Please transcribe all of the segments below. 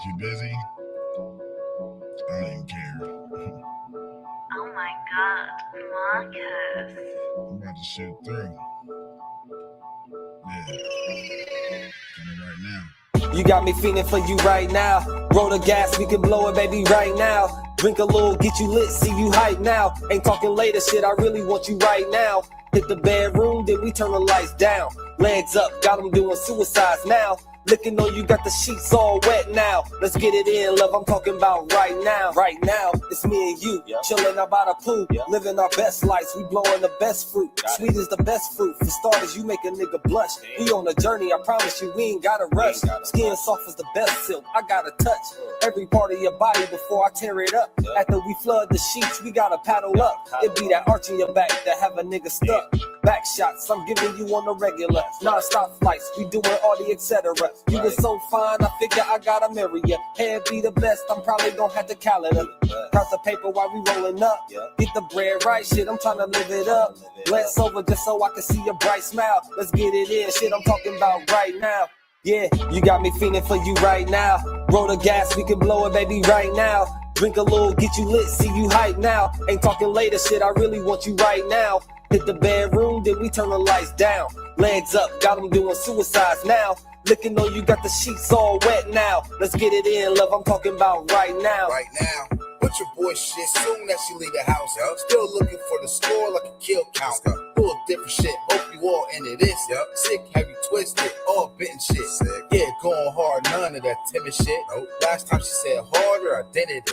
You busy? I don't even care. Oh my god, Marcus. I'm about to shoot through. Yeah. Coming right now. You got me feeling for you right now. Roll the gas, we can blow it, baby, right now. Drink a little, get you lit, see you hype now. Ain't talking later, shit, I really want you right now. Hit the bedroom, then we turn the lights down. Legs up, got them doing suicides now. Looking on you, got the sheets all wet now. Let's get it in, love, I'm talking about right now. Right now, it's me and you, chilling out by the pool, living our best lives, we blowing the best fruit. Sweet is the best fruit, for starters, you make a nigga blush. We on a journey, I promise you, we ain't gotta rush. Skin soft as the best silk, I gotta touch every part of your body before I tear it up. After we flood the sheets, we gotta paddle up. It be that arch in your back that have a nigga stuck. Back shots, I'm giving you on the regular. Non-stop flights, we doing all the etc. You was so fine, I figure I gotta marry ya. Hair be the best, I'm probably gonna have to calendar. Cross the paper while we rolling up. Get the bread right, shit, I'm trying to live it up. Glance over just so I can see your bright smile. Let's get it in, shit, I'm talking about right now. Yeah, you got me feeling for you right now. Roll the gas, we can blow it, baby, right now. Drink a little, get you lit, see you hype now. Ain't talking later, shit, I really want you right now. Hit the bedroom, then we turn the lights down. Legs up, got them doing suicides now. Looking on you, got the sheets all wet now. Let's get it in, love, I'm talking about right now. Right now, put your boy shit soon as she leave the house. Still looking for the score like a kill count. Full of different shit, hope you all into this. Sick, heavy, twisted, all bitten shit. Yeah, going hard, none of that timid shit. Last time she said harder, I did it.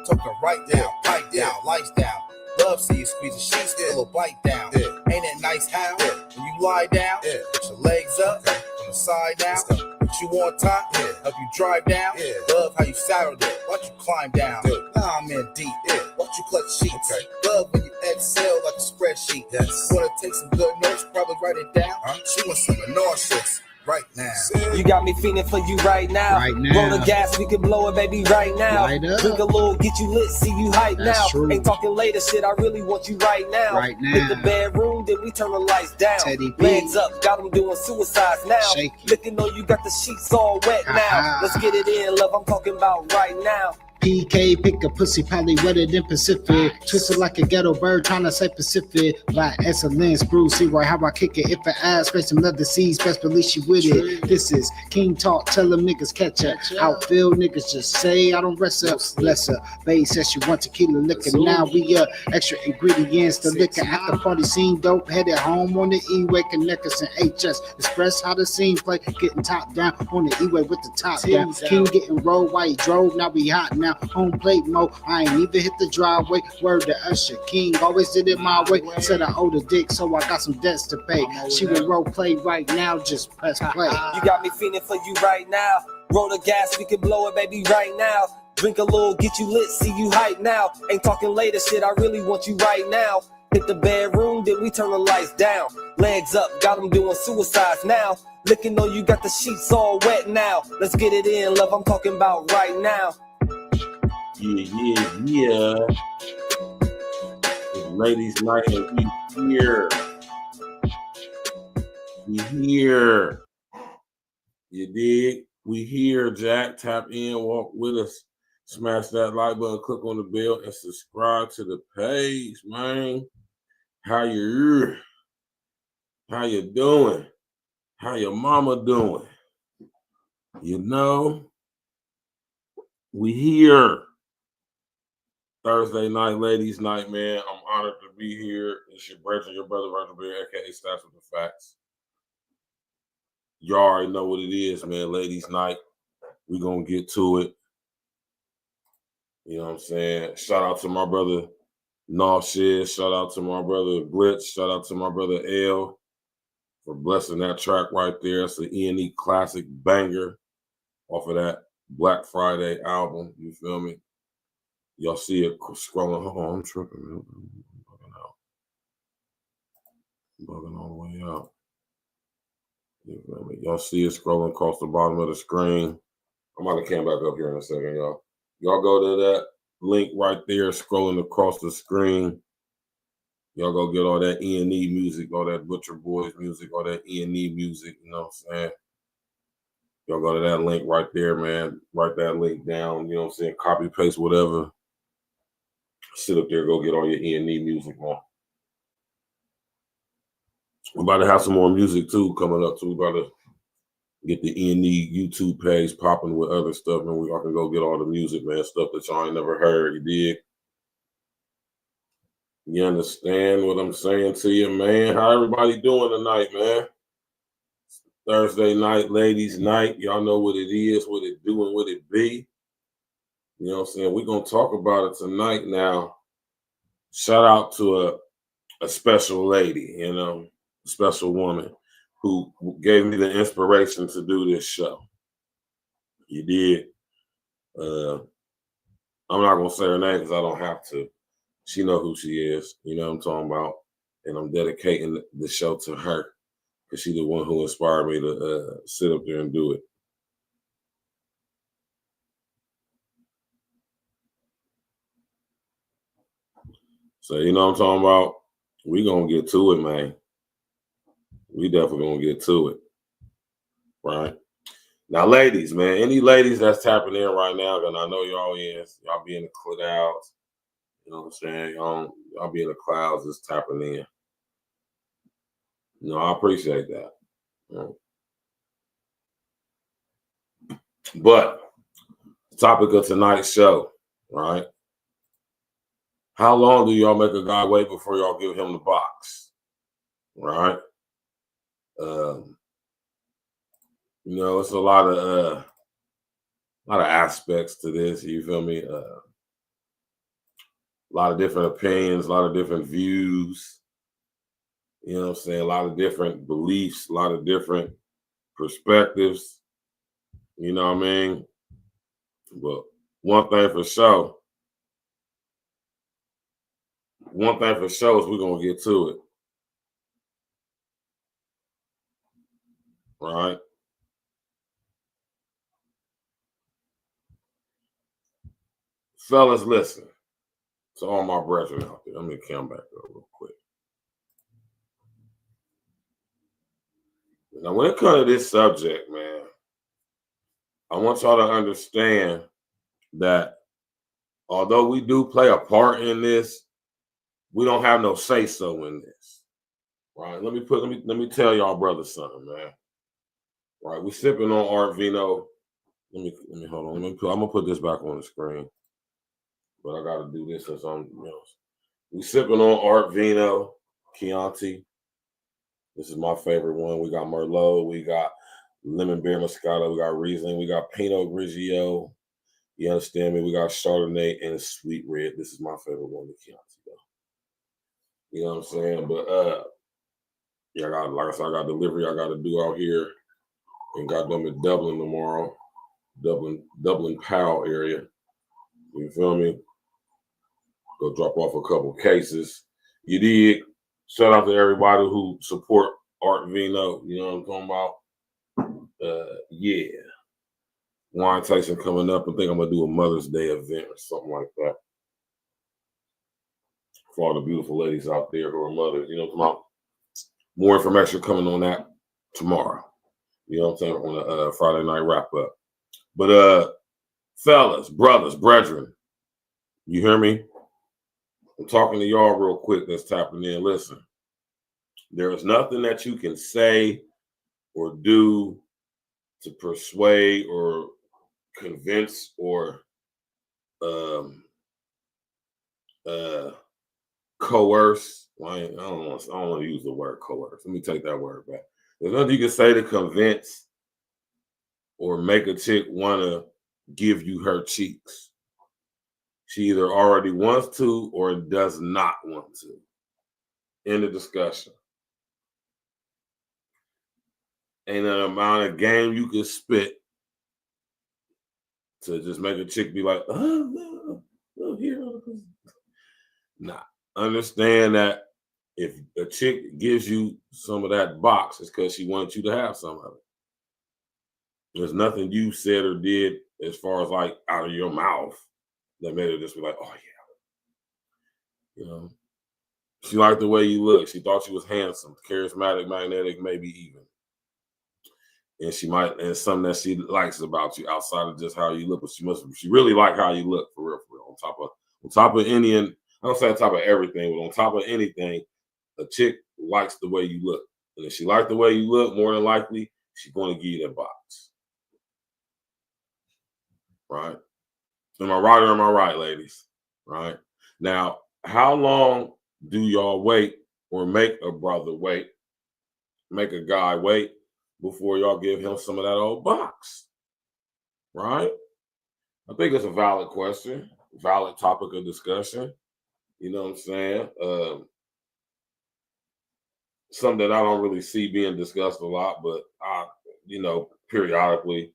Talking right down, pipe down, lights down. Love see you squeeze the sheets, feel a bite down. Ain't it nice how when you lie down, put your legs up from the side down, put you on top, help you drive down. Love how you saddled it, watch you climb down. Now I'm in deep, watch you clutch sheets. Love when you exhale like a spreadsheet. Wanna take some good notes, probably write it down. She wants some nauseous. Right now. You got me feeling for you right now. Roll the gas, we can blow it, baby, right now. Drink a little, get you lit, see you hype now. Ain't talking later, shit, I really want you right now. Hit the bedroom, then we turn the lights down. Legs up, got them doing suicides now. Looking on you, got the sheets all wet now. Let's get it in, love, I'm talking about right now. PK, pick a pussy, probably wetter than Pacific. Twisted like a ghetto bird, trying to say Pacific. Like excellence, Bruce, see right how I kick it. If I ask, face some leather seeds, best believe she with it. This is King Talk, tell them niggas catch her. Outfield niggas just say I don't wrestle. Bless her. Bae says she want tequila liquor. Now we extra ingredients, the liquor at the party scene. Dope, headed home on the E-way, connect us in HS. Express how the scene play, getting top down on the E-way with the top down. King getting rolled while he drove, now we hot now. Home plate mode, I ain't even hit the driveway. Word to Usher, King always did it my way. Said I owed a dick, so I got some debts to pay. She will role play right now, just press play. You got me feeling for you right now. Roll the gas, we can blow it, baby, right now. Drink a little, get you lit, see you hype now. Ain't talking later, shit, I really want you right now. Hit the bedroom, then we turn the lights down. Legs up, got them doing suicides now. Looking on you, got the sheets all wet now. Let's get it in, love, I'm talking about right now. Yeah. It's ladies' night and we here. We here. You dig? We here, Jack. Tap in, walk with us. Smash that like button, click on the bell, and subscribe to the page, man. How you doing? How your mama doing? You know, we here. Thursday night, ladies' night, man. I'm honored to be here. It's your brother, Virgil Bear, aka Stats with the Facts. Y'all already know what it is, man. Ladies' night. We gonna get to it. You know what I'm saying? Shout out to my brother Nauseous. Shout out to my brother Glitch. Shout out to my brother L for blessing that track right there. It's an E&E classic banger off of that Black Friday album. You feel me? Y'all see it scrolling. Hold on, I'm tripping, man. I'm bugging all the way out. You feel me? Y'all see it scrolling across the bottom of the screen. I'm about to come back up here in a second, y'all. Y'all go to that link right there, scrolling across the screen. Y'all go get all that E&E music, all that Butcher Boys music, all that E&E music, you know what I'm saying? Y'all go to that link right there, man. Write that link down. You know what I'm saying? Copy, paste, whatever. Sit up there, go get all your E&E music on. We're about to have some more music too coming up too. We're about to get the E&E YouTube page popping with other stuff, and we all can go get all the music, man. Stuff that y'all ain't never heard. You dig? You understand what I'm saying to you, man? How everybody doing tonight, man? Thursday night, ladies' night. Y'all know what it is, what it do, and what it be. You know what I'm saying? We're going to talk about it tonight now. Shout out to a special lady, you know, a special woman who gave me the inspiration to do this show. You did. I'm not going to say her name because I don't have to. She know who she is. You know what I'm talking about? And I'm dedicating the show to her because she's the one who inspired me to sit up there and do it. So, you know what I'm talking about? We going to get to it, man. We definitely going to get to it. Right? Now, ladies, man, any ladies that's tapping in right now, and I know y'all is, y'all be in the clouds. You know what I'm saying? Y'all be in the clouds just tapping in. You know, I appreciate that. Right? But the topic of tonight's show, right? How long do y'all make a guy wait before y'all give him the box? Right? You know, it's a lot of aspects to this. You feel me? A lot of different opinions, a lot of different views. You know what I'm saying? A lot of different beliefs, a lot of different perspectives. You know what I mean? But one thing for sure is we're going to get to it. Right? Fellas, listen to all my brethren out there. Let me come back up real quick. Now, when it comes to this subject, man, I want y'all to understand that although we do play a part in this, we don't have no say-so in this. Right? Let me tell y'all brothers something, man. Right? We sipping on Art Vino. Let me hold on. I'm gonna put this back on the screen. But I gotta do this as I'm, you know. We sipping on Art Vino, Chianti. This is my favorite one. We got Merlot, we got Lemon Beer Moscato, we got Riesling, we got Pinot Grigio. You understand me? We got Chardonnay and Sweet Red. This is my favorite one, the Chianti, though. You know what I'm saying? But yeah, like I said, I got delivery I gotta do out here. And got them in Dublin tomorrow. Dublin Powell area. You feel me? Go drop off a couple cases. You did. Shout out to everybody who support Art Vino. You know what I'm talking about? Yeah. Wine tasting coming up. I think I'm going to do a Mother's Day event or something like that. For all the beautiful ladies out there who are mothers. You know what I'm talking about? More information coming on that tomorrow. You know what I'm saying? On a Friday night wrap up. But fellas, brothers, brethren, you hear me? I'm talking to y'all real quick that's tapping in. Listen, there is nothing that you can say or do to persuade or convince or coerce. Well, I don't want to use the word coerce. Let me take that word back. There's nothing you can say to convince or make a chick want to give you her cheeks. She either already wants to or does not want to. End of discussion. Ain't an amount of game you can spit to just make a chick be like, oh, no, here. Nah. Understand that if a chick gives you some of that box, it's because she wants you to have some of it. There's nothing you said or did as far as like out of your mouth that made her just be like, oh yeah. You know, she liked the way you look. She thought you was handsome, charismatic, magnetic, maybe even. and and something that she likes about you outside of just how you look, but she really like how you look for real. On top of any, and I don't say on top of everything, but on top of anything, a chick likes the way you look. And if she likes the way you look, more than likely, she's going to give you that box. Right? Am I right or am I right, ladies? Right? Now, how long do y'all wait or make a brother wait, make a guy wait before y'all give him some of that old box? Right? I think it's a valid question, valid topic of discussion. You know what I'm saying? Something that I don't really see being discussed a lot, but periodically,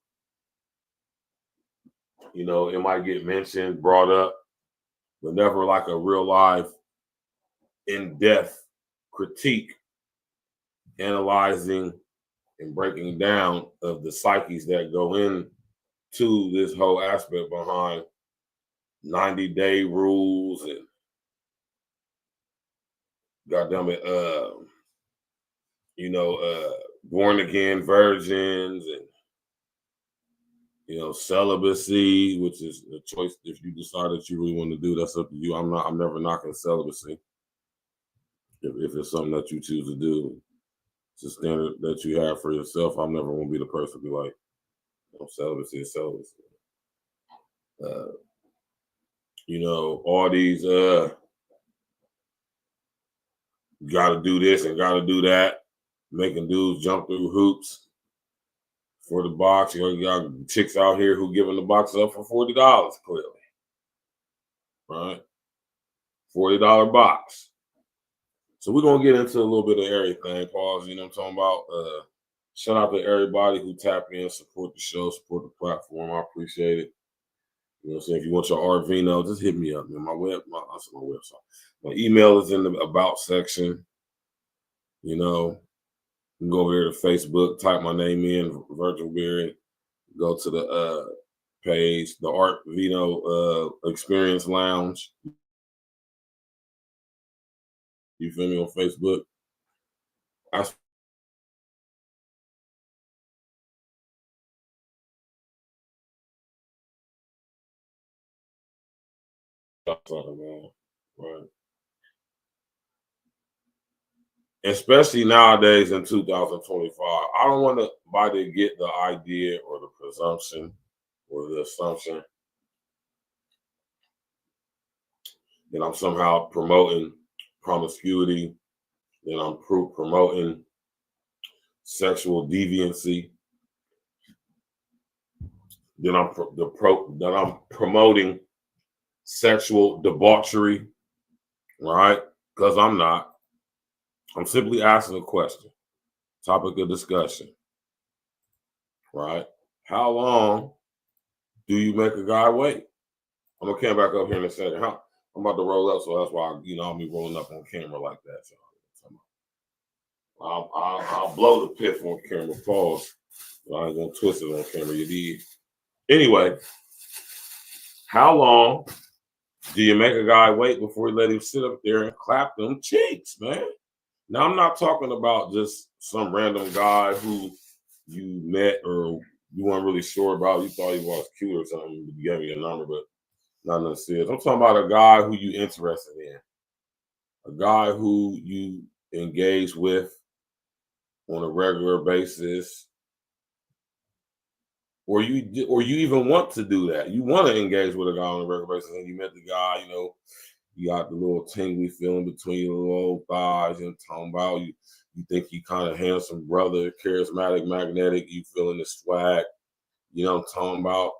it might get mentioned, brought up, but never like a real live, in-depth critique, analyzing and breaking down of the psyches that go into this whole aspect behind 90-day rules and goddamn it, born again virgins and celibacy, which is a choice. If you decide that you really want to do, that's up to you. I'm never knocking celibacy. If it's something that you choose to do, it's a standard that you have for yourself. I'm never going to be the person to be like, celibacy is celibacy. All these got to do this and got to do that, making dudes jump through hoops for the box. You got chicks out here who giving the box up for $40, clearly. Right? $40 box. So we're going to get into a little bit of everything, pause, you know what I'm talking about? Shout out to everybody who tap in, support the show, support the platform. I appreciate it. You know what I'm saying? If you want your RV note, just hit me up, man. My website. My email is in the about section. You can go over there to Facebook, type my name in, Virgil Berry. Go to the page, the Art Vino Experience Lounge. You feel me, on Facebook? Right. Especially nowadays in 2025. I don't want anybody to get the idea or the presumption or the assumption that I'm somehow promoting promiscuity, that I'm promoting sexual deviancy, that I'm promoting sexual debauchery, right? Because I'm not. I'm simply asking a question, topic of discussion, right? How long do you make a guy wait? I'm gonna come back up here in a second. I'm about to roll up, so that's why I'll be rolling up on camera like that. So I'll blow the piff on camera. Pause. I ain't gonna twist it on camera. You did. Anyway, how long do you make a guy wait before you let him sit up there and clap them cheeks, man? Now, I'm not talking about just some random guy who you met or you weren't really sure about. You thought he was cute or something. You gave me a number, but not nothing serious. I'm talking about a guy who you interested in, a guy who you engage with on a regular basis, or you even want to do that. You want to engage with a guy on a regular basis, and you met the guy, you got the little tingly feeling between your little thighs, and talking about you think he kind of handsome brother, charismatic, magnetic, you feeling the swag, I'm talking about.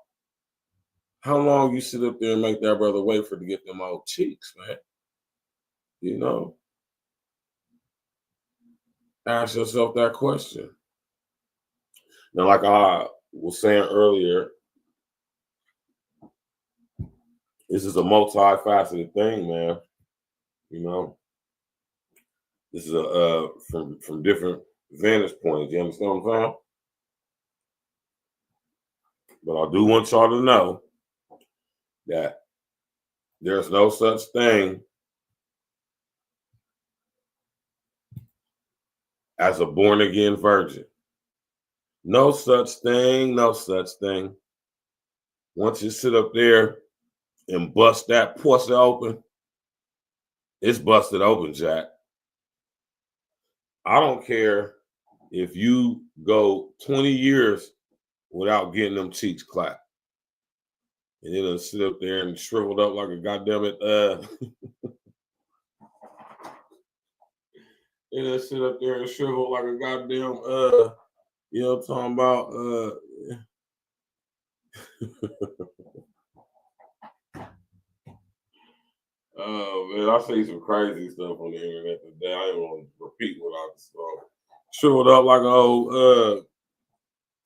How long you sit up there and make that brother wait for to get them old cheeks, man? Ask yourself that question. Now, like I was saying earlier, this is a multifaceted thing, man. This is from different vantage points. You understand what I'm saying? But I do want y'all to know that there's no such thing as a born again virgin. No such thing, no such thing. Once you sit up there and bust that pussy open, it's busted open, Jack. I don't care if you go 20 years without getting them cheeks clapped. And it'll sit up there and shriveled up like a goddamn it. It'll sit up there and shrivel like a goddamn you know what I'm talking about? Oh man, I see some crazy stuff on the internet today. I ain't gonna repeat what I saw. Shriveled up like a old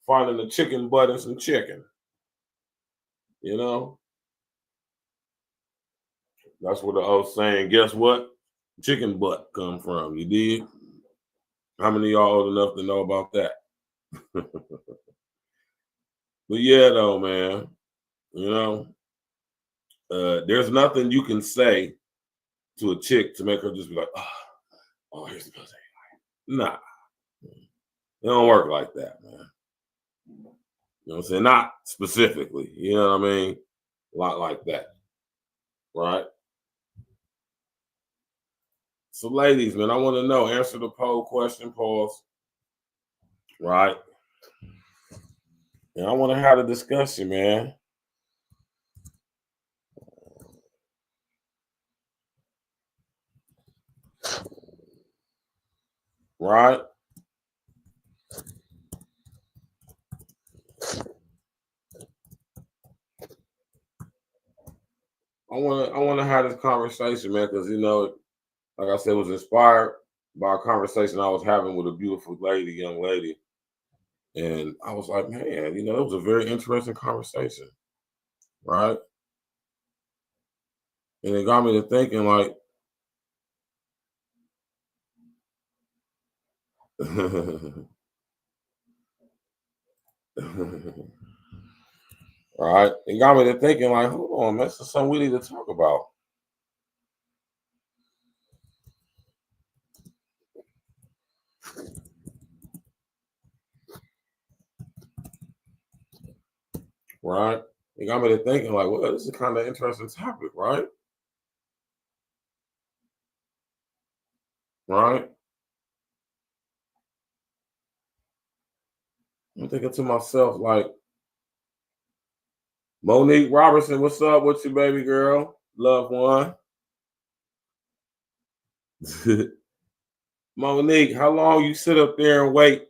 finding a chicken butt and some chicken. You know? That's where the old saying, guess what? Chicken butt come from. You did? How many of y'all old enough to know about that? But yeah, though, man, you know, there's nothing you can say to a chick to make her just be like, oh, here's the pussy. Nah, it don't work like that, man. You know what I'm saying? Not specifically, you know what I mean? A lot like that, right? So, ladies, man, I want to know, answer the poll question, pause, right? And I want to have a discussion, man. Right? I want to have this conversation, man, because you know, like I said, it was inspired by a conversation I was having with a beautiful lady, young lady, and I was like, man, you know, it was a very interesting conversation, right? And it got me to thinking, like, right? It got me to thinking, like, hold on, this is something we need to talk about. Right? It got me to thinking, like, well, this is kind of interesting topic, right? Right? I'm thinking to myself, like, Monique Robertson, what's up with you, baby girl? Loved one. Monique, how long you sit up there and wait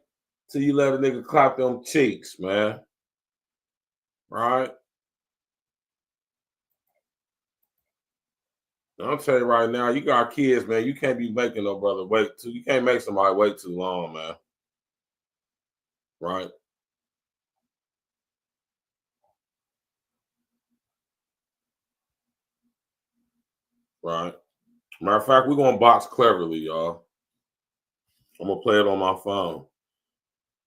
till you let a nigga clap them cheeks, man? Right? I'll tell you right now, you got kids, man. You can't be making no brother wait too. You can't make somebody wait too long, man. Right? Right. Matter of fact, we're gonna box cleverly, y'all. I'm gonna play it on my phone.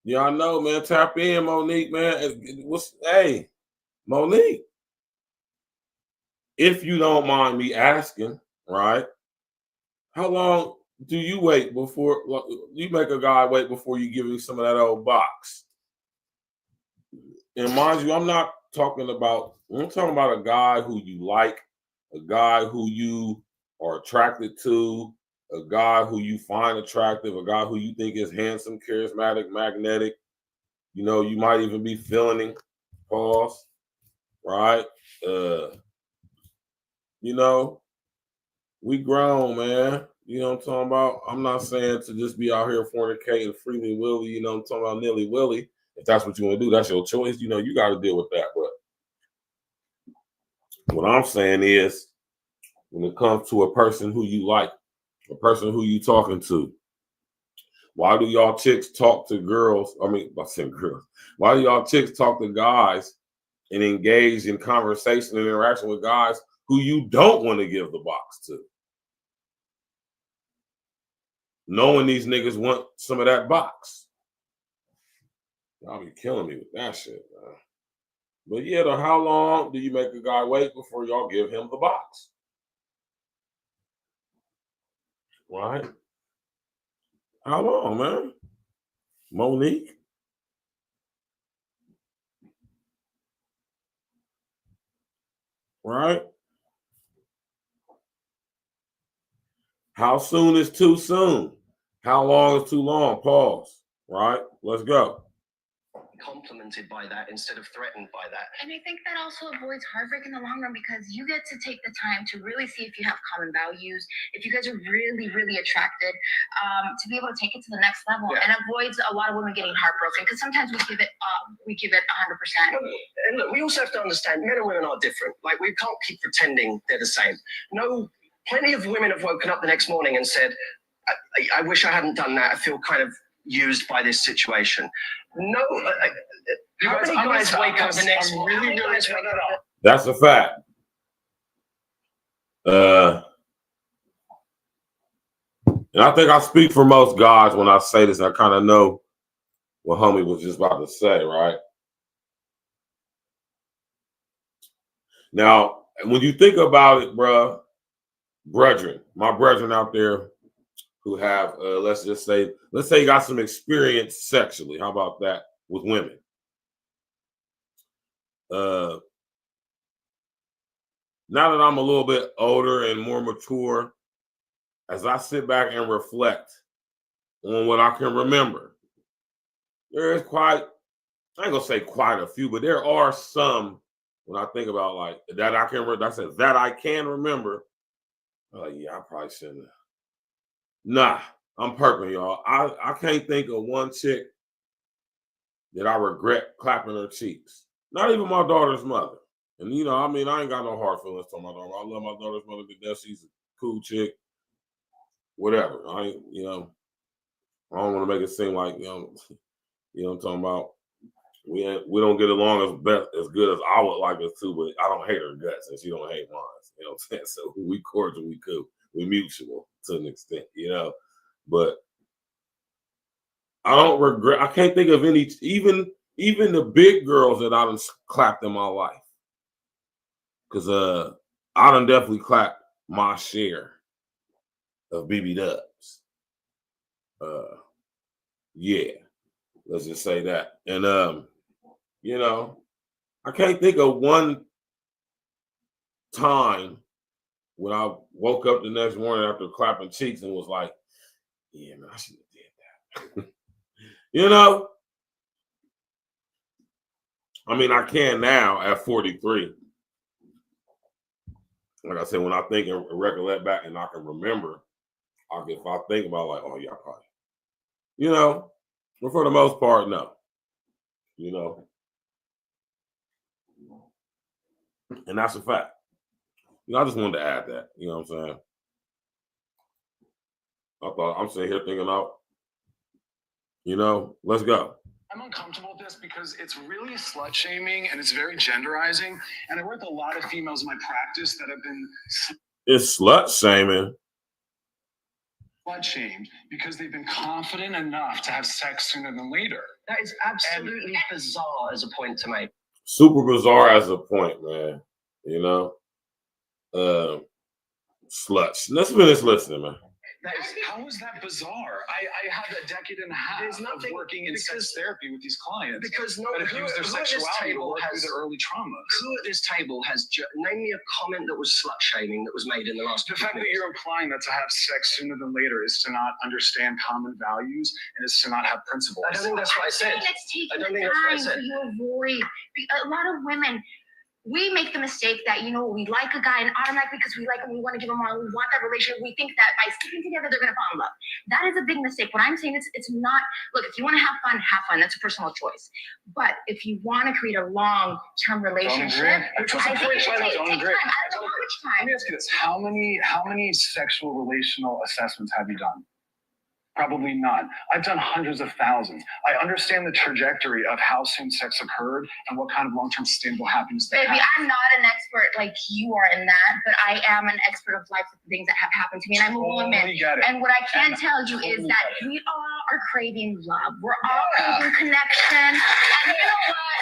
Y'all know, man. Tap in, Monique, man. Hey, Monique? If you don't mind me asking, right? How long do you wait before you make a guy wait before you give him some of that old box? And mind you, I'm talking about a guy who you like, a guy who you are attracted to, a guy who you find attractive, a guy who you think is handsome, charismatic, magnetic. You know, you might even be feeling him, pause, right? You know, we grown, man. You know what I'm talking about? I'm not saying to just be out here fornicating freely willy, you know what I'm talking about, nilly willy. If that's what you want to do, that's your choice. You know, you got to deal with that. But what I'm saying is, when it comes to a person who you like, a person who you talking to, why do y'all chicks talk to girls? I mean, I said girls. Why do y'all chicks talk to guys and engage in conversation and interaction with guys who you don't want to give the box to? Knowing these niggas want some of that box. Y'all be killing me with that shit, man. But yeah, though, how long do you make a guy wait before y'all give him the box? Right? How long, man? Monique? right? How soon is too soon? How long is too long? Pause, right? Let's go. Complimented by that instead of threatened by that. And I think that also avoids heartbreak in the long run because you get to take the time to really see if you have common values, if you guys are really, really attracted, to be able to take it to the next level, and avoids a lot of women getting heartbroken because sometimes we give it 100%. And look, we also have to understand men and women are different. Like, we can't keep pretending they're the same. No, plenty of women have woken up the next morning and said, I wish I hadn't done that. I feel kind of used by this situation. No, how many guys wake up the next morning? That's a fact. And I think I speak for most guys when I say this. I kind of know what homie was just about to say, right? Now, when you think about it, bruh, brethren, my brethren out there who have, let's say you got some experience sexually. How about that with women? Now that I'm a little bit older and more mature, as I sit back and reflect on what I can remember, there is quite, I ain't gonna say quite a few, but there are some when I think about like that I can remember. Yeah, I probably shouldn't have. Nah, I'm perking, y'all. I can't think of one chick that I regret clapping her cheeks. Not even my daughter's mother. And you know, I mean, I ain't got no hard feelings for my daughter. I love my daughter's mother to death. She's a cool chick. Whatever. I ain't, you know, I don't want to make it seem like, you know what I'm talking about. We don't get along as good as I would like us to, but I don't hate her guts and she don't hate mine. You know what I'm saying? So we cordial, we cool, we mutual to an extent, you know. But I don't regret. I can't think of any, even the big girls that I done clapped in my life, because I done definitely clapped my share of BB dubs. Yeah, let's just say that. And you know, I can't think of one time when I woke up the next morning after clapping cheeks and was like, yeah, man, I should have did that. You know? I mean, I can now at 43. Like I said, when I think and recollect back and I can remember, if I think about like, oh yeah, probably. You know? But for the most part, no. You know? And that's a fact. You know, I just wanted to add that. You know what I'm saying? I'm sitting here thinking out, you know, let's go. I'm uncomfortable with this because it's really slut shaming and it's very genderizing. And I work with a lot of females in my practice that have been It's slut shaming. Slut shamed because they've been confident enough to have sex sooner than later. That is absolutely bizarre as a point to make. Super bizarre as a point, man. You know? Sluts. Let's finish listening, man. How is that bizarre? I have a decade and a half of working in sex therapy with these clients because that abuse their sexuality or work through their early traumas. Who at this table has name me a comment that was slut shaming that was made in the last? The fact that you're implying that to have sex sooner than later is to not understand common values and is to not have principles. I don't think that's what I said. I don't think that's what I said. You avoid a lot of women. We make the mistake that, you know, we like a guy and automatically because we like him, we want to give him all, we want that relationship. We think that by sticking together, they're going to fall in love. That is a big mistake. What I'm saying is it's not, look, if you want to have fun, have fun. That's a personal choice. But if you want to create a long-term relationship, I think it should take time. I don't know how much time. Let me ask you this. How many sexual relational assessments have you done? Probably none. I've done hundreds of thousands. I understand the trajectory of how soon sex occurred and what kind of long-term sustainable happiness that Baby, I'm not an expert like you are in that, but I am an expert of life with the things that have happened to me, and I'm a woman. And what I can tell you is that we all are craving love. We're all craving connection. And you know what?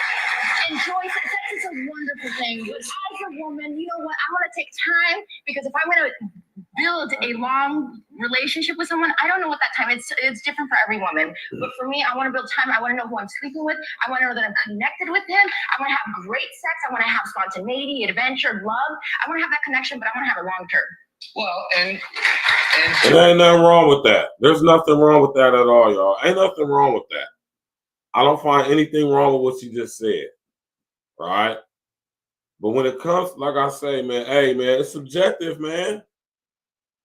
Enjoy sex. Sex is a wonderful thing. As a woman, you know what? I want to take time because if I'm going to build a long relationship with someone, I don't know what that time is. It's different for every woman. But for me, I want to build time. I want to know who I'm sleeping with. I want to know that I'm connected with him. I want to have great sex. I want to have spontaneity, adventure, love. I want to have that connection, but I want to have it long term. Well, and there ain't nothing wrong with that. There's nothing wrong with that at all, y'all. Ain't nothing wrong with that. I don't find anything wrong with what you just said. Right? But when it comes, like I say, man, hey, man, it's subjective, man.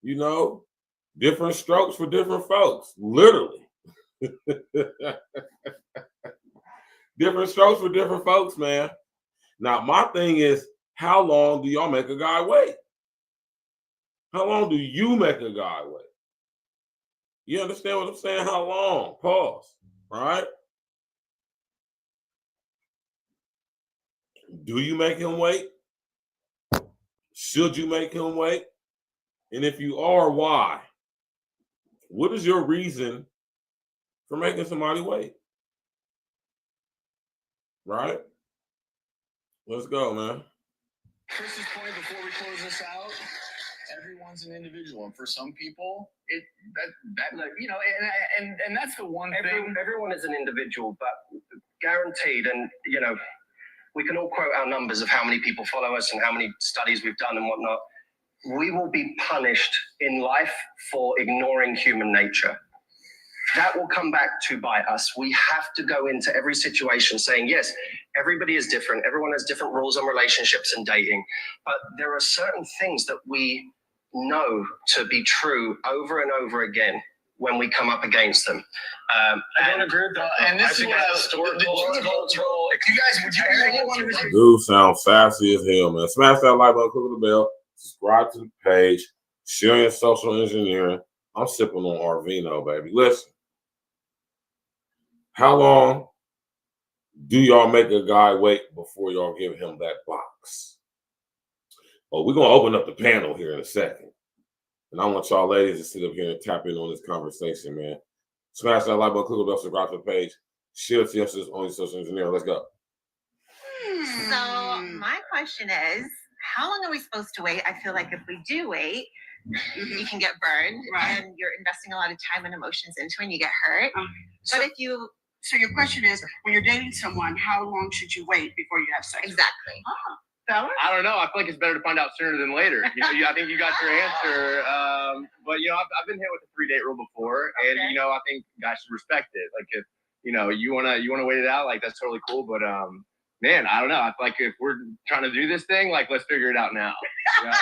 You know, different strokes for different folks, literally. Different strokes for different folks, man. Now, my thing is, how long do y'all make a guy wait? How long do you make a guy wait? You understand what I'm saying? How long? Pause. Right? Do you make him wait? Should you make him wait? And if you are, why? What is your reason for making somebody wait? Right? Let's go, man. Chris's point before we close this out, everyone's an individual, and for some people, and that's the one thing. Everyone is an individual, but guaranteed, and we can all quote our numbers of how many people follow us and how many studies we've done and whatnot. We will be punished in life for ignoring human nature. That will come back to bite us. We have to go into every situation saying, yes, everybody is different. Everyone has different rules on relationships and dating. But there are certain things that we know to be true over and over again when we come up against them. I don't agree with that. And this is what Dude sound sassy as hell, man. Smash that like button, click the bell, subscribe to the page, share your social engineering. I'm sipping on Arvino, baby. Listen, how long do y'all make a guy wait before y'all give him that box? Well, we're going to open up the panel here in a second. And I want y'all ladies to sit up here and tap in on this conversation, man. Smash that like button, click the bell, subscribe to the page, share it to your sisters on your social engineering. Let's go. So my question is, how long are we supposed to wait? I feel like if we do wait, you can get burned, and you're investing a lot of time and emotions into it and you get hurt. So your question is, when you're dating someone, how long should you wait before you have sex? Exactly. I don't know. I feel like it's better to find out sooner than later. I think you got your answer. But I've been hit with the 3-date rule before, and I think guys should respect it. Like if you wanna wait it out, like that's totally cool. But man, I don't know. I feel like if we're trying to do this thing, like let's figure it out now. Yeah.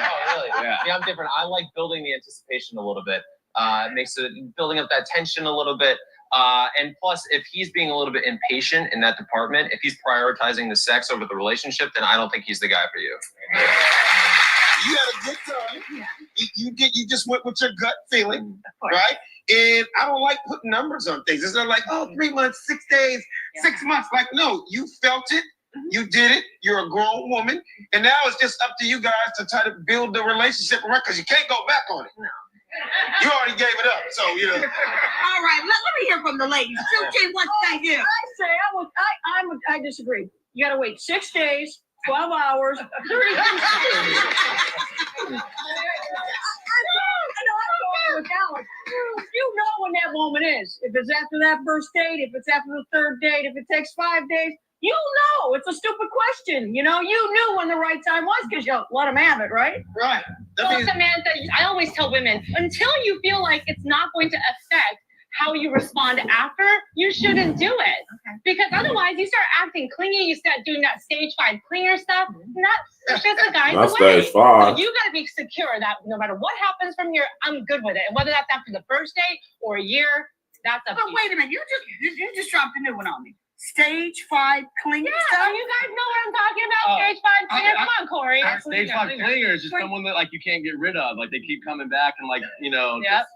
Oh, really? Yeah, I'm different. I like building the anticipation a little bit. It makes it building up that tension a little bit. And plus, if he's being a little bit impatient in that department, if he's prioritizing the sex over the relationship, then I don't think he's the guy for you. You had a good time. Yeah. You just went with your gut feeling, right? And I don't like putting numbers on things. It's not like, 3 months, 6 days, 6 months. Like, no, you felt it. You did it. You're a grown woman. And now it's just up to you guys to try to build the relationship around, because you can't go back on it. No. You already gave it up, so All right, let me hear from the ladies. What say you? I disagree. You gotta wait 6 days, 12 hours, 32 seconds. You know when that moment is. If it's after that first date, if it's after the third date, if it takes 5 days, you know. It's a stupid question. You knew when the right time was because you let them have it, right? Right. Well, Samantha, I always tell women, until you feel like it's not going to affect how you respond after, you shouldn't do it. Because otherwise you start acting clingy, you start doing that stage 5 clinger stuff. That's just the guy's Not way. stage 5. So you gotta be secure that no matter what happens from here, I'm good with it. And whether that's after the first date or a year, that's up to you. But wait a minute, you just dropped a new one on me. Stage 5 clinger stuff? You guys know what I'm talking about. Stage 5 clinger. Come on, Corey. Stage 5 clinger is just someone that like you can't get rid of. Like they keep coming back and like Yep.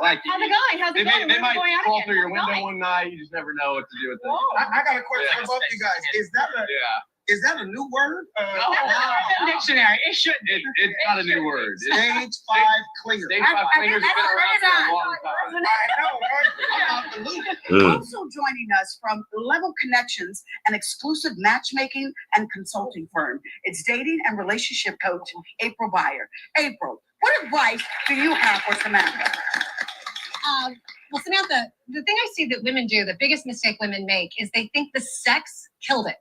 Like how's it going? How's it going? They might crawl through your window one night. You just never know what to do with them. I got a question for both you guys. Is that a new word? Dictionary. It should be. It's not a new word. Stage 5 clinger. Stage 5 clingers have been around for a long time. I know, right? I'm off the loop. Also joining us from Level Connections, an exclusive matchmaking and consulting firm. It's dating and relationship coach, April Byer. April, What advice do you have for Samantha? Well, Samantha, the thing I see that women do, the biggest mistake women make, is they think the sex killed it.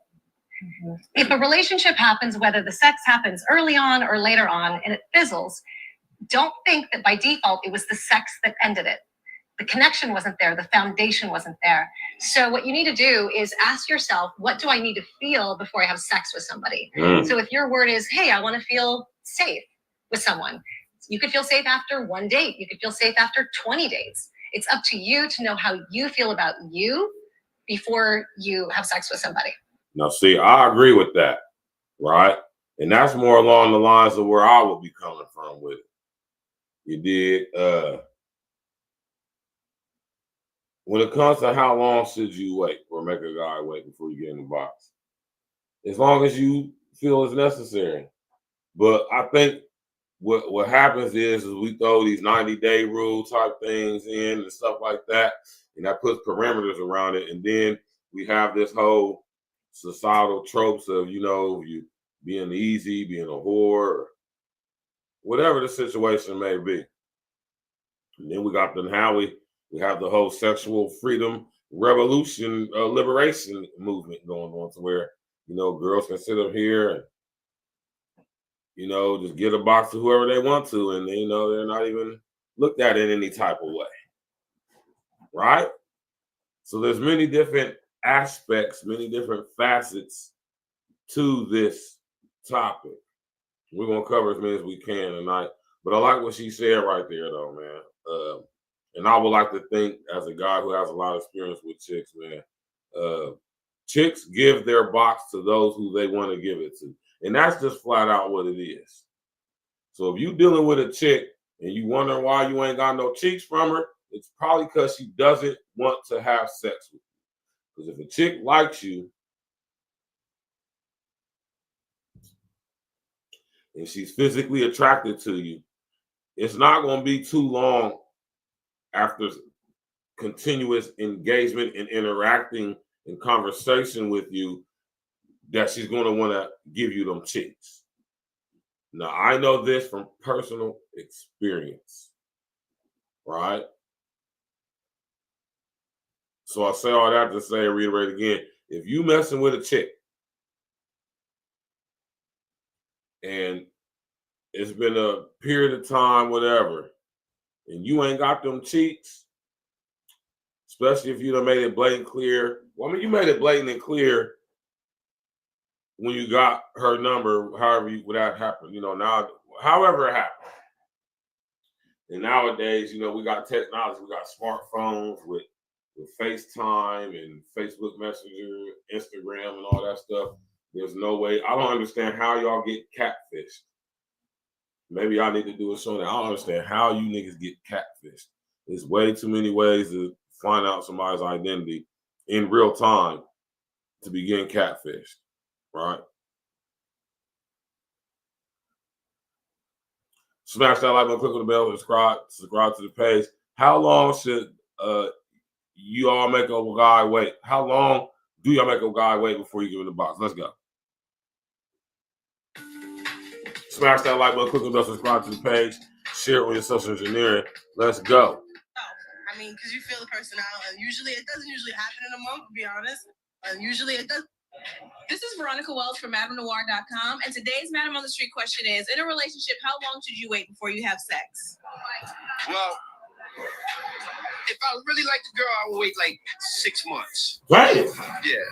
If a relationship happens, whether the sex happens early on or later on, and it fizzles, don't think that by default it was the sex that ended it. The connection wasn't there. The foundation wasn't there. So what you need to do is ask yourself, what do I need to feel before I have sex with somebody? So if your word is, hey, I want to feel safe with someone, you could feel safe after one date. You could feel safe after 20 dates. It's up to you to know how you feel about you before you have sex with somebody. Now, see, I agree with that, right? And that's more along the lines of where I would be coming from with it. You did. When it comes to how long should you wait or make a guy wait before you get in the box? As long as you feel it's necessary. But I think what happens is we throw these 90-day rule type things in and stuff like that, and that puts parameters around it. And then we have this whole societal tropes of, you being easy, being a whore, or whatever the situation may be. And then we got we have the whole sexual freedom revolution, liberation movement going on to where, girls can sit up here and, just get a box to whoever they want to. And, they're not even looked at in any type of way. Right? So there's many different aspects, many different facets to this topic. We're going to cover as many as we can tonight. But I like what she said right there, though, man. And I would like to think, as a guy who has a lot of experience with chicks, man, chicks give their box to those who they want to give it to. And that's just flat out what it is. So if you're dealing with a chick and you wonder why you ain't got no cheeks from her, it's probably because she doesn't want to have sex with you. Because if a chick likes you and she's physically attracted to you, it's not going to be too long after continuous engagement and interacting and conversation with you that she's going to want to give you them cheeks. Now, I know this from personal experience, right? So I say all that to say, reiterate again, if you messing with a chick and it's been a period of time, whatever, and you ain't got them cheeks, especially if you done made it blatant clear. Well, I mean, you made it blatant and clear when you got her number, however that happened, now, however it happened. And nowadays, we got technology, we got smartphones with FaceTime and Facebook Messenger, Instagram, and all that stuff. There's no way. I don't understand how y'all get catfished. Maybe I need to do a show that I don't understand how you niggas get catfished. There's way too many ways to find out somebody's identity in real time to be getting catfished, right? Smash that like button, click on the bell, subscribe to the page. How long should you all make a guy wait? How long do y'all make a guy wait before you give him the box? Let's go. Smash that like button, click on the bell, subscribe to the page, share it with your social engineering. Let's go. I mean, because you feel the person out, and usually it doesn't usually happen in a month, to be honest. Usually it does. This is Veronica Welch from MadamNoir.com, and today's Madam on the Street question is, in a relationship, how long should you wait before you have sex? Well, if I really like the girl, I will wait like 6 months. Right. Yeah.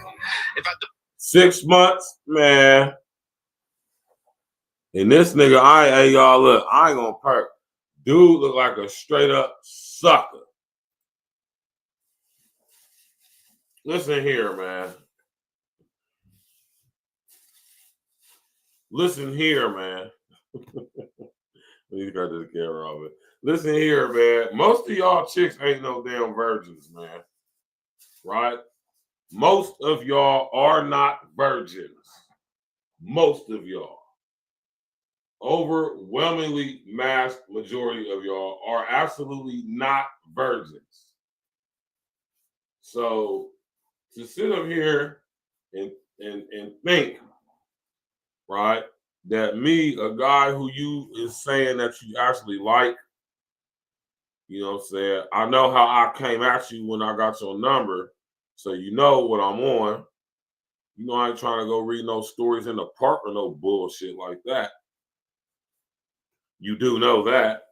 If I do 6 months, man. And this nigga, hey, y'all, look, I ain't gonna perk. Dude look like a straight up sucker. Listen here, man. Listen here, man. He's got this camera on it. Listen here, man. Most of y'all chicks ain't no damn virgins, man. Right? Most of y'all are not virgins. Most of y'all. Overwhelmingly mass majority of y'all are absolutely not virgins. So to sit up here and think, right, that me, a guy who you is saying that you actually like, you know what I'm saying? I know how I came at you when I got your number, so you know what I'm on. You know I ain't trying to go read no stories in the park or no bullshit like that. You do know that.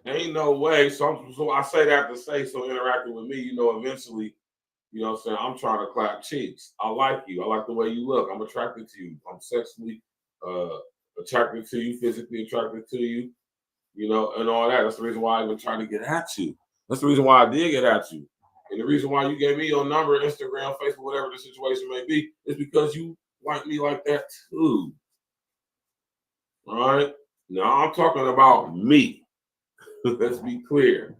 Ain't no way. So I say that to say, so interacting with me, you know, eventually, you know what I'm saying, I'm trying to clap cheeks. I like you. I like the way you look. I'm attracted to you. I'm sexually attracted to you, physically attracted to you, you know, and all that. That's the reason why I even tried to get at you. That's the reason why I did get at you. And the reason why you gave me your number, Instagram, Facebook, whatever the situation may be, is because you like me like that too. All right? Now I'm talking about me. Let's be clear.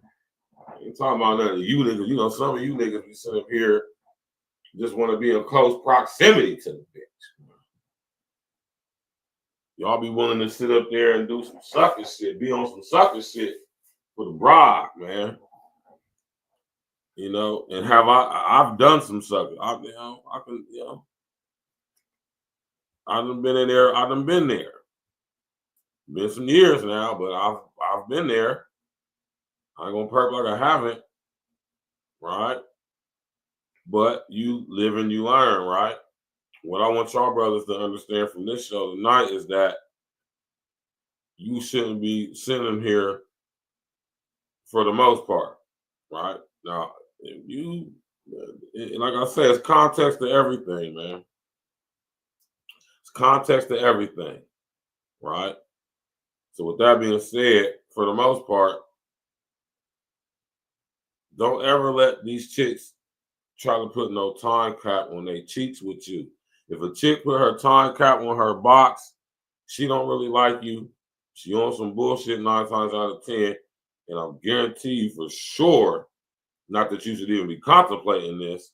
I ain't talking about none of you niggas. You know, some of you niggas be sitting up here just want to be in close proximity to the bitch. Y'all be willing to sit up there and do some sucker shit, be on some sucker shit for the bride, man. You know, and I've done some sucker. I done been in there. I done been there. Been some years now, but I've been there. I ain't gonna perk like I haven't, right? But you live and you learn, right? What I want y'all brothers to understand from this show tonight is that you shouldn't be sitting here for the most part, right? Now, if you, like I said, it's context to everything, man. It's context to everything, right? So with that being said, for the most part, don't ever let these chicks try to put no time cap on their cheeks with you. If a chick put her time cap on her box, she don't really like you. She on some bullshit 9 times out of 10. And I'll guarantee you for sure, not that you should even be contemplating this,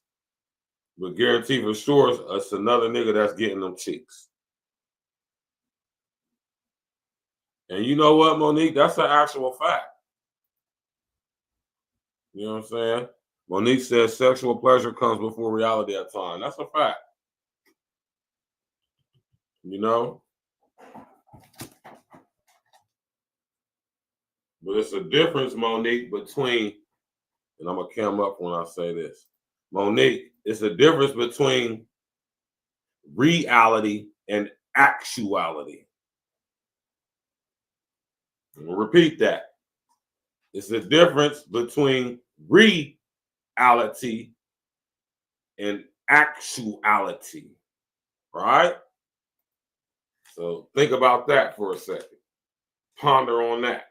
but guarantee for sure it's another nigga that's getting them cheeks. And you know what, Monique? That's an actual fact. You know what I'm saying? Monique says sexual pleasure comes before reality at times. That's a fact. You know? But it's a difference, Monique, between, and I'm going to come up when I say this. Monique, it's a difference between reality and actuality. I'm going to repeat that. It's a difference between reality and actuality, right? So think about that for a second. Ponder on that.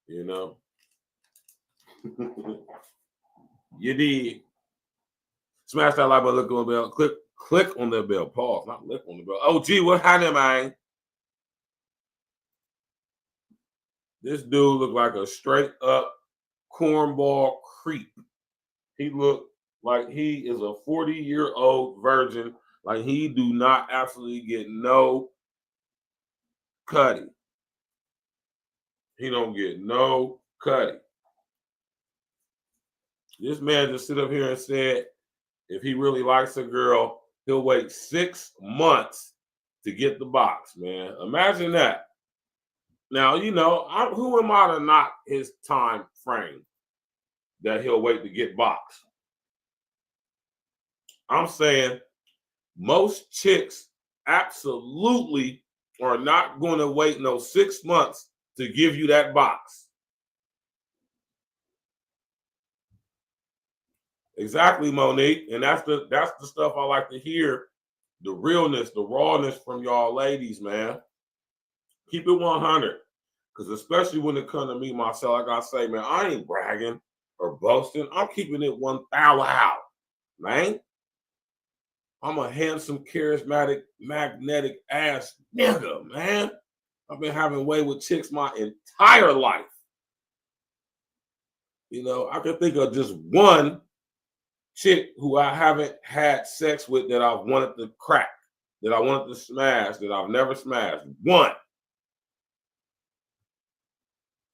You know? You did. Smash that like button, look on the bell. Click on the bell. Pause, not lick on the bell. Oh, gee, what happened, man? This dude looked like a straight up cornball creep. He looked like he is a 40-year-old virgin. Like he do not absolutely get no cutty. He don't get no cutty. This man just sit up here and said, if he really likes a girl, he'll wait 6 months to get the box, man. Imagine that. Now, you know, who am I to knock his time frame that he'll wait to get box? I'm saying most chicks absolutely are not going to wait no 6 months to give you that box. Exactly, Monique. And that's the stuff I like to hear. The realness, the rawness from y'all ladies, man. Keep it 100. Because especially when it comes to me, myself, like I say, man, I ain't bragging or boasting. I'm keeping it 1,000 out, man. I'm a handsome, charismatic, magnetic ass nigga, man. I've been having way with chicks my entire life. You know, I can think of just one chick who I haven't had sex with that I've wanted to crack, that I wanted to smash, that I've never smashed. One.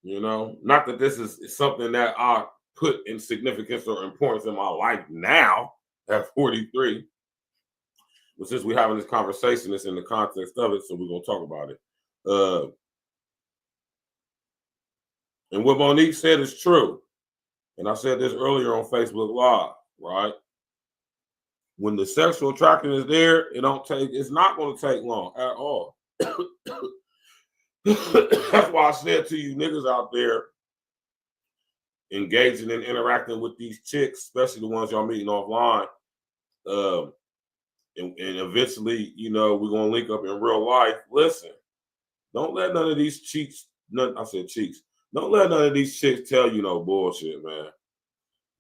You know, not that this is something that I put in significance or importance in my life now at 43. But since we're having this conversation, it's in the context of it, so we're gonna talk about it. And what Monique said is true. And I said this earlier on Facebook Live, right? When the sexual attraction is there, it's not going to take long at all. That's why I said to you niggas out there engaging and interacting with these chicks, especially the ones y'all meeting offline, and eventually, you know, we're going to link up in real life. Listen, don't let none of these cheats, I said cheeks, don't let none of these chicks tell you no bullshit, man.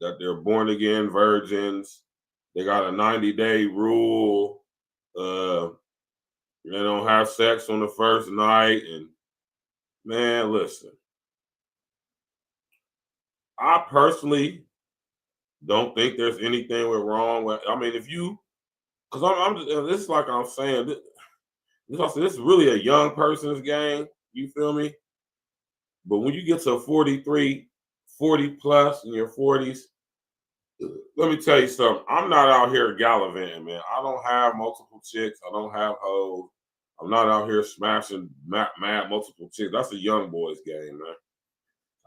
That they're born again virgins. They got a 90-day rule. They don't have sex on the first night. And man, listen. I personally don't think there's anything wrong with. I mean, if you, because I'm just, this is like I'm saying, this is really a young person's game. You feel me? But when you get to 43, 40 plus in your 40s, let me tell you something. I'm not out here gallivanting, man. I don't have multiple chicks. I don't have hoes. I'm not out here smashing mad multiple chicks. That's a young boy's game, man.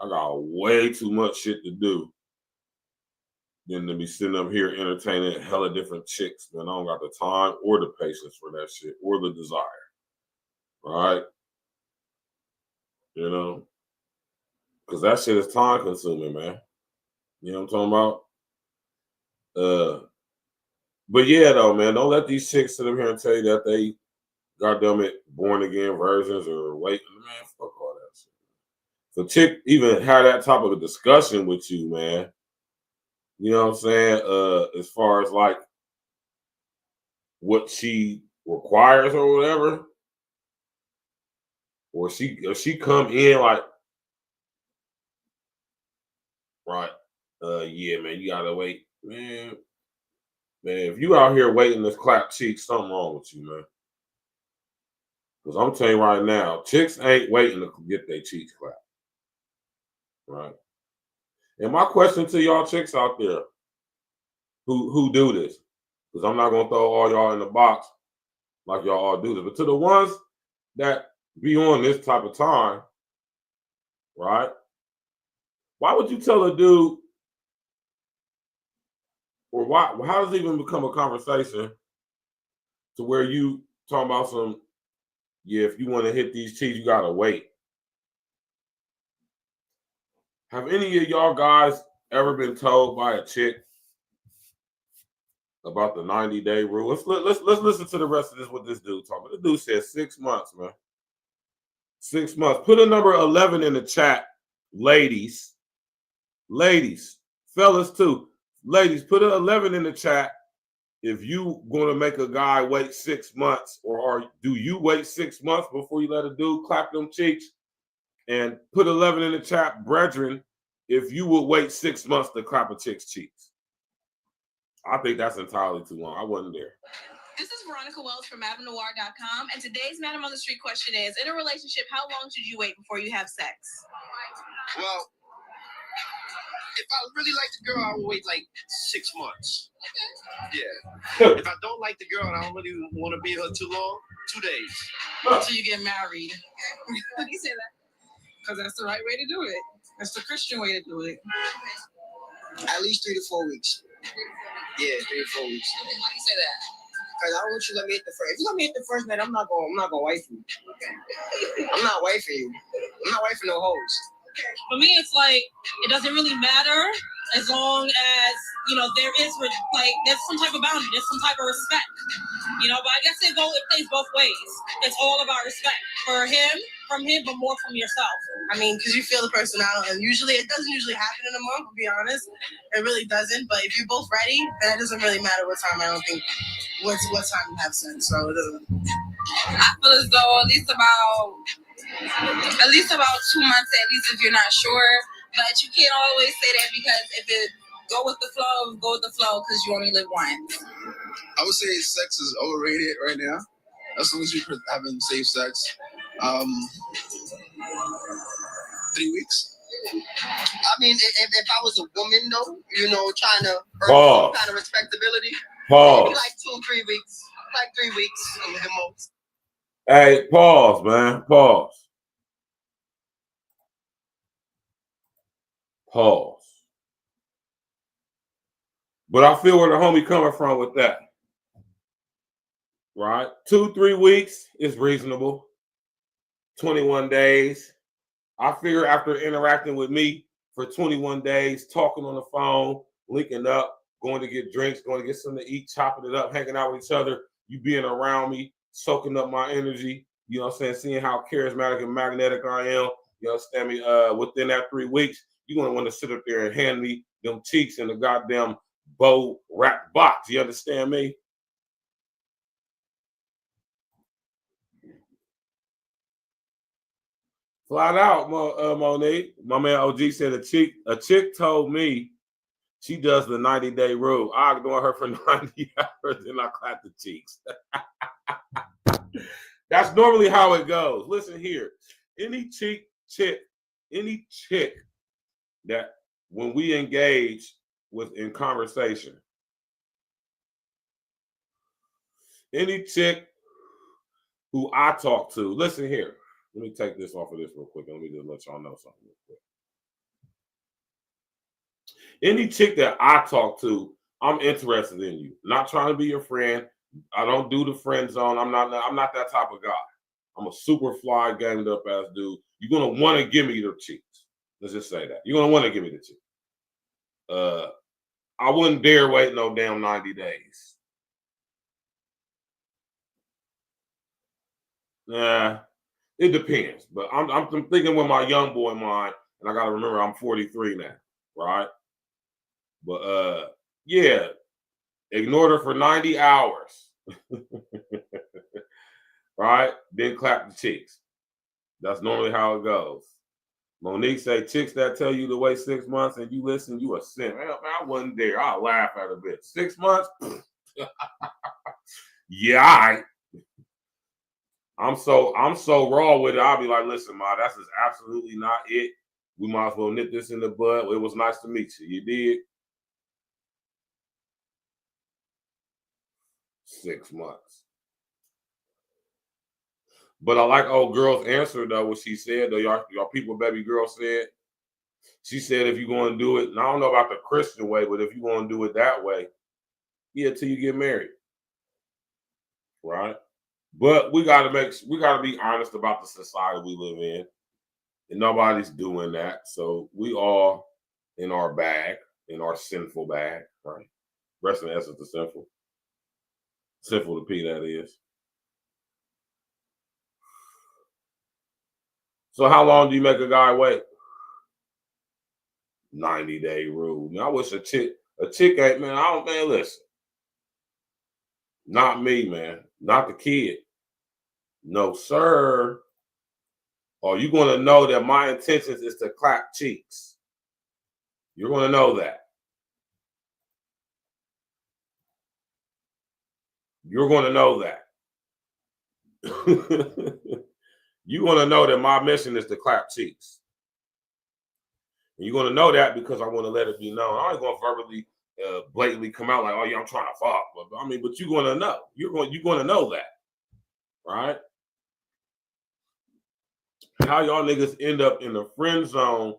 I got way too much shit to do than to be sitting up here entertaining hella different chicks, man. I don't got the time or the patience for that shit or the desire. Right? You know? Because that shit is time consuming, man. You know what I'm talking about? But yeah, though, man, don't let these chicks sit up here and tell you that they, goddamn it, born again versions or waiting. Man, fuck all that shit. So chick even had that type of a discussion with you, man. You know what I'm saying? As far as like what she requires or whatever, or she come in like, right? Yeah, man, you gotta wait, man. Man, if you out here waiting to clap cheeks, something wrong with you, man. Because I'm telling you right now, chicks ain't waiting to get their cheeks clapped. Right? And my question to y'all chicks out there who do this, because I'm not going to throw all y'all in the box like y'all all do this, but to the ones that be on this type of time, right? Why would you tell a dude, or how does it even become a conversation to where you talking about some, yeah, if you want to hit these cheeks, you got to wait. Have any of y'all guys ever been told by a chick about the 90-day rule? Let's listen to the rest of this, what this dude talking about. The dude said 6 months, man. 6 months. Put a number 11 in the chat, ladies. Ladies, fellas too. Ladies, put an 11 in the chat if you going to make a guy wait 6 months, or do you wait 6 months before you let a dude clap them cheeks? And put 11 in the chat, brethren, if you would wait 6 months to clap a chick's cheeks. I think that's entirely too long. I wasn't there. This is Veronica Wells from MadamNoir.com, and today's Madam on the Street question is, in a relationship, how long should you wait before you have sex? Well, if I really like the girl, I will wait like 6 months. Yeah. If I don't like the girl and I don't really want to be with her too long, 2 days. Until you get married. You say that? Because that's the right way to do it. That's the Christian way to do it. At least 3 to 4 weeks. Yeah, 3 to 4 weeks. Why do you say that? Because I don't want you to let me hit the first. If you let me hit the first night, I'm not gonna wife you. I'm not wifing you. I'm not wifing no hoes. For me, it's like it doesn't really matter as long as there's some type of boundary, there's some type of respect, But I guess it plays both ways. It's all about respect for him, from him, but more from yourself. I mean, because you feel the person out, and it doesn't usually happen in a month. To be honest, it really doesn't. But if you're both ready, then it doesn't really matter what time. I don't think what time you have sex. So it doesn't. I feel as though at least about 2 months, at least if you're not sure. But you can't always say that, because if it go with the flow, because you only live once. I would say sex is overrated right now. As long as you're having safe sex. 3 weeks. I mean, if I was a woman, though, trying to earn some kind of respectability, maybe like 2 or 3 weeks. Like 3 weeks, a little most. Hey, pause, man. Pause. Pause. But I feel where the homie coming from with that. Right? 2-3 weeks is reasonable. 21 days. I figure after interacting with me for 21 days, talking on the phone, linking up, going to get drinks, going to get something to eat, chopping it up, hanging out with each other, you being around me, soaking up my energy, you know what I'm saying, seeing how charismatic and magnetic I am, you understand me, within that 3 weeks, you're going to want to sit up there and hand me them cheeks in the goddamn bow wrap box. You understand me? Flat out, Monique. My man OG said a chick told me she does the 90-day rule. I ignore her for 90 hours, then I clap the cheeks. That's normally how it goes. Listen here. Any chick that when we engage with in conversation, any chick who I talk to, listen here. Let me take this off of this real quick. Let me just let y'all know something real quick. Any chick that I talk to, I'm interested in you. Not trying to be your friend. I don't do the friend zone. I'm not that type of guy. I'm a super fly, gamed up ass dude. You're gonna want to give me the cheeks. Let's just say that. You're gonna want to give me the cheeks. I wouldn't dare wait no damn 90 days. Nah, it depends. But I'm thinking with my young boy mind, and I gotta remember I'm 43 now, right? But yeah, ignored her for 90 hours. Right? Then clap the cheeks. That's normally how it goes. Monique say, chicks that tell you to wait 6 months and you listen, you a simp. Man, I wasn't there. I'll laugh at a bit. 6 months? Yeah, I'm so raw with it. I'll be like, listen, ma, that's just absolutely not it. We might as well nip this in the bud. It was nice to meet you. You did? 6 months. But I like old girl's answer though, what she said, though, y'all people baby girl said. She said if you're going to do it, and I don't know about the Christian way, but if you're going to do it that way, yeah, till you get married. Right? But we gotta be honest about the society we live in. And nobody's doing that. So we all in our bag, in our sinful bag, right? Rest in essence the sinful. Sinful to P, that is. So how long do you make a guy wait? 90-day rule. Now, I wish a chick ain't, man. Listen. Not me, man. Not the kid. No, sir. Or you're gonna know that my intentions is to clap cheeks. You're gonna know that. You're gonna know that. You're gonna know that my mission is to clap cheeks. And you're gonna know that because I want to let it be known. I ain't gonna verbally, blatantly come out like, "Oh yeah, I'm trying to fuck." But you're gonna know. You're gonna know that, right? How y'all niggas end up in the friend zone?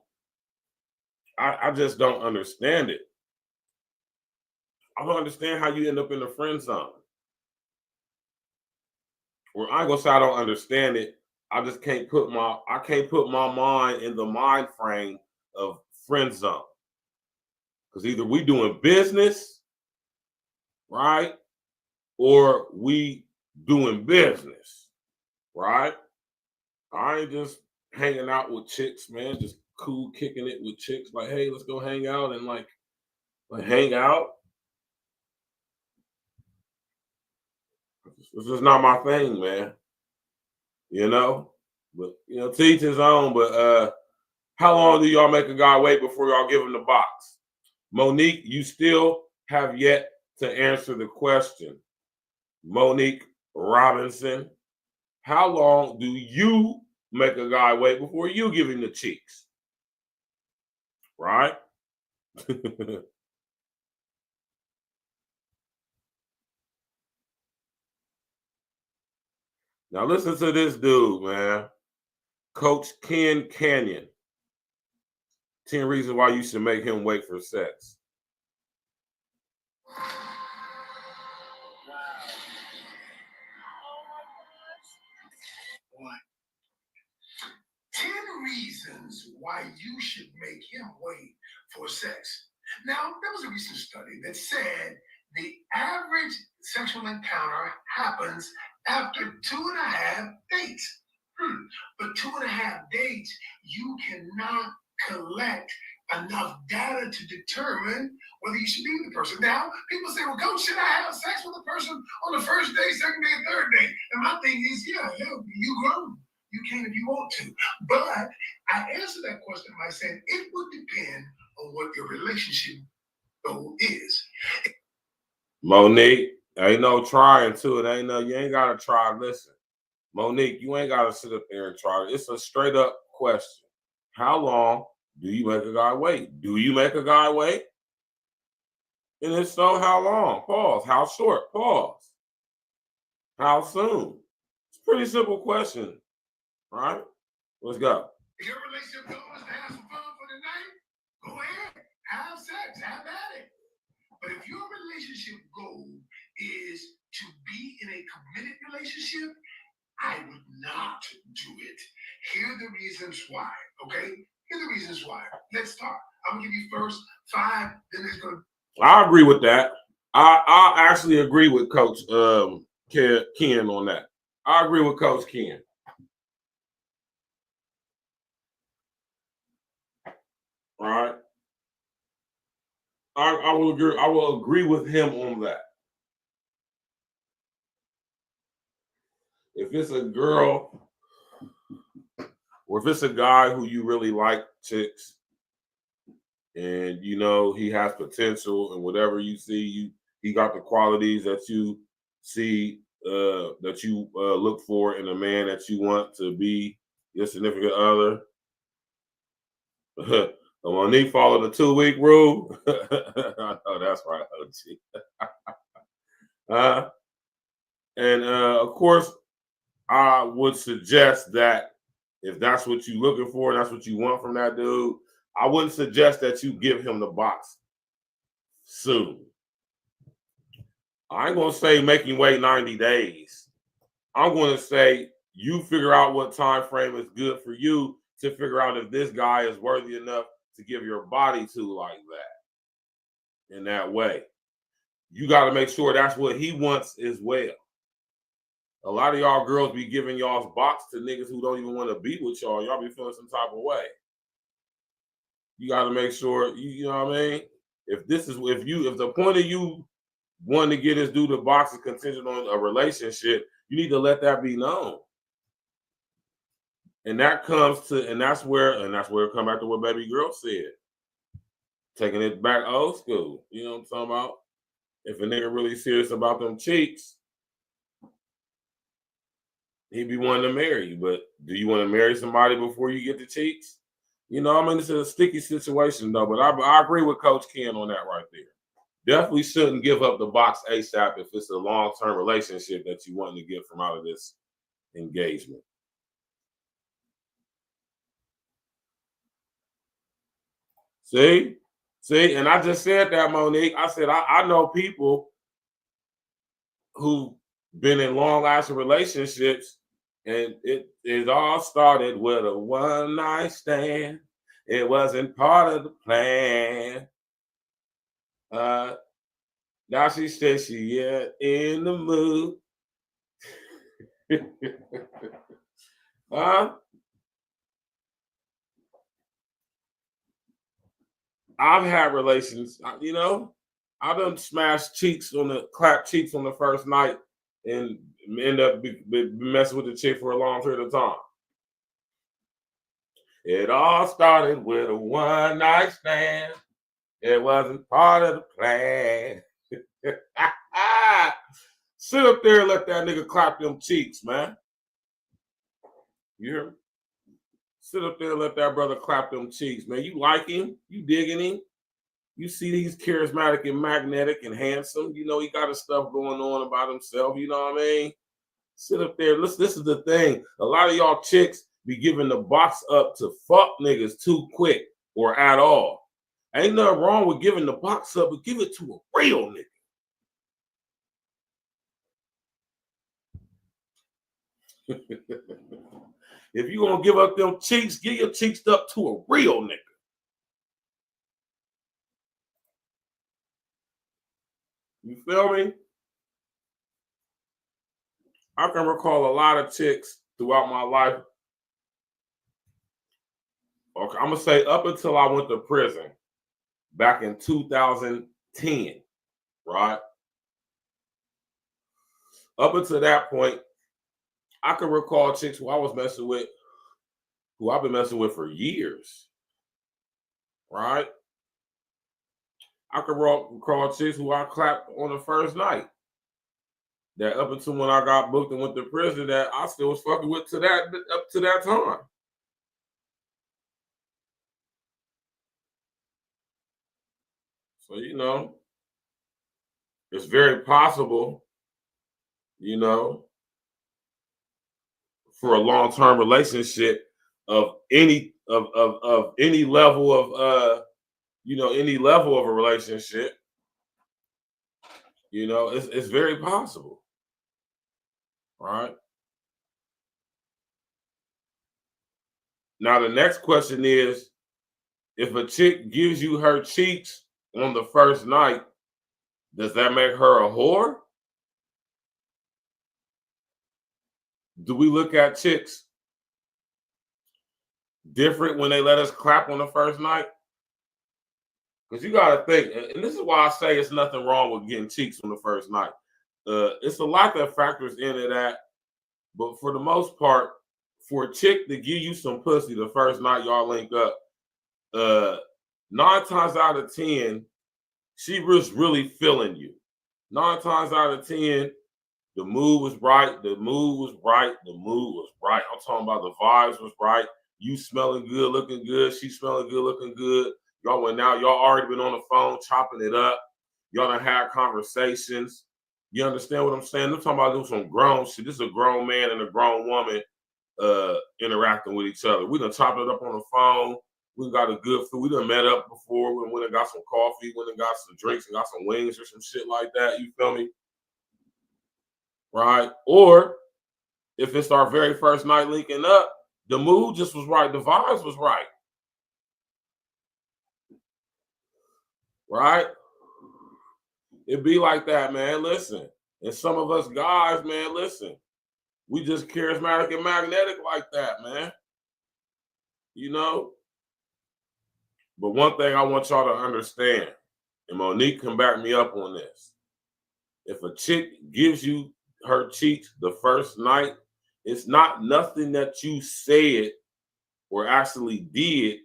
I just don't understand it. I don't understand how you end up in the friend zone. Well, I ain't gonna say I don't understand it. I just can't put my mind in the mind frame of friend zone. Because either we doing business, right? Or we doing business, right? I ain't just hanging out with chicks, man. Just cool kicking it with chicks. Like, hey, let's go hang out and like hang out. This is not my thing, man. You know? But to each his own. But how long do y'all make a guy wait before y'all give him the box? Monique, you still have yet to answer the question. Monique Robinson, how long do you make a guy wait before you give him the cheeks? Right? Now listen to this dude, man. Coach Ken Canyon. 10 reasons why you should make him wait for sex. One. 10 reasons why you should make him wait for sex. Now, there was a recent study that said the average sexual encounter happens after 2.5 dates. But 2.5 dates, you cannot collect enough data to determine whether you should be with the person. Now, people say, well, Coach, should I have sex with a person on the first day, second day, third day? And my thing is, yeah, you grown. You can if you want to. But I answer that question by saying it would depend on what your relationship goal is. Monique, ain't no trying to it. You ain't got to try. Listen, Monique, you ain't got to sit up there and try. It's a straight up question. How long do you make a guy wait? Do you make a guy wait? And if so, how long? Pause. How short? Pause. How soon? It's a pretty simple question, right? Let's go. If your relationship goal is to have some fun for the night, go ahead. Have sex. Have at it. But if your relationship goal is to be in a committed relationship, I would not do it. Here are the reasons why, okay? Here are the reasons why. Let's start. I'm going to give you first 5, then it's going to... I agree with that. I actually agree with Coach Ken on that. I agree with Coach Ken. All right. I will agree. I will agree with him on that. If it's a girl or if it's a guy who you really like, CHIX, and you know he has potential and whatever you see, he got the qualities that you see, that you look for in a man that you want to be your significant other. Monique followed the 2-week rule. I know that's right, OG. And of course, I would suggest that if that's what you're looking for, and that's what you want from that dude, I wouldn't suggest that you give him the box soon. I ain't going to say make him wait 90 days. I'm going to say you figure out what time frame is good for you to figure out if this guy is worthy enough to give your body to like that. In that way. You got to make sure that's what he wants as well. A lot of y'all girls be giving y'all's box to niggas who don't even want to be with y'all. Y'all be feeling some type of way. You got to make sure, you know what I mean? If the point of you wanting to get this dude a box is contingent on a relationship, you need to let that be known. And that's where it come back to what baby girl said. Taking it back old school. You know what I'm talking about? If a nigga really serious about them cheeks, he'd be wanting to marry you. But do you want to marry somebody before you get the cheeks? You know, I mean, it's a sticky situation though. But I agree with Coach Ken on that right there. Definitely shouldn't give up the box ASAP if it's a long-term relationship that you want to get from out of this engagement. See, and I just said that, Monique. I said I know people who've been in long-lasting relationships, and it all started with a one-night stand. It wasn't part of the plan. Now she said she in the mood. I've had relations, you know, I done clap cheeks on the first night and end up messing with the chick for a long period of time. It all started with a one-night stand. It wasn't part of the plan. Sit up there and let that nigga clap them cheeks, man. You hear me? Sit up there and let that brother clap them cheeks, man. You like him? You digging him? You see he's charismatic and magnetic and handsome. You know he got his stuff going on about himself. You know what I mean? Sit up there. Listen, this is the thing. A lot of y'all chicks be giving the box up to fuck niggas too quick or at all. Ain't nothing wrong with giving the box up, but give it to a real nigga. If you gonna give up them cheeks, give your cheeks up to a real nigga. You feel me? I can recall a lot of chicks throughout my life. Okay, I'm gonna say up until I went to prison back in 2010, right? Up until that point, I can recall chicks who I was messing with, who I've been messing with for years, right? I can recall chicks who I clapped on the first night. That up until when I got booked and went to prison, that I still was fucking with to that up to that time. So, you know, it's very possible, you know, for a long-term relationship of any level of any level of a relationship, you know, it's very possible. Right. Now the next question is, if a chick gives you her cheeks on the first night, does that make her a whore? Do we look at chicks different when they let us clap on the first night? Because you got to think, and this is why I say it's nothing wrong with getting cheeks on the first night. It's a lot that factors into that, but for the most part, for a chick to give you some pussy the first night y'all link up, 9 times out of 10, she was really feeling you. 9 times out of 10, the mood was right. The mood was right. The mood was right. I'm talking about the vibes was right. You smelling good, looking good. She smelling good, looking good. Y'all went out. Y'all already been on the phone chopping it up. Y'all done had conversations. You understand what I'm saying? I'm talking about doing some grown shit. This is a grown man and a grown woman interacting with each other. We done chopped it up on the phone. We got a good food. We done met up before. We went and got some coffee. Went and got some drinks and got some wings or some shit like that. You feel me? Right? Or if it's our very first night linking up, the mood just was right. The vibes was right. Right? It be like that, man. Listen. And some of us guys, man, listen. We just charismatic and magnetic like that, man. You know? But one thing I want y'all to understand, and Monique can back me up on this. If a chick gives you her cheeks the first night, it's not nothing that you said or actually did,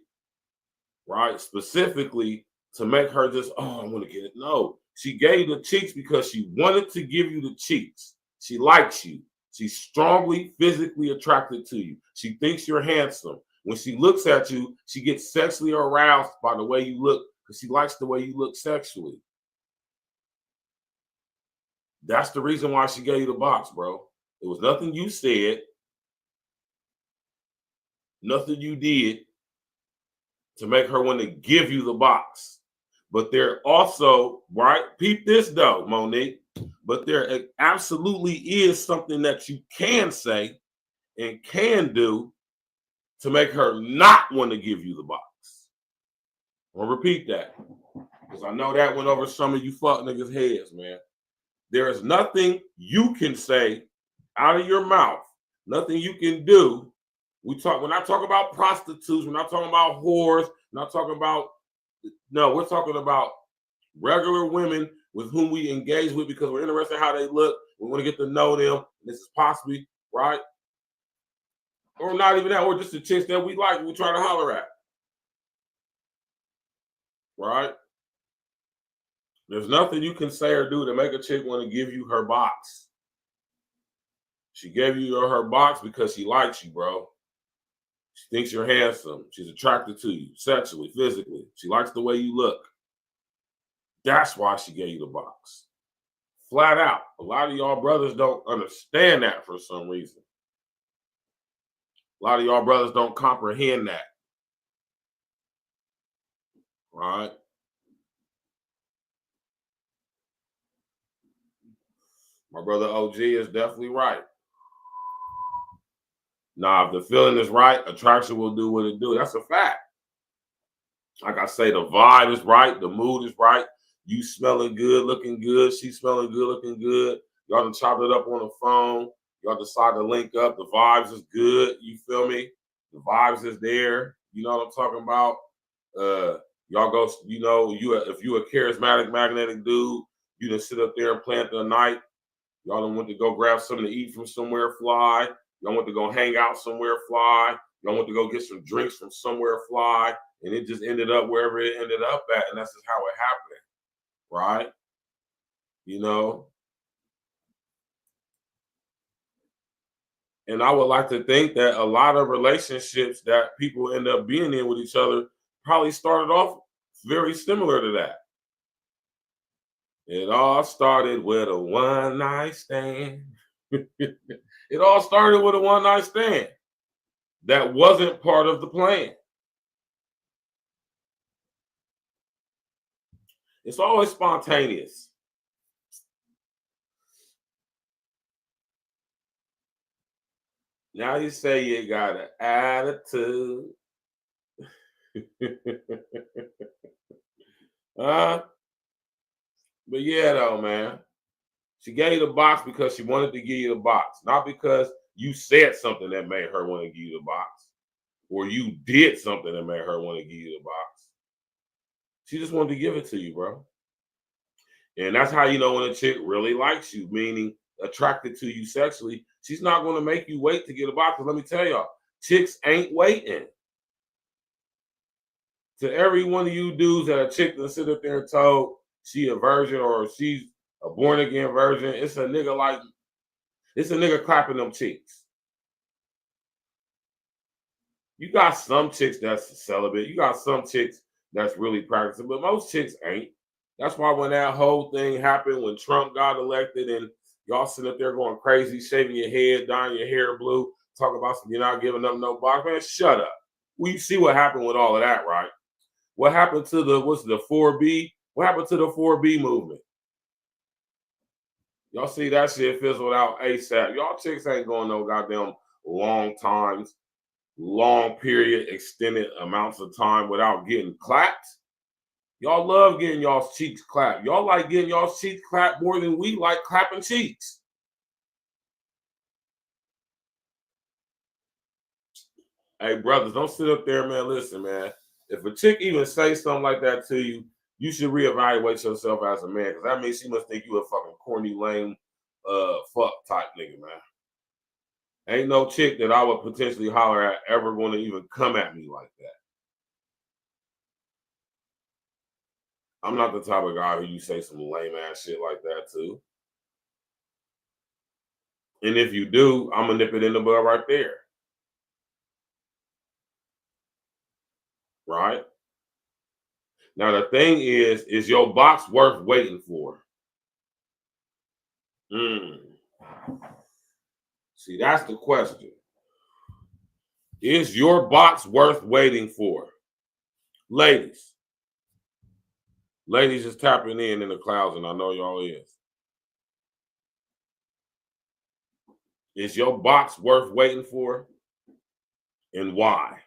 right, specifically to make her just, oh, I want to get it. No, she gave the cheeks because she wanted to give you the cheeks. She likes you. She's strongly physically attracted to you. She thinks you're handsome. When she looks at you, she gets sexually aroused by the way you look because she likes the way you look sexually. That's the reason why she gave you the box, bro. It was nothing you said, nothing you did to make her want to give you the box. But there also, right, peep this though, Monique, but there absolutely is something that you can say and can do to make her not want to give you the box. I'll repeat that because I know that went over some of you fuck niggas' heads, man. There is nothing you can say out of your mouth, nothing you can do. When I talk about prostitutes, we're not talking about whores, not talking about, no, we're talking about regular women with whom we engage with because we're interested in how they look. We want to get to know them. This is possibly, right? Or not even that, or just the chicks that we like, we try to holler at. Right? There's nothing you can say or do to make a chick want to give you her box. She gave you her box because she likes you, bro. She thinks you're handsome. She's attracted to you sexually, physically. She likes the way you look. That's why she gave you the box. Flat out. A lot of y'all brothers don't understand that for some reason. A lot of y'all brothers don't comprehend that. Right? My brother OG is definitely right. Now, if the feeling is right, attraction will do what it do. That's a fact. Like I say, the vibe is right. The mood is right. You smelling good, looking good. She smelling good, looking good. Y'all done chopped it up on the phone. Y'all decide to link up. The vibes is good. You feel me? The vibes is there. You know what I'm talking about? Y'all go, you know, if you a charismatic, magnetic dude, you done sit up there and plan the night. Y'all done went to go grab something to eat from somewhere fly. Y'all went to go hang out somewhere fly. Y'all went to go get some drinks from somewhere fly. And it just ended up wherever it ended up at. And that's just how it happened. Right? You know? And I would like to think that a lot of relationships that people end up being in with each other probably started off very similar to that. It all started with a one-night stand. It all started with a one-night stand. That wasn't part of the plan. It's always spontaneous. Now you say you got an attitude. But yeah, though, man. She gave you the box because she wanted to give you the box, not because you said something that made her want to give you the box, or you did something that made her want to give you the box. She just wanted to give it to you, bro. And that's how you know when a chick really likes you, meaning attracted to you sexually. She's not going to make you wait to get a box. Let me tell y'all, chicks ain't waiting. To every one of you dudes that a chick that sit up there and told she a virgin or she's a born again virgin, it's a nigga clapping them cheeks. You got some chicks that's celibate. You got some chicks that's really practicing, but most chicks ain't. That's why when that whole thing happened, when Trump got elected and y'all sitting up there going crazy, shaving your head, dyeing your hair blue, talking about some, you're not giving up no box, man, shut up. Well, you see what happened with all of that, right? What happened to the 4B? What happened to the 4B movement? Y'all see that shit fizzled out ASAP. Y'all chicks ain't going no goddamn long times, long period, extended amounts of time without getting clapped. Y'all love getting y'all's cheeks clapped. Y'all like getting y'all's cheeks clapped more than we like clapping cheeks. Hey, brothers, don't sit up there, man. Listen, man. If a chick even say something like that to you, you should reevaluate yourself as a man, because that means she must think you a fucking corny, lame, fuck type nigga, man. Ain't no chick that I would potentially holler at ever going to even come at me like that. I'm not the type of guy who you say some lame ass shit like that to. And if you do, I'm gonna nip it in the bud right there. Right? Now the thing is your box worth waiting for? See, that's the question. Is your box worth waiting for? Ladies is tapping in the clouds, and I know y'all is. Is your box worth waiting for? And why?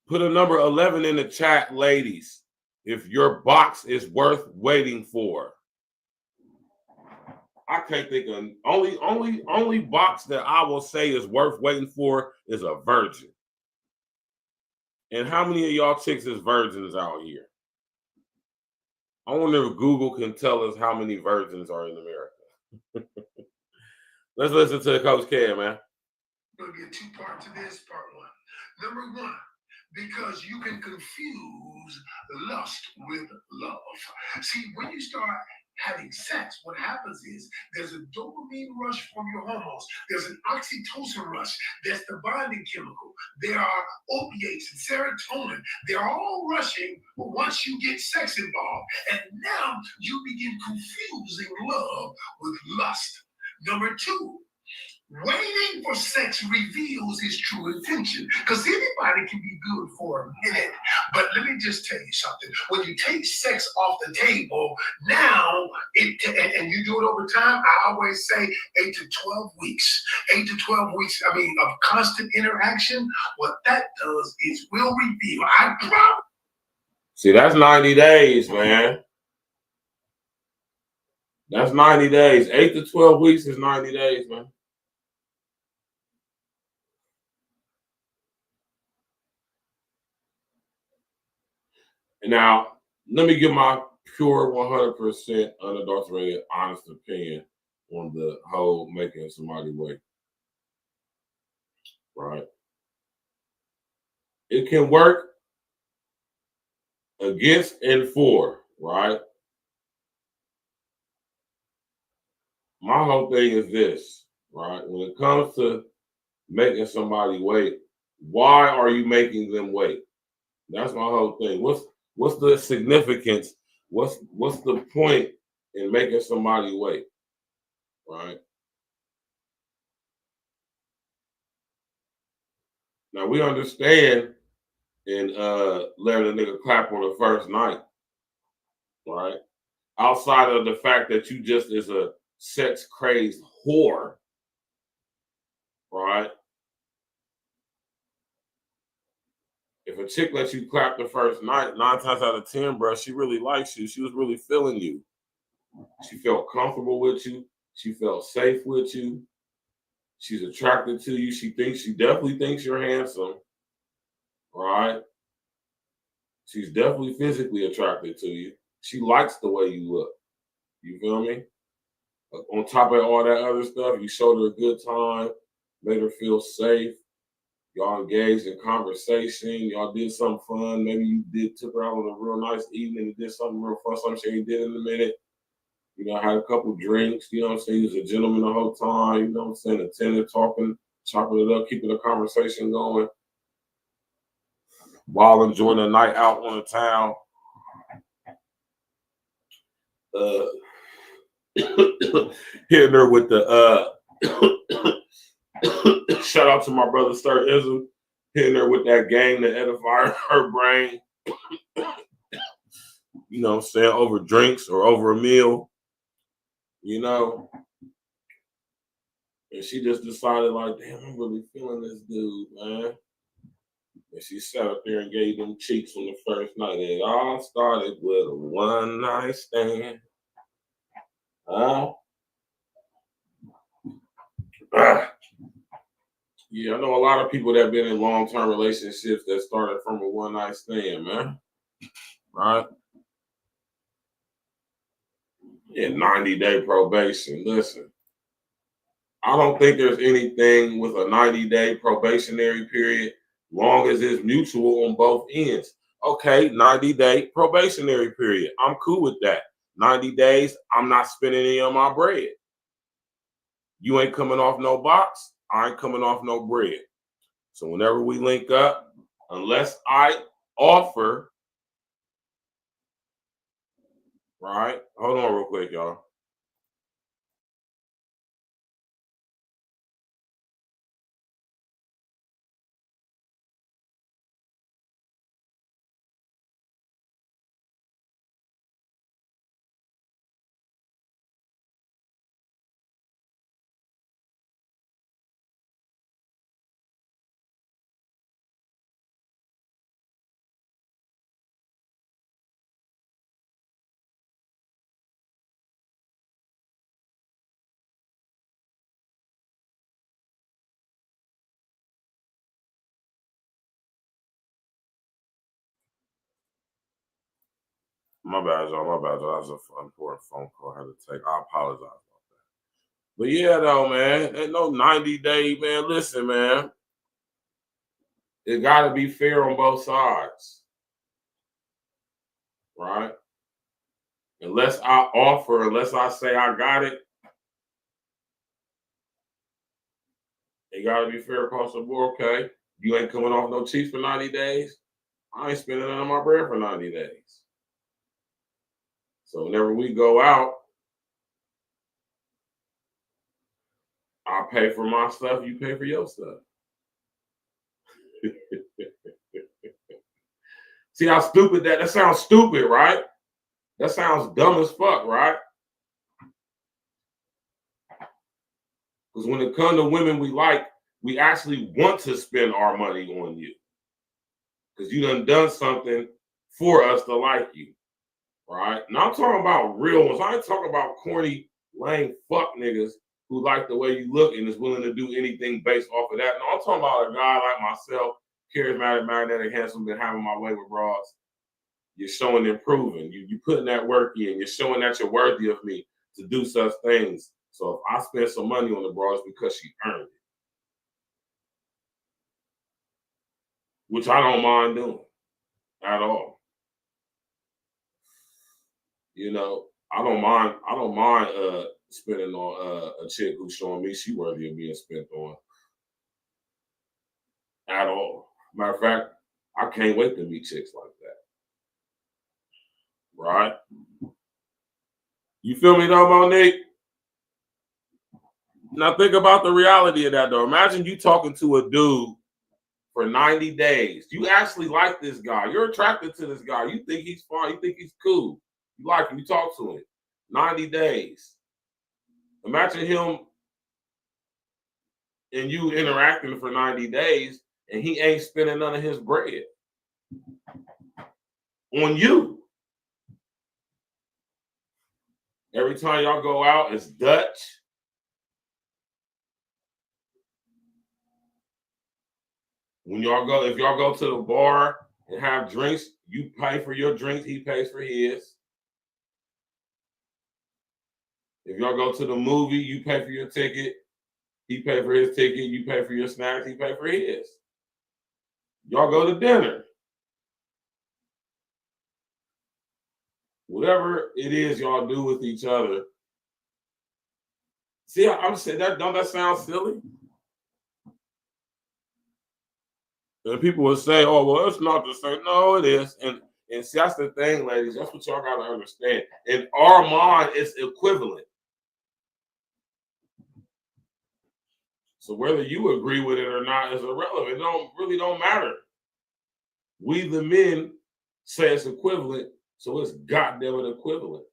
Put a number 11 in the chat, ladies, if your box is worth waiting for. I can't think of only box that I will say is worth waiting for is a virgin. And how many of y'all chicks is virgins out here? I wonder if Google can tell us how many virgins are in America. Let's listen to Coach K, man. There'll be a two-part to this, part one. Number one, because you can confuse lust with love. See, when you start having sex, what happens is there's a dopamine rush from your hormones. There's an oxytocin rush. That's the bonding chemical. There are opiates and serotonin. They're all rushing once you get sex involved. And now you begin confusing love with lust. Number two, waiting for sex reveals his true intention. Because anybody can be good for a minute. But let me just tell you something. When you take sex off the table, now, and you do it over time, I always say 8 to 12 weeks. 8 to 12 weeks, of constant interaction, what that does is will reveal. I promise. See, that's 90 days, man. That's 90 days. 8 to 12 weeks is 90 days, man. Now, let me give my pure 100% unadulterated, honest opinion on the whole making somebody wait. Right? It can work against and for, right? My whole thing is this, right? When it comes to making somebody wait, why are you making them wait? That's my whole thing. What's the significance? What's the point in making somebody wait? Right? Now we understand in letting a nigga clap on the first night, right? Outside of the fact that you just is a sex crazed whore, right? If a chick lets you clap the first night, 9 times out of 10, bro, she really likes you. She was really feeling you. She felt comfortable with you. She felt safe with you. She's attracted to you. She definitely thinks you're handsome, right? She's definitely physically attracted to you. She likes the way you look. You feel me? On top of all that other stuff, you showed her a good time, made her feel safe. Y'all engaged in conversation. Y'all did something fun. Maybe you took her out on a real nice evening and did something real fun, something she ain't did in a minute. You know, had a couple drinks. You know what I'm saying? He was a gentleman the whole time. You know what I'm saying? Attentive, talking, chopping it up, keeping the conversation going while enjoying the night out on the town. Hitting her with the shout out to my brother Sir Ism, hitting her with that game to edify her brain. You know what I'm saying? Over drinks or over a meal. You know? And she just decided, like, damn, I'm really feeling this dude, man. And she sat up there and gave them cheeks on the first night. It all started with a one night stand. Yeah, I know a lot of people that have been in long-term relationships that started from a one night stand, man. Right? Yeah, 90-day probation. Listen, I don't think there's anything with a 90-day probationary period, long as it's mutual on both ends. Okay, 90-day probationary period. I'm cool with that. 90 days, I'm not spending any of my bread. You ain't coming off no box, I ain't coming off no bread. So whenever we link up, unless I offer, right? Hold on real quick, y'all. My bad, y'all. My bad, y'all. That was an important phone call I had to take. I apologize about that. But yeah, though, man, ain't no 90-day, man. Listen, man. It got to be fair on both sides. Right? Unless I offer, unless I say I got it, it gotta be fair across the board. Okay, you ain't coming off no cheats for 90 days. I ain't spending none of my bread for 90 days. So whenever we go out, I pay for my stuff, you pay for your stuff. See how stupid that sounds stupid, right? That sounds dumb as fuck, right? Because when it comes to women we like, we actually want to spend our money on you. Because you done something for us to like you, right? And I'm talking about real ones. I ain't talking about corny, lame fuck niggas who like the way you look and is willing to do anything based off of that. No, I'm talking about a guy like myself, charismatic, magnetic, handsome, been having my way with bras. You're showing and proving. You putting that work in. You're showing that you're worthy of me to do such things. So if I spend some money on the bra, it's because she earned it. Which I don't mind doing at all. You know, I don't mind spending on a chick who's showing me she worthy of being spent on. At all. Matter of fact, I can't wait to meet chicks like that. Right? You feel me though, Monique? Now think about the reality of that though. Imagine you talking to a dude for 90 days. You actually like this guy. You're attracted to this guy. You think he's fine. You think he's cool. You like him. You talk to him. 90 days. Imagine him and you interacting for 90 days and he ain't spending none of his bread on you. Every time y'all go out, it's Dutch. When y'all go, if y'all go to the bar and have drinks, you pay for your drinks, he pays for his. If y'all go to the movie, you pay for your ticket, he pay for his ticket, you pay for your snacks, he pay for his. Y'all go to dinner. Whatever it is y'all do with each other. See, I'm saying that, don't that sound silly? And people will say, oh, well, it's not the same. No, it is. And see, that's the thing, ladies. That's what y'all got to understand. In our mind, it's equivalent. So whether you agree with it or not is irrelevant. It really don't matter. We, the men, say it's equivalent, so it's goddamn equivalent.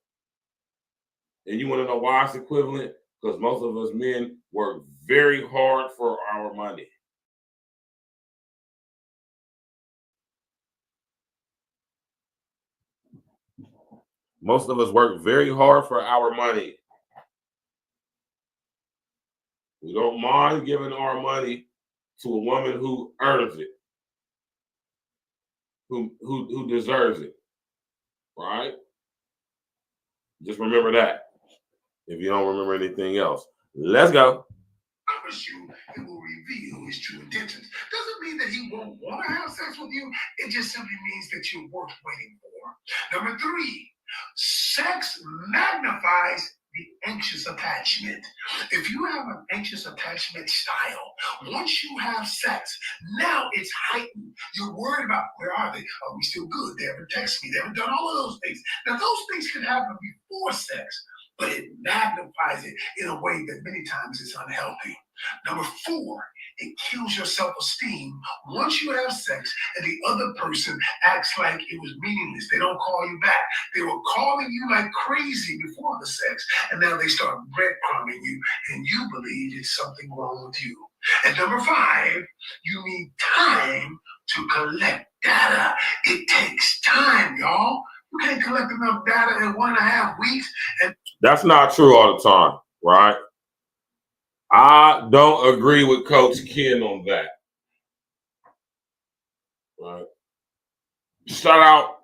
And you want to know why it's equivalent? Because most of us men work very hard for our money. Most of us work very hard for our money. We don't mind giving our money to a woman who earns it, who deserves it, right? Just remember that. If you don't remember anything else, let's go. I promise you, it will reveal his true intentions. Doesn't mean that he won't want to have sex with you. It just simply means that you're worth waiting for. Number 3, sex magnifies the anxious attachment. If you have an anxious attachment style, once you have sex, now it's heightened. You're worried about where are they? Are we still good? They haven't texted me. They haven't done all of those things. Now, those things can happen before sex, but it magnifies it in a way that many times is unhealthy. Number 4, it kills your self-esteem once you have sex and the other person acts like it was meaningless. They don't call you back. They were calling you like crazy before the sex, and now they start breadcrumbing you, and you believe it's something wrong with you. And number 5, you need time to collect data. It takes time, y'all. You can't collect enough data in 1.5 weeks. And that's not true all the time, right? I don't agree with Coach Ken on that. Right. Shout out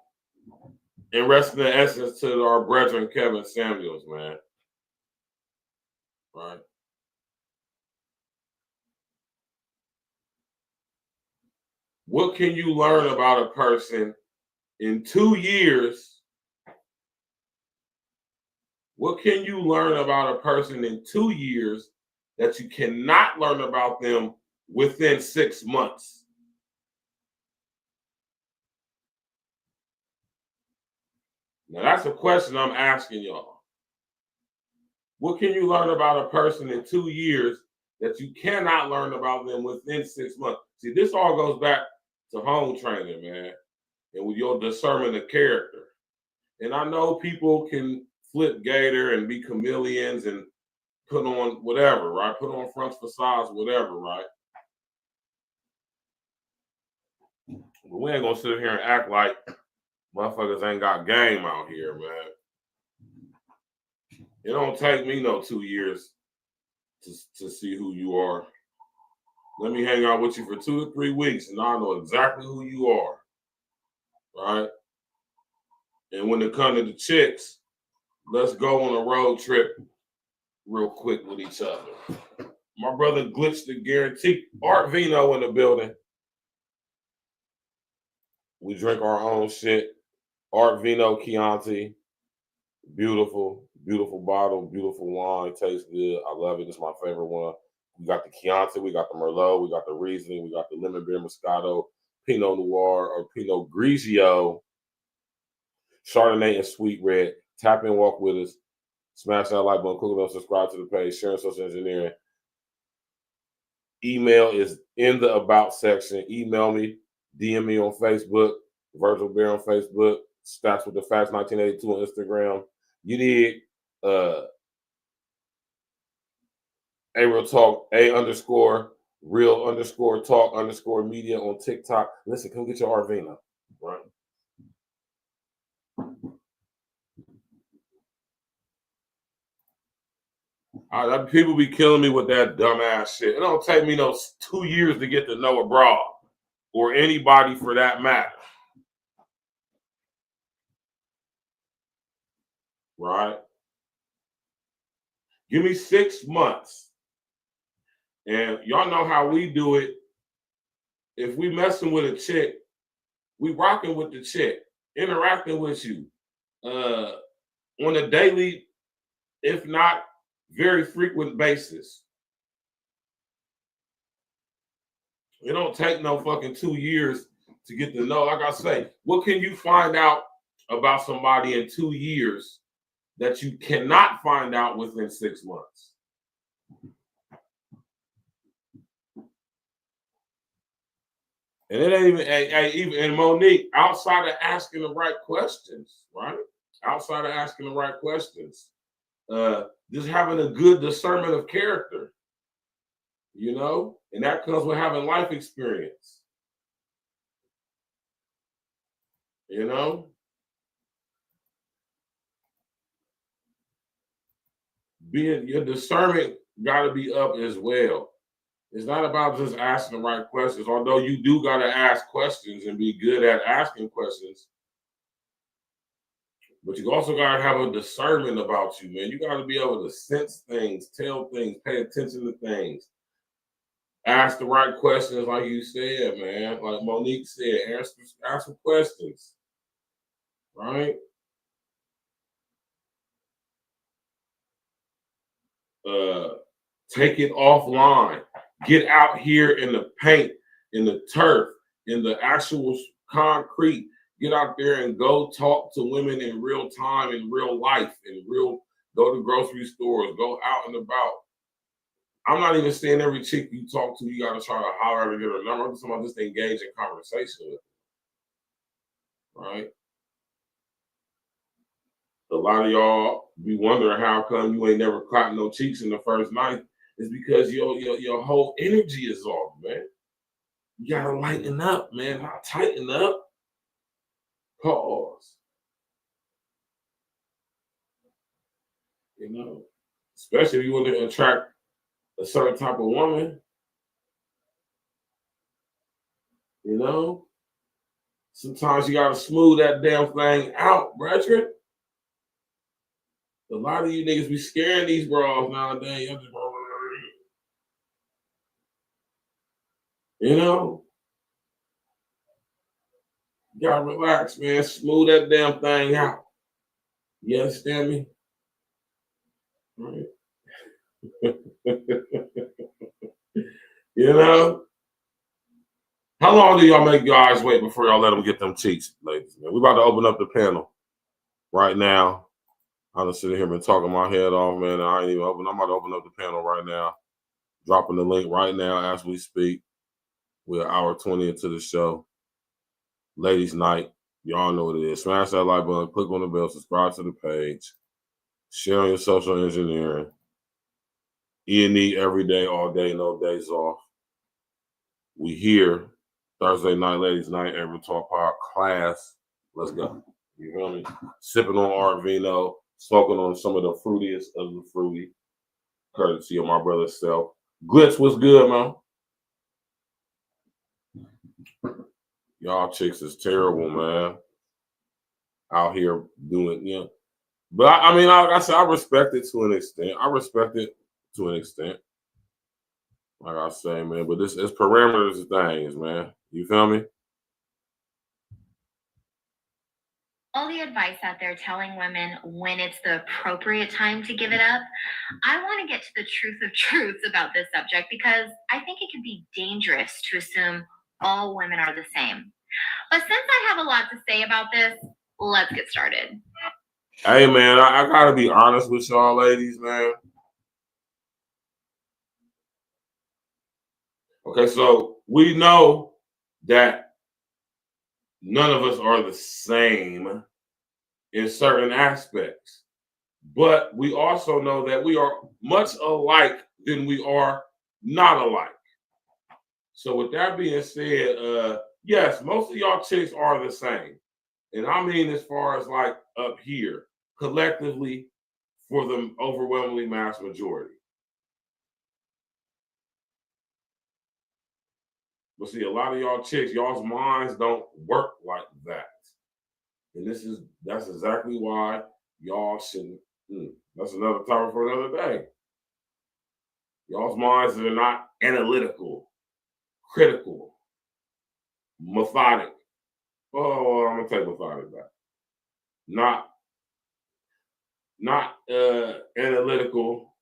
and rest in the essence to our brethren Kevin Samuels, man. Right. What can you learn about a person in 2 years What can you learn about a person in 2 years that you cannot learn about them within 6 months? Now, that's a question I'm asking y'all. What can you learn about a person in 2 years that you cannot learn about them within 6 months? See, this all goes back to home training, man, and with your discernment of character. And I know people can flip gator and be chameleons and put on whatever, right? Put on front facades, whatever, right? But we ain't gonna sit here and act like motherfuckers ain't got game out here, man. It don't take me no 2 years to see who you are. Let me hang out with you for 2 to 3 weeks and I'll know exactly who you are, right? And when it comes to the chicks, let's go on a road trip real quick with each other. My brother Glitch the Guarantee. Art Vino in the building. We drink our own shit. Art Vino Chianti. Beautiful, beautiful bottle, beautiful wine. Tastes good. I love it. It's my favorite one. We got the Chianti, we got the Merlot, we got the Riesling, we got the Lemon Beer Moscato, Pinot Noir or Pinot Grigio, Chardonnay and Sweet Red. Tap in, walk with us. Smash that like button, click on subscribe to the page, sharing social engineering. Email is in the about section. Email me, DM me on Facebook, Virgil Bear on Facebook, Stats with the Facts 1982 on Instagram. You need A Real Talk, A_Real_Talk_Media on TikTok. Listen, come get your Arvina, right? People be killing me with that dumbass shit. It don't take me no 2 years to get to know a broad or anybody for that matter. Right? Give me 6 months. And y'all know how we do it. If we messing with a chick, we rocking with the chick, interacting with you on a daily, if not very frequent basis. It don't take no fucking 2 years to get to know. Like I say, what can you find out about somebody in 2 years that you cannot find out within 6 months? And it ain't even and Monique, outside of asking the right questions, right? Outside of asking the right questions, just having a good discernment of character, you know, and that comes with having life experience, you know. Being your discernment got to be up as well. It's not about just asking the right questions, although you do got to ask questions and be good at asking questions. But you also got to have a discernment about you, man. You got to be able to sense things, tell things, pay attention to things. Ask the right questions, like you said, man. Like Monique said, ask some questions, right? Take it offline. Get out here in the paint, in the turf, in the actual concrete. Get out there and go talk to women in real time, in real life, go to grocery stores, go out and about. I'm not even saying every chick you talk to, you got to try to holler and get her number. I'm talking about just engage in conversation with them, right? A lot of y'all be wondering how come you ain't never caught no cheeks in the first night. It's because your whole energy is off, man. You gotta lighten up, man. Not tighten up. Pause. You know, especially if you want to attract a certain type of woman. You know, sometimes you gotta smooth that damn thing out, brethren. A lot of you niggas be scaring these bras nowadays. You know, you gotta relax, man. Smooth that damn thing out. You understand me? Right. You know? How long do y'all make guys wait before y'all let them get them cheeks, ladies? Man, we about to open up the panel right now. I'm just sitting here been talking my head off, man. I ain't even open. I'm about to open up the panel right now. Dropping the link right now as we speak. We're an hour 20 into the show. Ladies' night. Y'all know what it is. Smash that like button, click on the bell, subscribe to the page, share on your social engineering. E&E every day, all day, no days off. We here Thursday night, ladies' night, every talk power class. Let's go. You feel me? Sipping on Art Vino, smoking on some of the fruitiest of the fruity, courtesy of my brother's self. Glitch, what's good, man? Y'all chicks is terrible, man. Out here doing, you know. But I mean, like I said, I respect it to an extent. Like I say, man. But this is parameters of things, man. You feel me? All the advice out there telling women when it's the appropriate time to give it up, I want to get to the truth of truths about this subject because I think it can be dangerous to assume all women are the same. But since I have a lot to say about this, let's get started. Hey, man, I got to be honest with y'all ladies, man. Okay, so we know that none of us are the same in certain aspects, but we also know that we are much alike than we are not alike. So with that being said, yes, most of y'all chicks are the same. And I mean as far as like up here, collectively for the overwhelmingly mass majority. But see, a lot of y'all chicks, y'all's minds don't work like that. And that's exactly why y'all shouldn't. That's another topic for another day. Y'all's minds are not analytical, critical, methodic. Oh, I'm gonna take methodic back. Not analytical,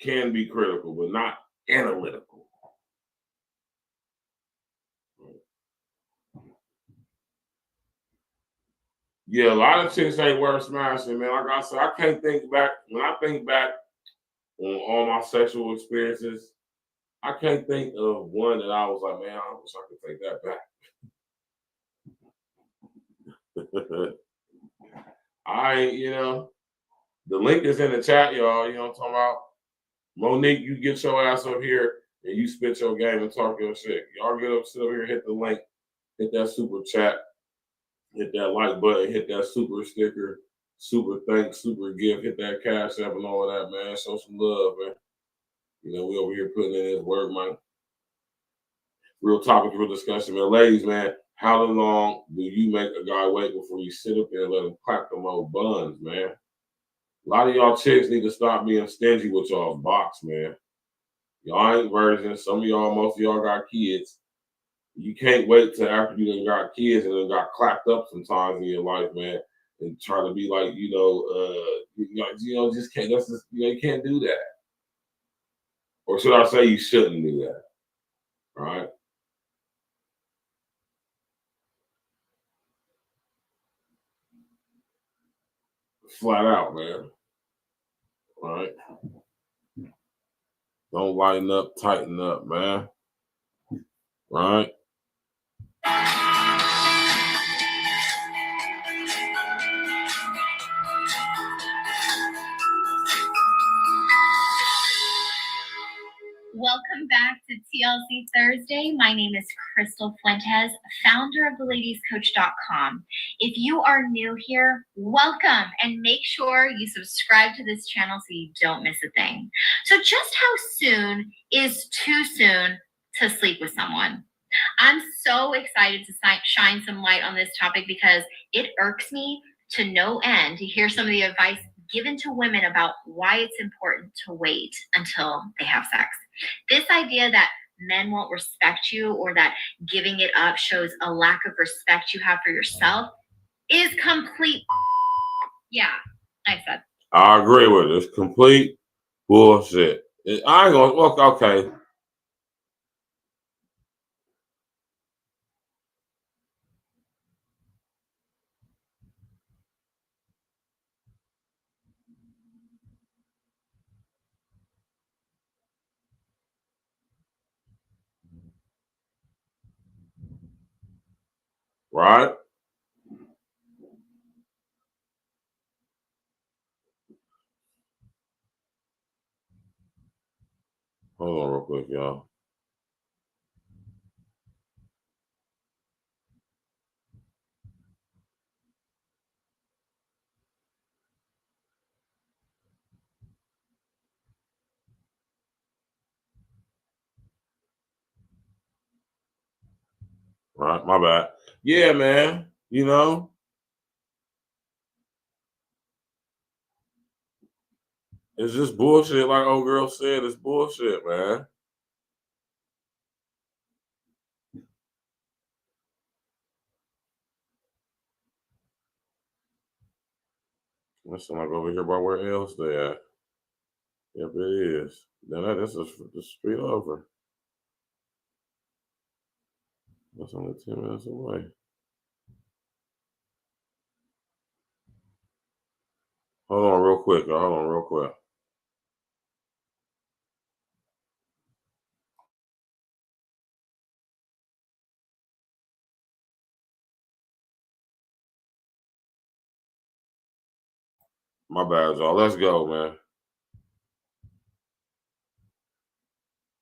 can be critical, but not analytical. Yeah, a lot of chicks ain't worth smashing, man. Like I said, I can't think back. When I think back on all my sexual experiences, I can't think of one that I was like, man, I wish I could take that back. The link is in the chat, y'all. You know what I'm talking about? Monique, you get your ass up here and you spit your game and talk your shit. Y'all get up, sit up here, hit the link, hit that super chat, hit that like button, hit that super sticker, super thanks, super gift, hit that cash app and all of that, man. Show some love, man. You know, we over here putting in this work, man. Real topic, real discussion, man. Ladies, man, how long do you make a guy wait before you sit up there and let him clap them old buns, man? A lot of y'all chicks need to stop being stingy with y'all box, man. Y'all ain't virgins. Some of y'all, most of y'all got kids. You can't wait till after you done got kids and then got clapped up sometimes in your life, man, and try to be like, just can't. That's just, you can't do that. Or should I say, you shouldn't do that, all right? Flat out, man. All right. Don't lighten up, tighten up, man. All right. Welcome back to TLC Thursday. My name is Crystal Fuentes, founder of theladiescoach.com. If you are new here, welcome, and make sure you subscribe to this channel so you don't miss a thing. So just how soon is too soon to sleep with someone? I'm so excited to shine some light on this topic because it irks me to no end to hear some of the advice given to women about why it's important to wait until they have sex. This idea that men won't respect you or that giving it up shows a lack of respect you have for yourself is complete. Yeah, I said. I agree with it. It's complete bullshit. I ain't gonna look. Okay. Right? Hold on real quick, y'all. Right, my bad. Yeah, man. You know, it's just bullshit. Like old girl said, it's bullshit, man. Listen, like over here by where else they at? Yep, it is. Then this is the street over. That's only 10 minutes away. Hold on real quick, y'all. Hold on real quick. My bad, y'all. Let's go, man.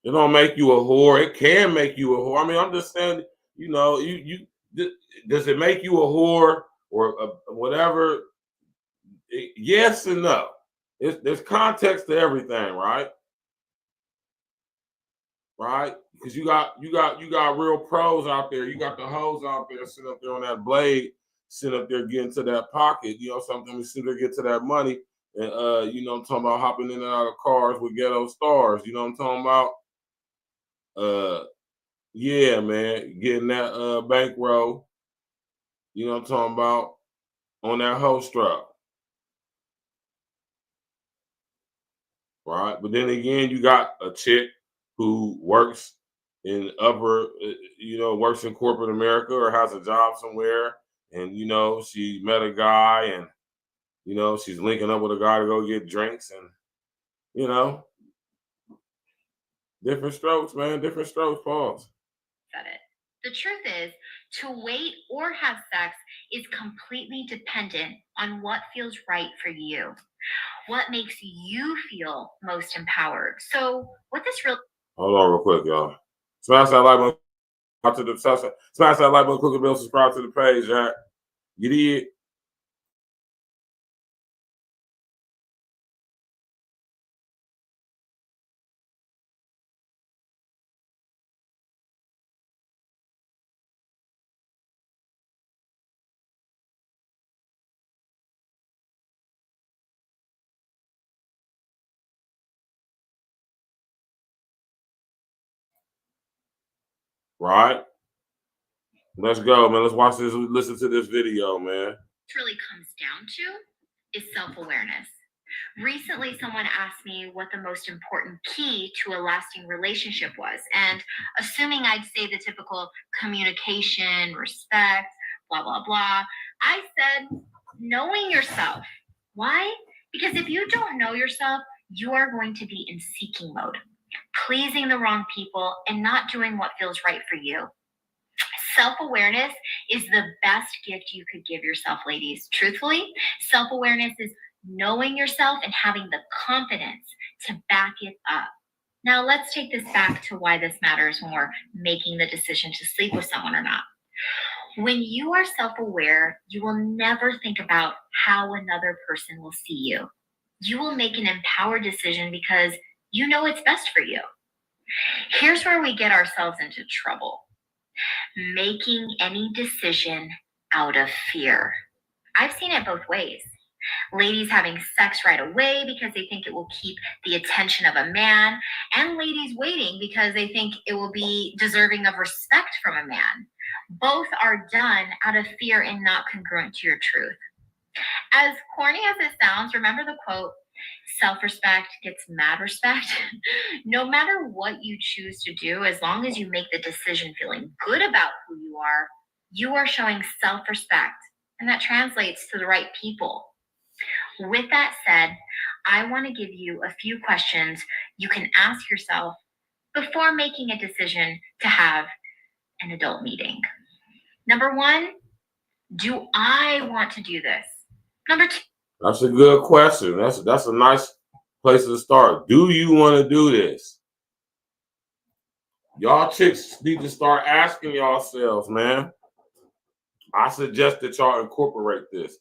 It don't make you a whore. It can make you a whore. I mean, I'm just saying, you know, does it make you a whore or whatever? Yes and no. There's context to everything, right? Right? Because you got real pros out there. You got the hoes out there sitting up there on that blade, sitting up there getting to that pocket. You know something? We sit there get to that money, and you know I'm talking about hopping in and out of cars with ghetto stars. You know I'm talking about? Yeah, man, getting that bankroll. You know I'm talking about on that hoe strap. Right? But then again, you got a chick who works in works in corporate America or has a job somewhere, and you know she met a guy, and you know she's linking up with a guy to go get drinks, and you know, different strokes, man, different strokes. Pause. Got it. The truth is, to wait or have sex is completely dependent on what feels right for you. What makes you feel most empowered? So, what this real Hold on, real quick, y'all. Smash that like button. Smash that like button, click the bell, subscribe to the page, Jack. You did. Right? Let's go, man. Let's watch this. Listen to this video, man. really comes down to is self-awareness. Recently, someone asked me what the most important key to a lasting relationship was. And assuming I'd say the typical communication, respect, blah, blah, blah, I said, knowing yourself. Why? Because if you don't know yourself, you are going to be in seeking mode, pleasing the wrong people and not doing what feels right for you. Self-awareness is the best gift you could give yourself, ladies. Truthfully, self-awareness is knowing yourself and having the confidence to back it up. Now, let's take this back to why this matters when we're making the decision to sleep with someone or not. When you are self-aware, you will never think about how another person will see you. You will make an empowered decision because you know it's best for you. Here's where we get ourselves into trouble. Making any decision out of fear. I've seen it both ways. Ladies having sex right away because they think it will keep the attention of a man, and ladies waiting because they think it will be deserving of respect from a man. Both are done out of fear and not congruent to your truth. As corny as it sounds, remember the quote, self-respect gets mad respect. No matter what you choose to do, as long as you make the decision feeling good about who you are showing self-respect, and that translates to the right people. With that said, I want to give you a few questions you can ask yourself before making a decision to have an adult meeting. Number one, do I want to do this? Number two. That's a good question. That's a nice place to start. Do you want to do this? Y'all chicks need to start asking yourselves, man. I suggest that y'all incorporate this.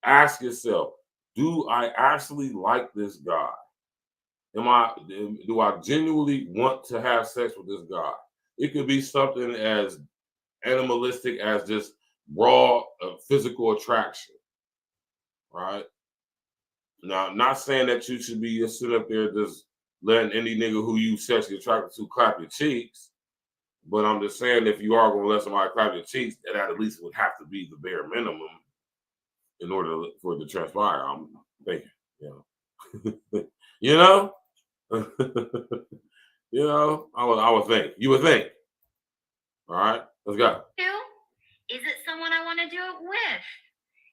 Ask yourself, do I actually like this guy? Do I genuinely want to have sex with this guy? It could be something as animalistic as just raw physical attraction, right? Now, not saying that you should be just sitting up there just letting any nigga who you sexually attracted to clap your cheeks, but I'm just saying if you are going to let somebody clap your cheeks, that at least would have to be the bare minimum in order for it to transpire. I'm thinking, you know, I would think. You would think. All right, let's go. Two, is it someone I want to do it with?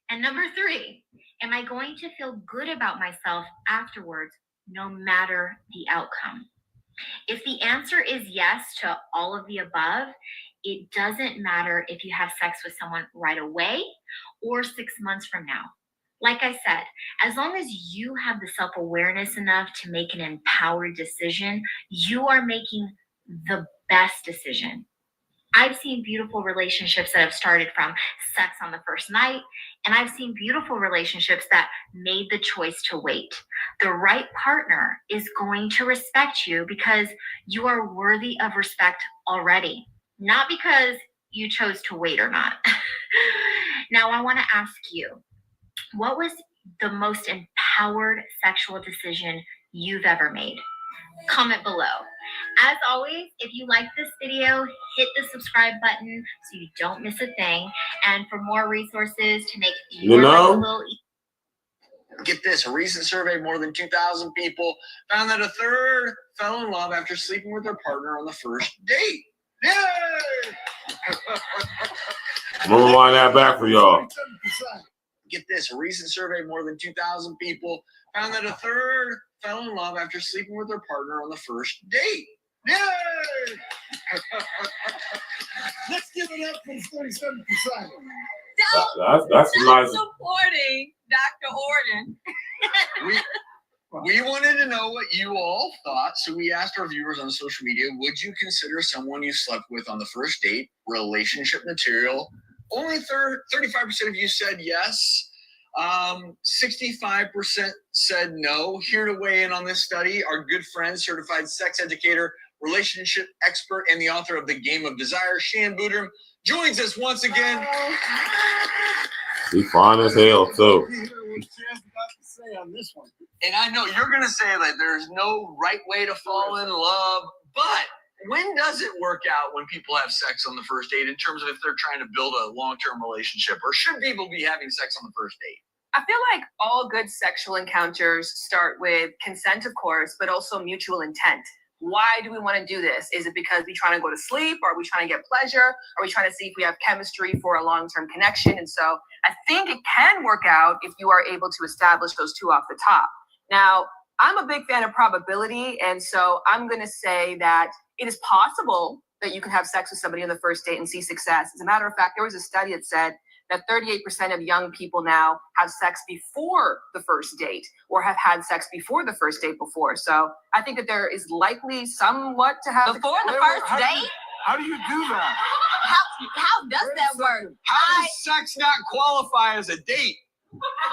And number three, am I going to feel good about myself afterwards, no matter the outcome? If the answer is yes to all of the above, it doesn't matter if you have sex with someone right away or 6 months from now. Like I said, as long as you have the self-awareness enough to make an empowered decision, you are making the best decision. I've seen beautiful relationships that have started from sex on the first night, and I've seen beautiful relationships that made the choice to wait. The right partner is going to respect you because you are worthy of respect already, not because you chose to wait or not. Now, I want to ask you, what was the most empowered sexual decision you've ever made? Comment below. As always, if you like this video, hit the subscribe button so you don't miss a thing. And for more resources to make your life a little easier. Get this, a recent survey of more than 2,000 people found that a third fell in love after sleeping with their partner on the first date. Yay! I'm gonna wind that back for y'all. Get this, a recent survey of more than 2,000 people found that a third fell in love after sleeping with their partner on the first date. Yay! Let's give it up for 37%. That's nice. Supporting Dr. Orden. We wanted to know what you all thought, so we asked our viewers on social media, would you consider someone you slept with on the first date relationship material? Only 35% of you said yes. 65% said no. Here to weigh in on this study, our good friend, certified sex educator, relationship expert, and the author of The Game of Desire, Shan Boodram, joins us once again. He's fine as hell, too. And I know you're going to say that there's no right way to fall in love, but when does it work out when people have sex on the first date in terms of if they're trying to build a long-term relationship, or should people be having sex on the first date? I feel like all good sexual encounters start with consent, of course, but also mutual intent. Why do we want to do this? Is it because we're trying to go to sleep? Or are we trying to get pleasure? Are we trying to see if we have chemistry for a long-term connection? And so I think it can work out if you are able to establish those two off the top. Now, I'm a big fan of probability, and so I'm going to say that it is possible that you can have sex with somebody on the first date and see success. As a matter of fact, there was a study that said that 38% of young people now have sex before the first date or have had sex before the first date before. So I think that there is likely somewhat to have before the first date. How do you do that? How does that work? How does sex not qualify as a date?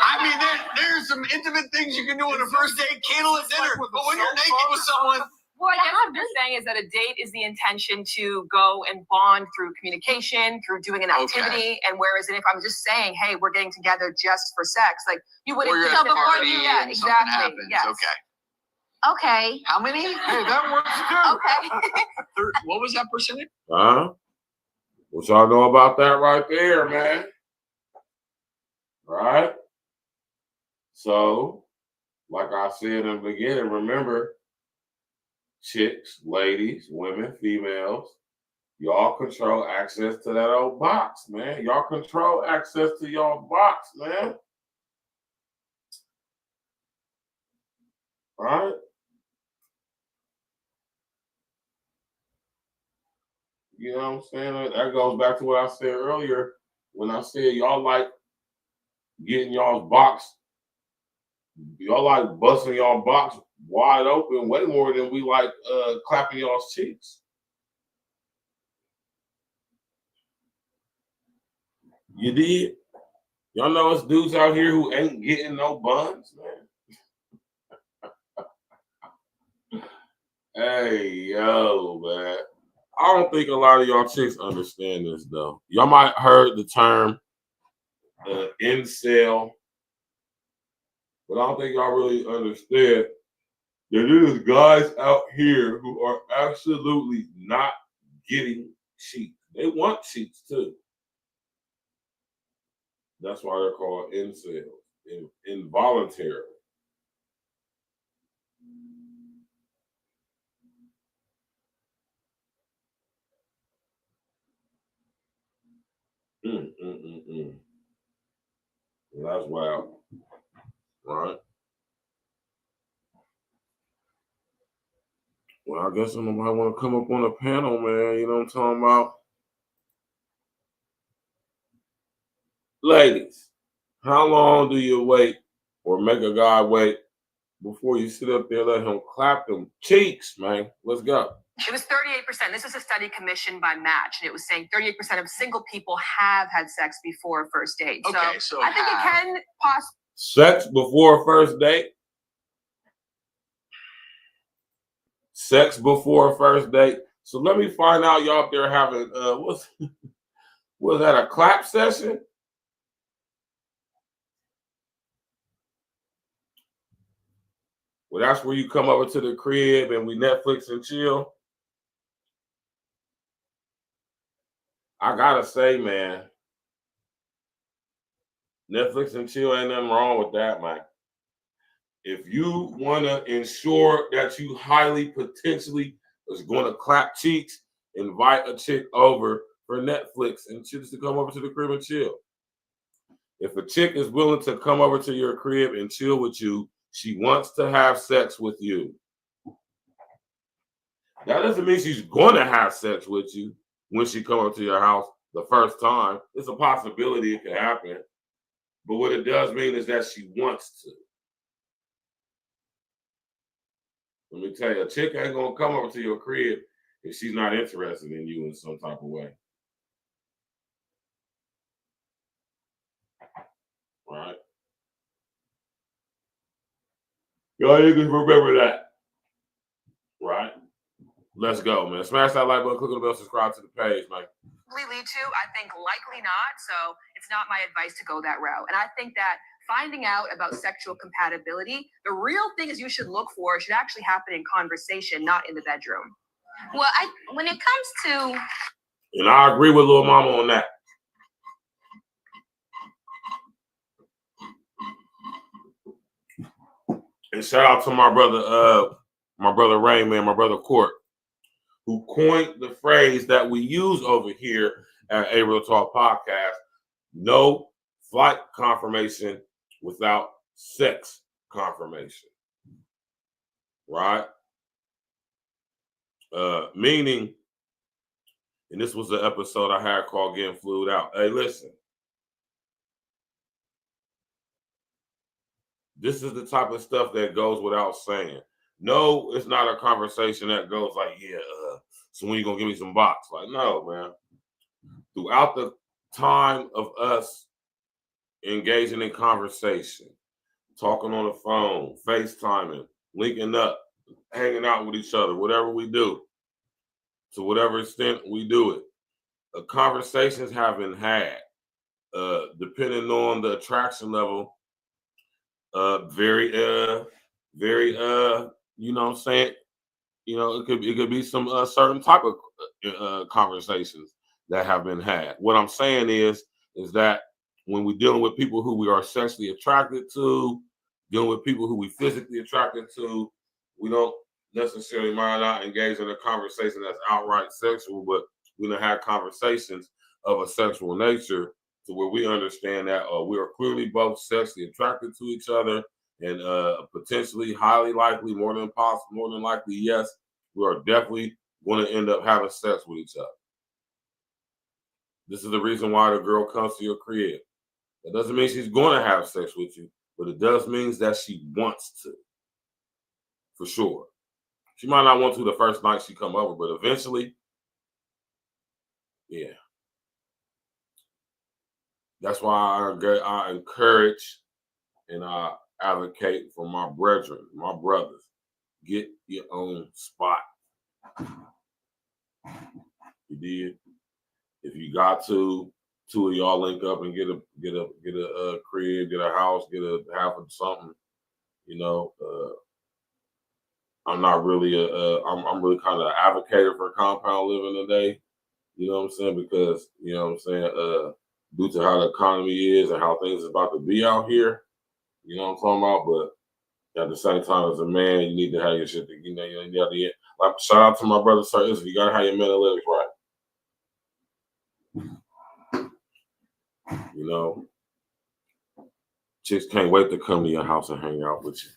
I mean, there's some intimate things you can do on a first date, candlelit dinner, but when you're naked with someone. Well, I guess what you're saying is that a date is the intention to go and bond through communication, through doing an activity. And whereas if I'm just saying, hey, we're getting together just for sex, like you wouldn't. Or you're at a party and something happens. Yes. Okay. Okay. How many? Hey, that works too. Okay. What was that percentage? What y'all know about that right there, man? All right? So, like I said in the beginning, remember, chicks, ladies, women, females, y'all control access to that old box, man. Y'all control access to y'all box, man. All right? You know what I'm saying? That goes back to what I said earlier when I said y'all like getting y'all's box, y'all like busting y'all box wide open way more than we like clapping y'all's cheeks. You did? Y'all know us dudes out here who ain't getting no buns, man. Hey, yo, man. I don't think a lot of y'all chicks understand this, though. Y'all might heard the term incel, but I don't think y'all really understand that there's guys out here who are absolutely not getting cheeks. They want cheeks, too. That's why they're called incels, involuntary. That's wild, right? Well, I guess somebody want to come up on a panel, man. You know what I'm talking about? Ladies, how long do you wait or make a guy wait before you sit up there and let him clap them cheeks, man? Let's go. It was 38%. This was a study commissioned by Match, and it was saying 38% of single people have had sex before a first date. Okay, so I think it can possibly. Sex before a first date? Sex before a first date? So let me find out y'all up there having, was that a clap session? Well, that's where you come over to the crib and we Netflix and chill. I gotta say, man, Netflix and chill ain't nothing wrong with that, man. If you want to ensure that you highly potentially is going to clap cheeks, invite a chick over for Netflix and chicks to come over to the crib and chill. If a chick is willing to come over to your crib and chill with you, she wants to have sex with you. That doesn't mean she's going to have sex with you when she comes over to your house the first time. It's a possibility it could happen. But what it does mean is that she wants to. Let me tell you, a chick ain't going to come over to your crib if she's not interested in you in some type of way. Right? Y'all niggas remember that. Right? Let's go, man. Smash that like button, click on the bell, subscribe to the page, man. Lead to, I think likely not. So it's not my advice to go that route. And I think that finding out about sexual compatibility, the real things you should look for should actually happen in conversation, not in the bedroom. Well, when it comes to, and I agree with Lil Mama on that. And shout out to my brother Rain, man, my brother Court, who coined the phrase that we use over here at A Real Talk Podcast: no flight confirmation without sex confirmation. Right? Meaning, and this was the episode I had called Getting Flued Out. Hey, listen. This is the type of stuff that goes without saying. No, it's not a conversation that goes like, yeah, so when you gonna give me some box? Like, no, man. Throughout the time of us engaging in conversation, talking on the phone, FaceTiming, linking up, hanging out with each other, whatever we do, to whatever extent we do it, conversations have been had, depending on the attraction level, very, you know what I'm saying? You know, it could be some certain type of conversations that have been had. What I'm saying is that when we're dealing with people who we are sexually attracted to, dealing with people who we physically attracted to, we don't necessarily mind not engaging in a conversation that's outright sexual, but we don't have conversations of a sexual nature to where we understand that we are clearly both sexually attracted to each other, and potentially, highly likely, more than likely, yes, we are definitely going to end up having sex with each other. This is the reason why the girl comes to your crib. That doesn't mean she's going to have sex with you, but it does mean that she wants to, for sure. She might not want to the first night she come over, but eventually, yeah. That's why I encourage and I advocate for my brethren, my brothers. Get your own spot. You did. If you got to, two of y'all link up and get a crib, get a house, get a half of something. You know, I'm not really I'm really kind of advocating for compound living today. You know what I'm saying? Because you know what I'm saying. Due to how the economy is and how things is about to be out here, you know what I'm talking about. But at the same time, as a man, you need to have your shit. You know, you got to like shout out to my brother, Sir Izzy. You gotta have your analytics right. You know, chicks can't wait to come to your house and hang out with you.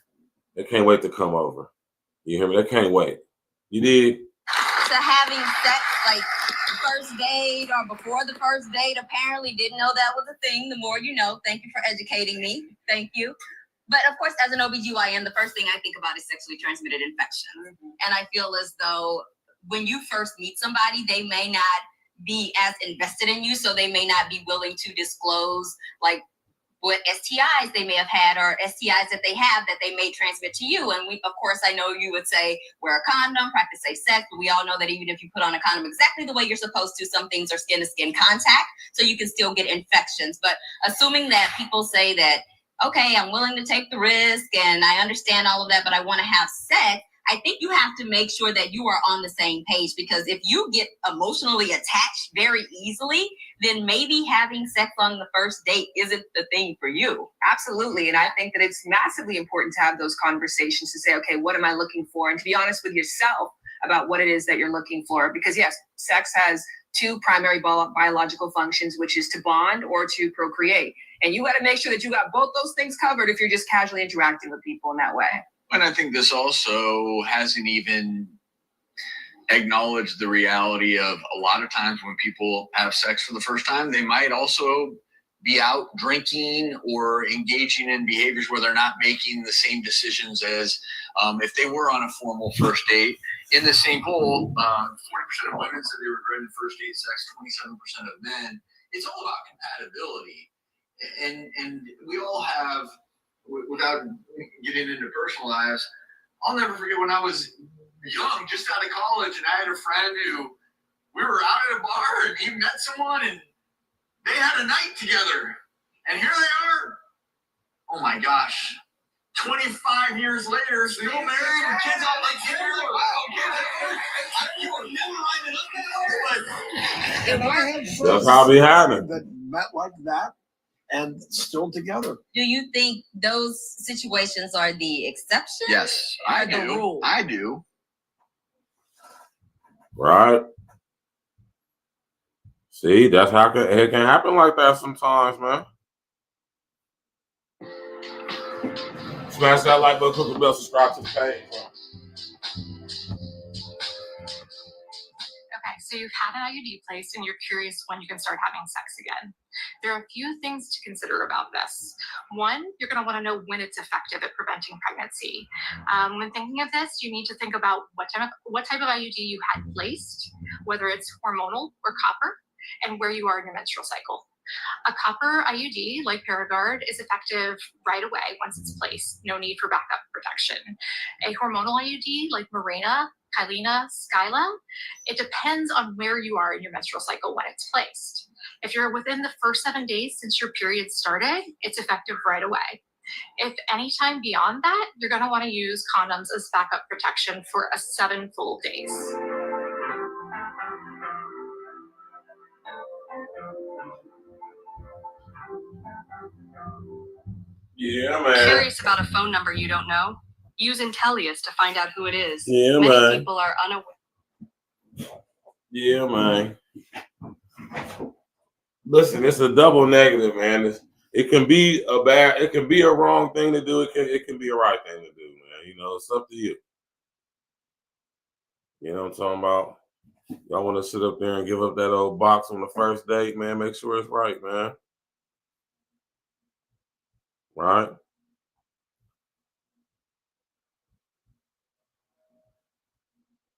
They can't wait to come over. You hear me? They can't wait. You did? To having sex like first date or before the first date, apparently didn't know that was a thing. The more you know. Thank you for educating me. Thank you. But of course, as an OBGYN, the first thing I think about is sexually transmitted infections. And I feel as though when you first meet somebody, they may not be as invested in you, so they may not be willing to disclose like what STIs they may have had or STIs that they have that they may transmit to you. And we, of course, I know you would say, wear a condom, practice safe sex, but we all know that even if you put on a condom exactly the way you're supposed to, some things are skin-to-skin contact, so you can still get infections. But assuming that people say that, okay, I'm willing to take the risk and I understand all of that, but I want to have sex, I think you have to make sure that you are on the same page, because if you get emotionally attached very easily, then maybe having sex on the first date isn't the thing for you. Absolutely. And I think that it's massively important to have those conversations to say, okay, what am I looking for? And to be honest with yourself about what it is that you're looking for. Because yes, sex has two primary biological functions, which is to bond or to procreate. And you got to make sure that you got both those things covered if you're just casually interacting with people in that way. And I think this also hasn't even acknowledged the reality of a lot of times when people have sex for the first time, they might also be out drinking or engaging in behaviors where they're not making the same decisions as if they were on a formal first date. In the same poll, 40% of women said they regretted first date sex, 27% of men. It's all about compatibility. And we all have, without getting into personal lives, I'll never forget when I was young, just out of college, and I had a friend who, we were out at a bar and he met someone and they had a night together. And here they are. Oh my gosh. 25 years later, still married, and kids all like, wow, you were never lining up. And I had friends That's how we have it. that met like that and still together. Do you think those situations are the exception? Yes, I do. The rule? I do. Right. See, that's how it can happen like that sometimes, man. Smash that like button, click the bell, subscribe to the page. Okay, so you've had an IUD placed and you're curious when you can start having sex again. There are a few things to consider about this. One, you're going to want to know when it's effective at preventing pregnancy. When thinking of this, you need to think about what type of IUD you had placed, whether it's hormonal or copper, and where you are in your menstrual cycle. A copper IUD, like Paragard, is effective right away once it's placed. No need for backup protection. A hormonal IUD, like Mirena, Kyleena, Skyla, it depends on where you are in your menstrual cycle when it's placed. If you're within the first 7 days since your period started, it's effective right away. If any time beyond that, you're going to want to use condoms as backup protection for 7 full days. Yeah, man. Curious about a phone number you don't know? Use Intellius to find out who it is. Yeah, Many man. people are unaware. Yeah, man. Listen, it's a double negative, man. It can be a wrong thing to do. It can be a right thing to do, man. You know, it's up to you. You know what I'm talking about? Y'all want to sit up there and give up that old box on the first date, man? Make sure it's right, man. Right?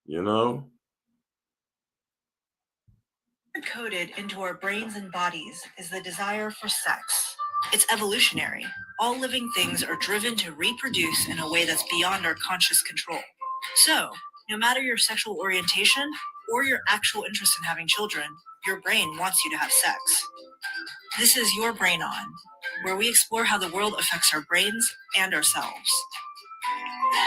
You know? Coded into our brains and bodies is the desire for sex. It's evolutionary. All living things are driven to reproduce in a way that's beyond our conscious control. So, no matter your sexual orientation or your actual interest in having children, your brain wants you to have sex. This is Your Brain On, where we explore how the world affects our brains and ourselves.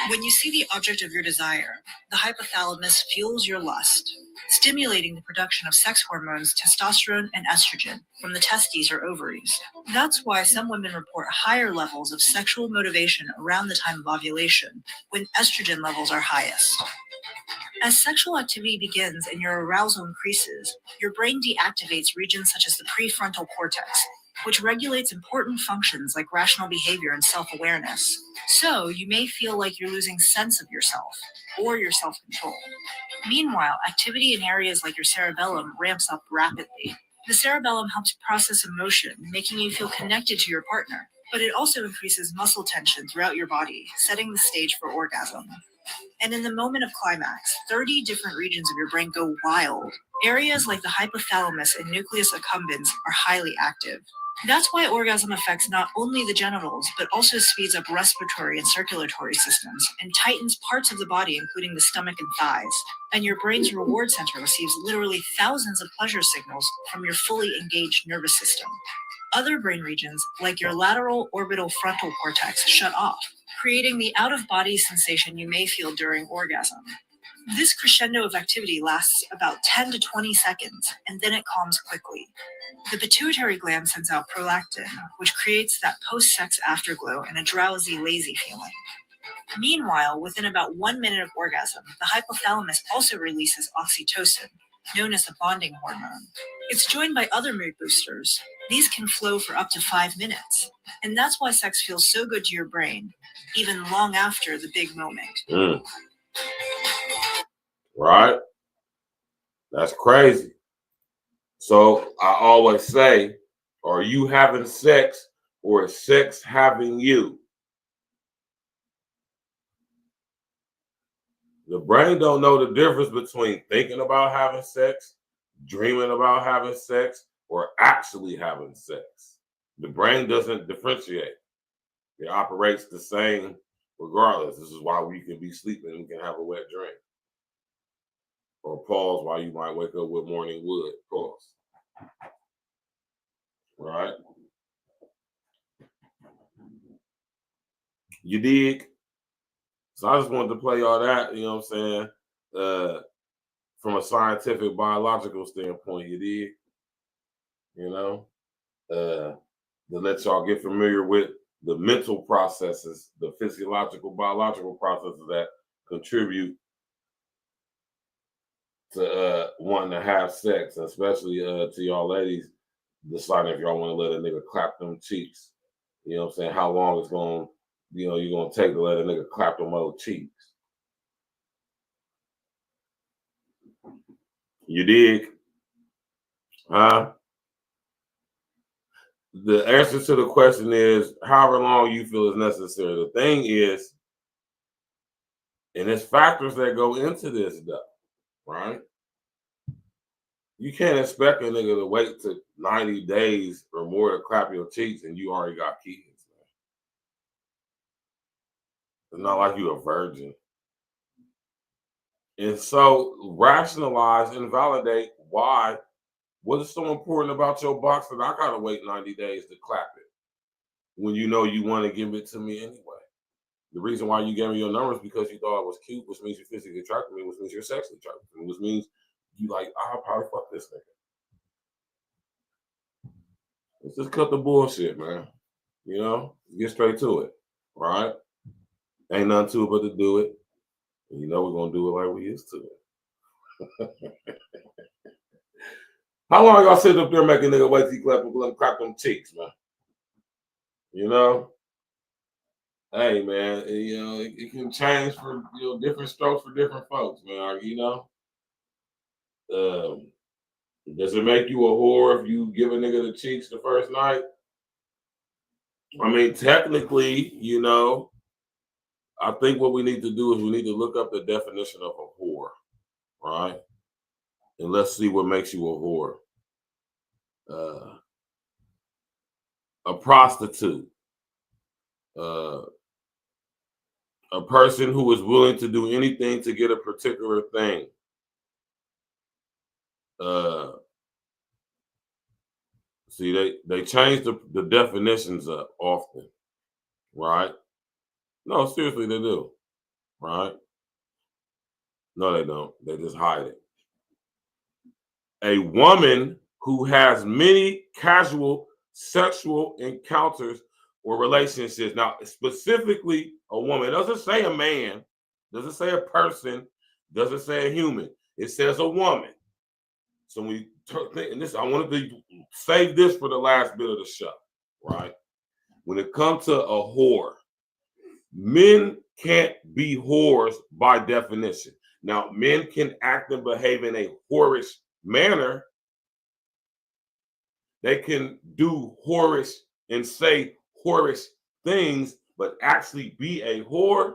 When you see the object of your desire, the hypothalamus fuels your lust, stimulating the production of sex hormones, testosterone, and estrogen from the testes or ovaries. That's why some women report higher levels of sexual motivation around the time of ovulation, when estrogen levels are highest. As sexual activity begins and your arousal increases, your brain deactivates regions such as the prefrontal cortex, which regulates important functions like rational behavior and self-awareness. So you may feel like you're losing sense of yourself or your self-control. Meanwhile, activity in areas like your cerebellum ramps up rapidly. The cerebellum helps process emotion, making you feel connected to your partner, but it also increases muscle tension throughout your body, setting the stage for orgasm. And in the moment of climax, 30 different regions of your brain go wild. Areas like the hypothalamus and nucleus accumbens are highly active. That's why orgasm affects not only the genitals, but also speeds up respiratory and circulatory systems and tightens parts of the body, including the stomach and thighs. And your brain's reward center receives literally thousands of pleasure signals from your fully engaged nervous system. Other brain regions, like your lateral orbital frontal cortex, shut off, creating the out-of-body sensation you may feel during orgasm. This crescendo of activity lasts about 10 to 20 seconds, and then it calms quickly. The pituitary gland sends out prolactin, which creates that post-sex afterglow and a drowsy, lazy feeling. Meanwhile, within about 1 minute of orgasm, the hypothalamus also releases oxytocin, known as the bonding hormone. It's joined by other mood boosters. These can flow for up to 5 minutes, and that's why sex feels so good to your brain, even long after the big moment. Right? That's crazy. So I always say, are you having sex or is sex having you? The brain don't know the difference between thinking about having sex, dreaming about having sex, or actually having sex. The brain doesn't differentiate. It operates the same regardless. This is why we can be sleeping and we can have a wet dream. Or pause while you might wake up with morning wood. Pause. Right? You dig? So I just wanted to play all that, you know what I'm saying? From a scientific, biological standpoint, you dig? You know? To let y'all get familiar with the mental processes, the physiological, biological processes that contribute to wanting to have sex, especially to y'all ladies deciding if y'all want to let a nigga clap them cheeks. You know what I'm saying? How long it's going, you're going to take to let a nigga clap them old cheeks. You dig? Huh? The answer to the question is however long you feel is necessary. The thing is, and there's factors that go into this stuff, right? You can't expect a nigga to wait to 90 days or more to clap your cheeks and you already got kids. It's not like you're a virgin. And so rationalize and validate why, what is so important about your box that I gotta wait 90 days to clap it when you know you want to give it to me anyway. The reason why you gave me your number is because you thought I was cute, which means you're physically attracted to me, which means you're sexually attracted to me, which means you like, I'll probably fuck this nigga. Let's just cut the bullshit, man. You know, get straight to it, right? Ain't nothing to it but to do it. And you know we're gonna do it like we used to. How long y'all sit up there making nigga wait till you clap them cheeks, man? You know? Hey man, you know, it can change for different strokes for different folks, man. You know? Does it make you a whore if you give a nigga the cheeks the first night? I mean, technically, you know, I think what we need to do is we need to look up the definition of a whore, right? And let's see what makes you a whore. A prostitute, a person who is willing to do anything to get a particular thing. See, they change the definitions up often, right? No, seriously, they do, right? No, they don't. They just hide it. A woman who has many casual sexual encounters or relationships. Now, specifically a woman. It doesn't say a man, doesn't say a person, doesn't say a human. It says a woman. So when you think, and this, I wanted to save this for the last bit of the show, right? When it comes to a whore, men can't be whores by definition. Now, men can act and behave in a whorish manner. They can do whorish and say whorish things, but actually be a whore?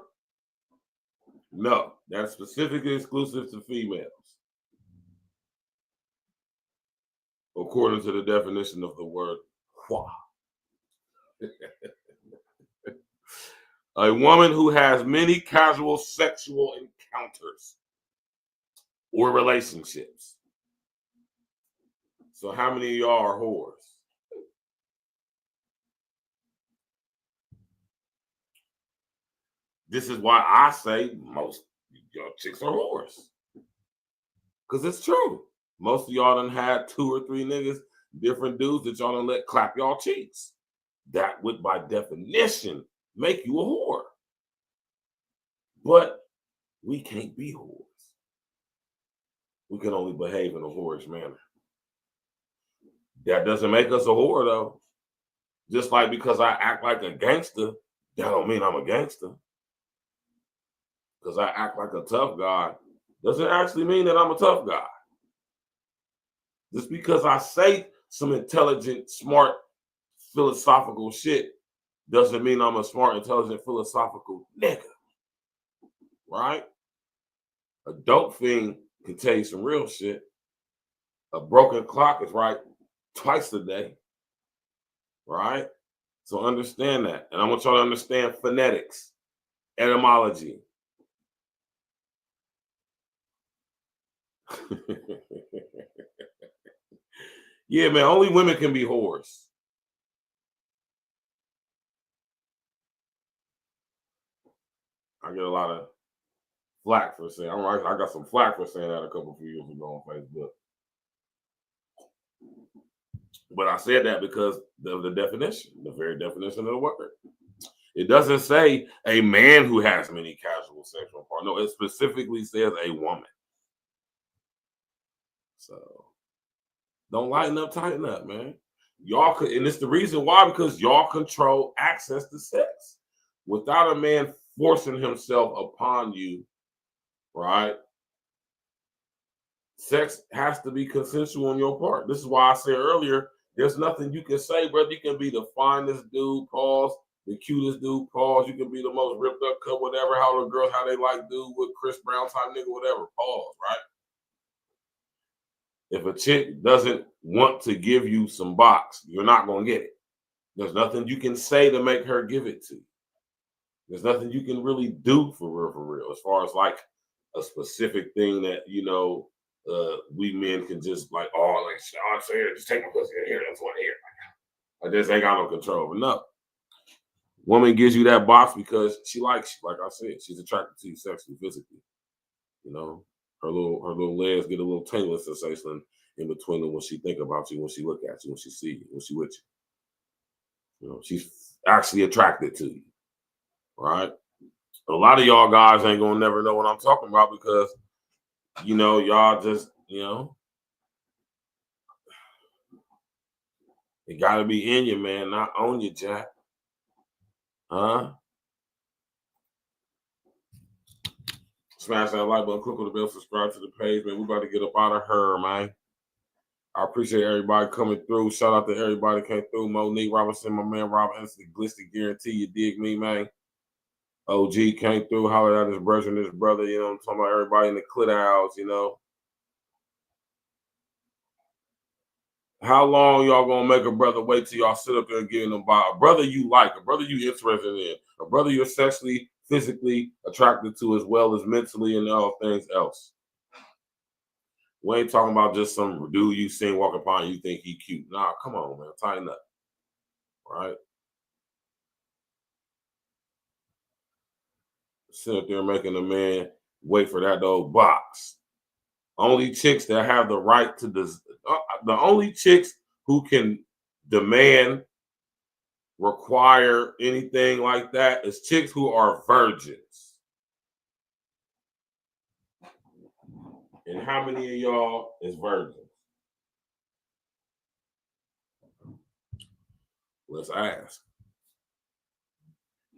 No, that's specifically exclusive to females, according to the definition of the word whore. A woman who has many casual sexual encounters or relationships. So how many of y'all are whores? This is why I say most y'all chicks are whores. Because it's true. Most of y'all done had 2 or 3 niggas, different dudes that y'all done let clap y'all cheeks. That would, by definition, make you a whore. But we can't be whores. We can only behave in a whorish manner. That doesn't make us a whore, though. Just like because I act like a gangster, that don't mean I'm a gangster. Because I act like a tough guy doesn't actually mean that I'm a tough guy. Just because I say some intelligent, smart, philosophical shit doesn't mean I'm a smart, intelligent, philosophical nigga. Right? A dope fiend can tell you some real shit. A broken clock is right twice a day. Right? So understand that. And I want y'all to understand phonetics, etymology. Yeah, man, only women can be whores. I get a lot of flack for saying, I got some flack for saying that a couple of years ago on Facebook. But I said that because of the definition, the very definition of the word. It doesn't say a man who has many casual sexual partners. No, it specifically says a woman. So don't lighten up, tighten up, man. Y'all could, and it's the reason why, because y'all control access to sex. Without a man forcing himself upon you, right? Sex has to be consensual on your part. This is why I said earlier, there's nothing you can say, brother. You can be the finest dude, pause, the cutest dude, pause. You can be the most ripped up cut, whatever, how the girls, how they like dude with Chris Brown type nigga, whatever, pause, right? If a chick doesn't want to give you some box, you're not going to get it. There's nothing you can say to make her give it to you. There's nothing you can really do for real, as far as like a specific thing that, you know, we men can just like, oh, like Sean said, just take my pussy in here, that's one here. I just ain't got no control over nothing. Woman gives you that box because she likes you, like I said, she's attracted to you sexually, physically. You know, her little legs get a little tingling sensation in between them when she think about you, when she look at you, when she see you, when she with you. You know, she's actually attracted to you, right? A lot of y'all guys ain't gonna never know what I'm talking about because, you know, y'all just, you know, it gotta be in you, man, not on you, Jack. Huh? Smash that like button, click on the bell, subscribe to the page, man. We about to get up out of her, man. I appreciate everybody coming through. Shout out to everybody that came through. Monique Robinson, my man Rob Anthony, Glisty Guarantee, you dig me, man. OG came through, hollered at his brother and his brother, you know, I'm talking about everybody in the clit house, you know. How long y'all gonna make a brother wait till y'all sit up there and give him by a brother you like, a brother you interested in, a brother you're sexually, physically attracted to as well as mentally and all things else? We ain't talking about just some dude you seen walking by and you think he cute. Nah, come on, man, tighten up, right? Sit up there making a man wait for that old box. Only chicks that have the right to the only chicks who can demand, require anything like that is chicks who are virgins. And how many of y'all is virgins? Let's ask.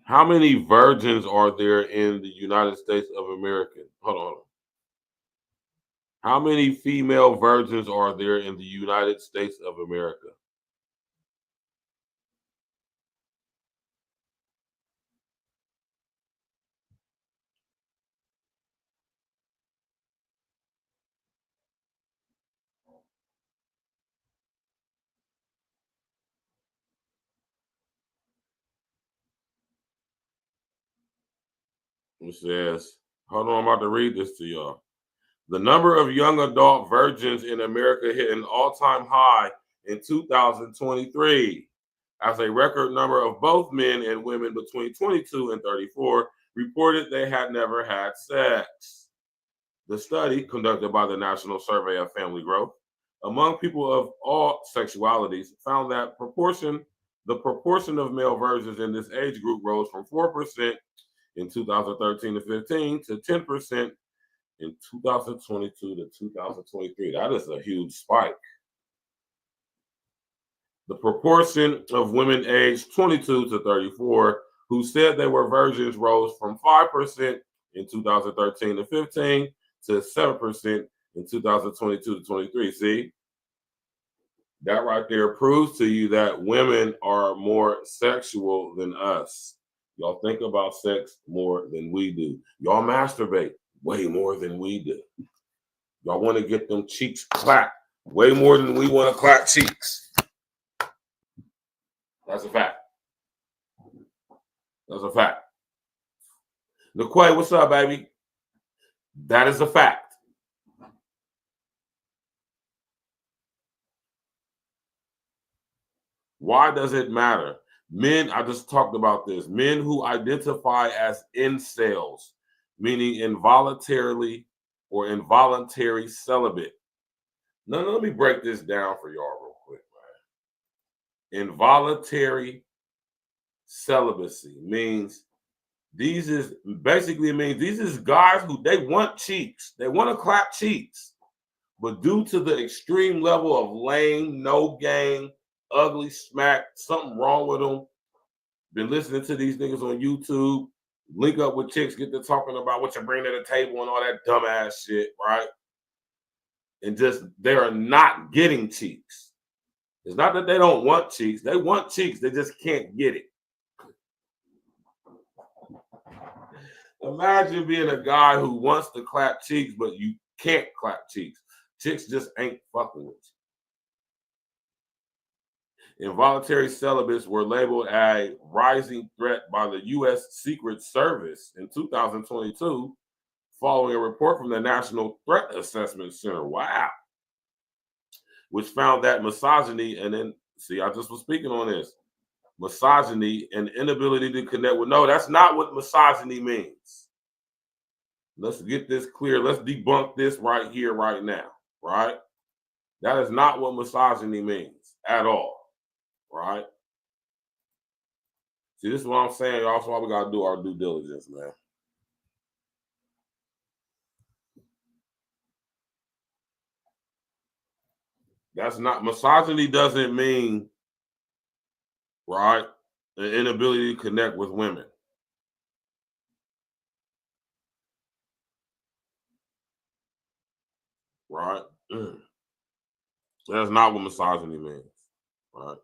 How many virgins are there in the United States of America? Hold on. How many female virgins are there in the United States of America? It says, hold on, I'm about to read this to y'all. The number of young adult virgins in America hit an all-time high in 2023, as a record number of both men and women between 22 and 34 reported they had never had sex. The study, conducted by the National Survey of Family Growth, among people of all sexualities, found that the proportion of male virgins in this age group rose from 4% in 2013 to 15 to 10% in 2022 to 2023. That is a huge spike. The proportion of women aged 22 to 34 who said they were virgins rose from 5% in 2013 to 15 to 7% in 2022 to 23. See? That right there proves to you that women are more sexual than us. Y'all think about sex more than we do. Y'all masturbate way more than we do. Y'all want to get them cheeks clapped way more than we want to clap cheeks. That's a fact. That's a fact. LaQuay, what's up, baby? That is a fact. Why does it matter? Men, I just talked about this. Men who identify as incels, meaning involuntarily or involuntary celibate. Now, let me break this down for y'all real quick, man. Involuntary celibacy means these is guys who they want cheeks. They want to clap cheeks. But due to the extreme level of lame, no game, ugly smack, something wrong with them, been listening to these niggas on YouTube, link up with chicks, get to talking about what you bring to the table and all that dumbass shit, right? And just, they are not getting cheeks. It's not that they don't want cheeks. They want cheeks. They just can't get it. Imagine being a guy who wants to clap cheeks, but you can't clap cheeks. Chicks just ain't fucking with you. Involuntary celibates were labeled a rising threat by the U.S. Secret Service in 2022, following a report from the National Threat Assessment Center. Wow. Which found that misogyny and then, see, I just was speaking on this. Misogyny and inability to connect with, no, that's not what misogyny means. Let's get this clear. Let's debunk this right here, right now, right? That is not what misogyny means at all, right? See, this is what I'm saying, y'all. That's why we gotta do our due diligence, man. That's not misogyny. Doesn't mean, right, an inability to connect with women. Right? That's not what misogyny means. Right?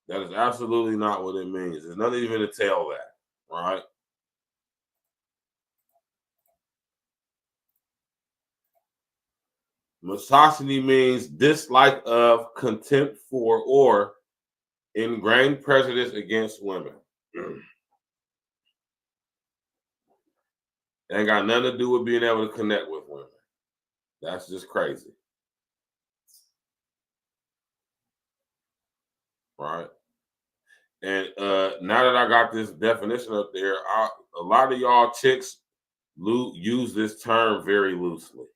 That is absolutely not what it means. There's nothing even to tell that. Right? Misogyny means dislike of, contempt for, or ingrained prejudice against women. Ain't got nothing to do with being able to connect with women. That's just crazy. Right? And now that I got this definition up there, a lot of y'all chicks use this term very loosely.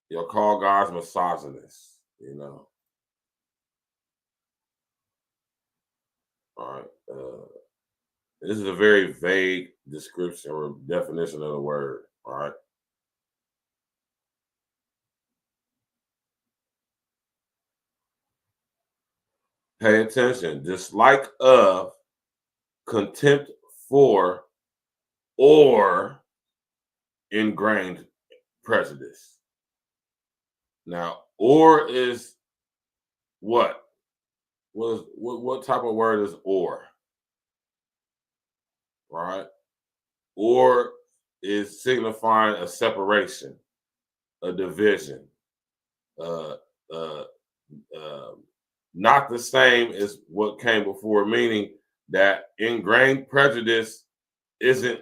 You'll call guys misogynists, you know. All right. This is a very vague description or definition of the word. All right. Pay attention. Dislike of, contempt for, or ingrained prejudice. Now, or is what? What type of word is or? Right? Or is signifying a separation, a division, not the same as what came before, meaning that ingrained prejudice isn't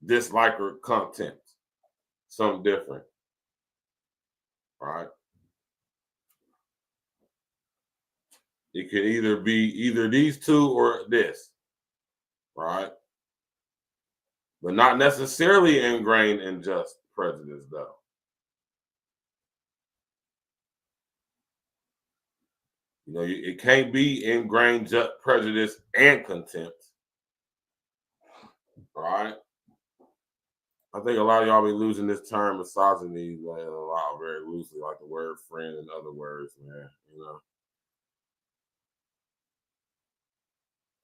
dislike or contempt, something different, right? It could either be either these two or this, right? But not necessarily ingrained in just prejudice, though. You know, it can't be ingrained just prejudice and contempt, right? I think a lot of y'all be losing this term misogyny a lot very loosely, like the word friend and other words, man. You know.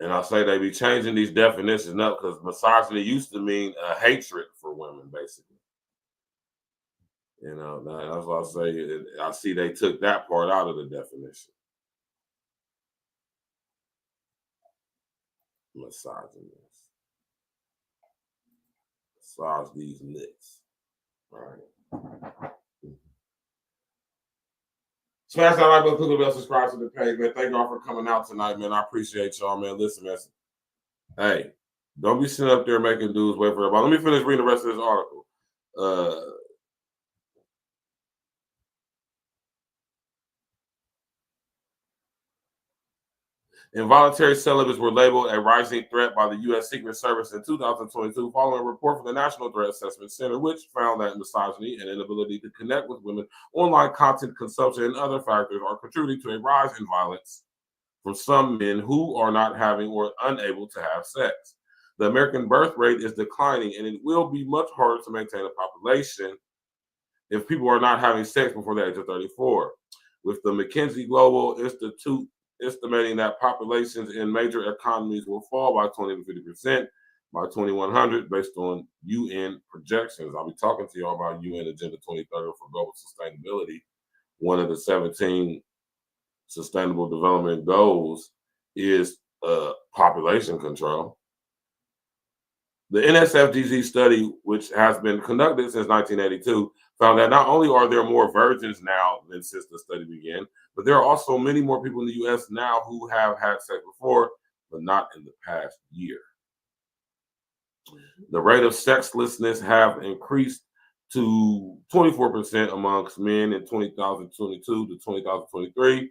And I say they be changing these definitions up because misogyny used to mean a hatred for women, basically. You know, that's why I say I see they took that part out of the definition. Misogynist. Massage these nuts. All right. Smash that like button, click the bell, subscribe to the page, man. Thank y'all for coming out tonight, man. I appreciate y'all, man. Listen, man. Hey, don't be sitting up there making dudes wait for everybody. Let me finish reading the rest of this article. Involuntary celibates were labeled a rising threat by the U.S. Secret Service in 2022 following a report from the National Threat Assessment Center, which found that misogyny and inability to connect with women, online content consumption, and other factors are contributing to a rise in violence from some men who are not having or unable to have sex. The American birth rate is declining, and it will be much harder to maintain a population if people are not having sex before the age of 34. With the McKinsey Global Institute estimating that populations in major economies will fall by 20 to 50% by 2100 based on UN projections. I'll be talking to y'all about UN Agenda 2030 for Global Sustainability. One of the 17 Sustainable Development Goals is population control. The NSFDG study, which has been conducted since 1982, found that not only are there more virgins now than since the study began, but there are also many more people in the U.S. now who have had sex before, but not in the past year. The rate of sexlessness have increased to 24% amongst men in 2022 to 2023,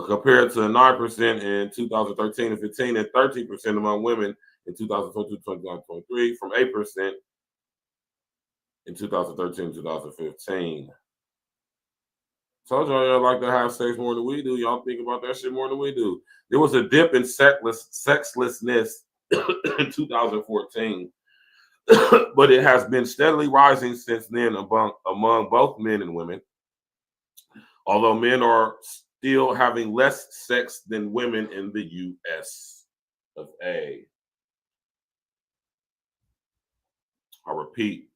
compared to 9% in 2013 and 15, and 13% among women in 2022 to 2023, from 8% in 2013 to 2015. Told y'all like to have sex more than we do. Y'all think about that shit more than we do. There was a dip in sexlessness in 2014, but it has been steadily rising since then among both men and women. Although men are still having less sex than women in the U.S. of A. I repeat,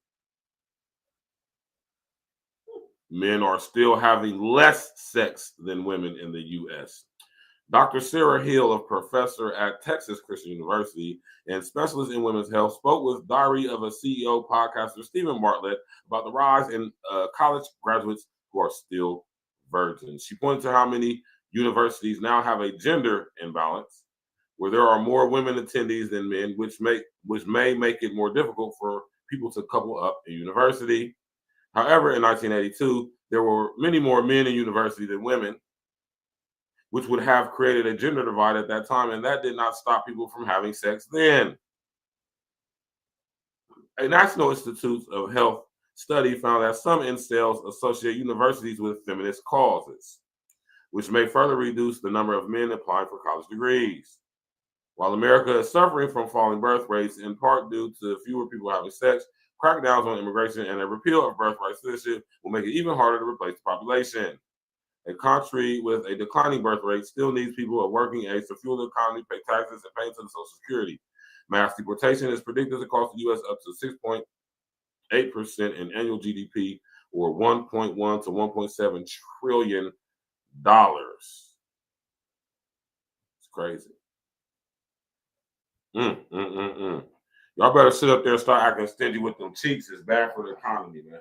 men are still having less sex than women in the U.S. Dr. Sarah Hill, a professor at Texas Christian University and specialist in women's health, spoke with Diary of a CEO podcaster Stephen Bartlett about the rise in college graduates who are still virgins. She pointed to how many universities now have a gender imbalance, where there are more women attendees than men, which may make it more difficult for people to couple up in university. However, in 1982, there were many more men in university than women, which would have created a gender divide at that time, and that did not stop people from having sex then. A National Institute of Health study found that some incels associate universities with feminist causes, which may further reduce the number of men applying for college degrees. While America is suffering from falling birth rates, in part due to fewer people having sex, crackdowns on immigration and a repeal of birthright citizenship will make it even harder to replace the population. A country with a declining birth rate still needs people of working age to fuel the economy, pay taxes, and pay into the Social Security. Mass deportation is predicted to cost the U.S. up to 6.8% in annual GDP, or $1.1 to $1.7 trillion. It's crazy. Y'all better sit up there and start acting stingy with them cheeks. It's bad for the economy, man.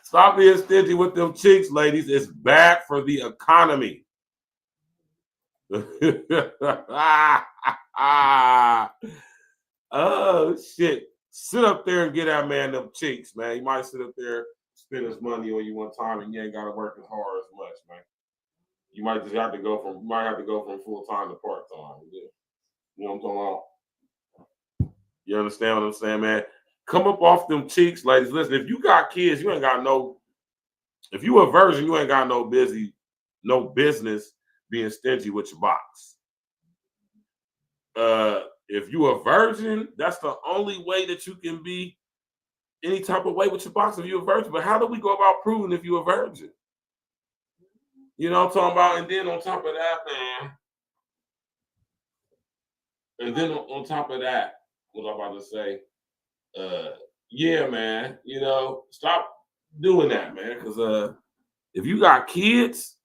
Stop being stingy with them cheeks, ladies. It's bad for the economy. Oh, shit. Sit up there and get that man them cheeks, man. You might sit up there, spend his money on you one time, and you ain't got to work as hard as much, man. You might just have to go from full time to part time. Yeah. You know what I'm talking about? You understand what I'm saying, man? Come up off them cheeks, ladies. Listen, if you got kids, you ain't got no. If you a virgin, you ain't got no business being stingy with your box. If you a virgin, that's the only way that you can be any type of way with your box if you're a virgin. But how do we go about proving if you're a virgin? You know what I'm talking about? And then on top of that, man. And then on top of that, what I'm about to say, yeah, man, you know, stop doing that, man. Because if you got kids,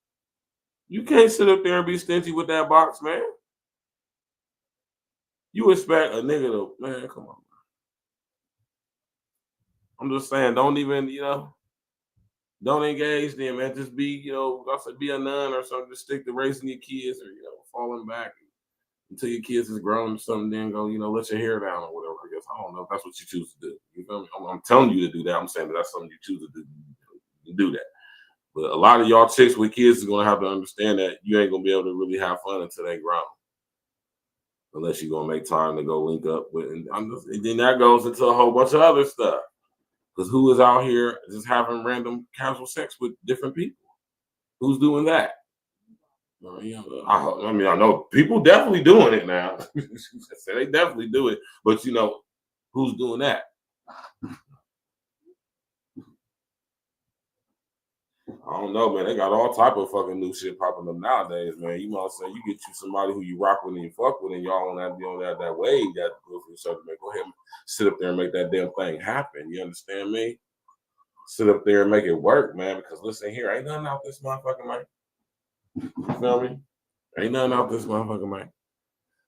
you can't sit up there and be stingy with that box, man. You expect a nigga to, man, come on. I'm just saying, don't even, you know, don't engage them, man. Just be, you know, I said, be a nun or something. Just stick to raising your kids or, you know, falling back until your kids is grown or something. Then go, you know, let your hair down or whatever. I guess I don't know if that's what you choose to do. You feel me? I'm telling you to do that. I'm saying that that's something you choose to do. You can do that. But a lot of y'all chicks with kids is gonna have to understand that you ain't gonna be able to really have fun until they grown, unless you're gonna make time to go link up with. And then that goes into a whole bunch of other stuff. Because who is out here just having random casual sex with different people? Who's doing that? I mean, I know people definitely doing it now. They definitely do it, but you know, who's doing that? I don't know, man. They got all type of fucking new shit popping up nowadays, man. You know what I'm saying? You get you somebody who you rock with and you fuck with, and y'all on that wave that goes for each other, man. Go ahead and sit up there and make that damn thing happen. You understand me? Sit up there and make it work, man. Because listen here, ain't nothing out this motherfucker, man. You feel me? Ain't nothing out this motherfucker, man.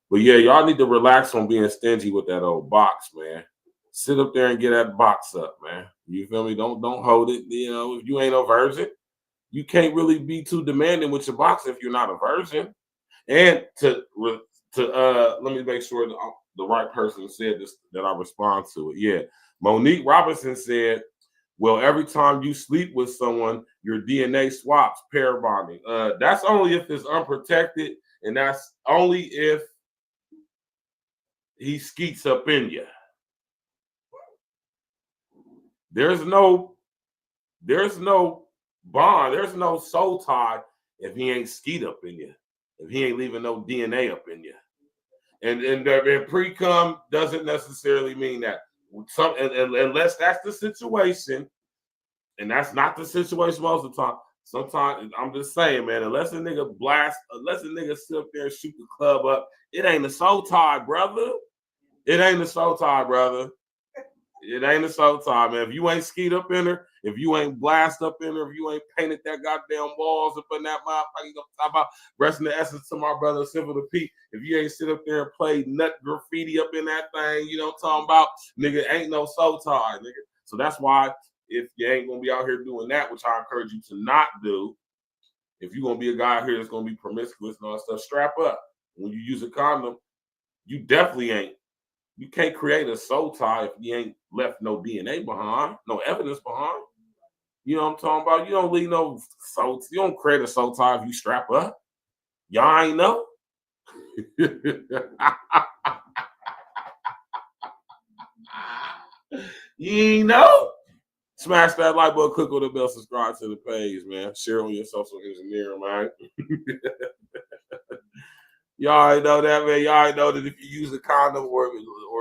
But yeah, y'all need to relax on being stingy with that old box, man. Sit up there and get that box up, man. You feel me? Don't hold it. You know, if you ain't no virgin, you can't really be too demanding with your box if you're not a virgin. And to let me make sure the right person said this, that I respond to it. Yeah, Monique Robinson said, well, every time you sleep with someone, your DNA swaps, pair bonding. That's only if it's unprotected, and that's only if he skeets up in you. There's no bond. There's no soul tie if he ain't skeet up in you. If he ain't leaving no DNA up in you. And pre-cum doesn't necessarily mean that. Unless that's the situation, and that's not the situation most of the time. Sometimes I'm just saying, man, unless a nigga sit up there and shoot the club up, it ain't a soul tie, brother. It ain't a soul tie, brother. It ain't a soul tie, man. If you ain't skeet up in her, if you ain't blast up in her, if you ain't painted that goddamn walls up in that motherfucker, you know what I'm talking about? Resting the essence to my brother Simple to Pete. If you ain't sit up there and play nut graffiti up in that thing, you know what I'm talking about? Nigga, ain't no soul tie, nigga. So that's why if you ain't gonna be out here doing that, which I encourage you to not do, if you're gonna be a guy out here that's gonna be promiscuous and all that stuff, strap up. When you use a condom, you definitely ain't. You can't create a soul tie if you ain't left no DNA behind, no evidence behind. You know what I'm talking about? You don't leave no soul. You don't create a soul tie if you strap up. Y'all ain't know. You ain't know. Smash that like button, click on the bell, subscribe to the page, man. Share on your social engineering, man. Y'all already know that, man. Y'all already know that if you use a condom or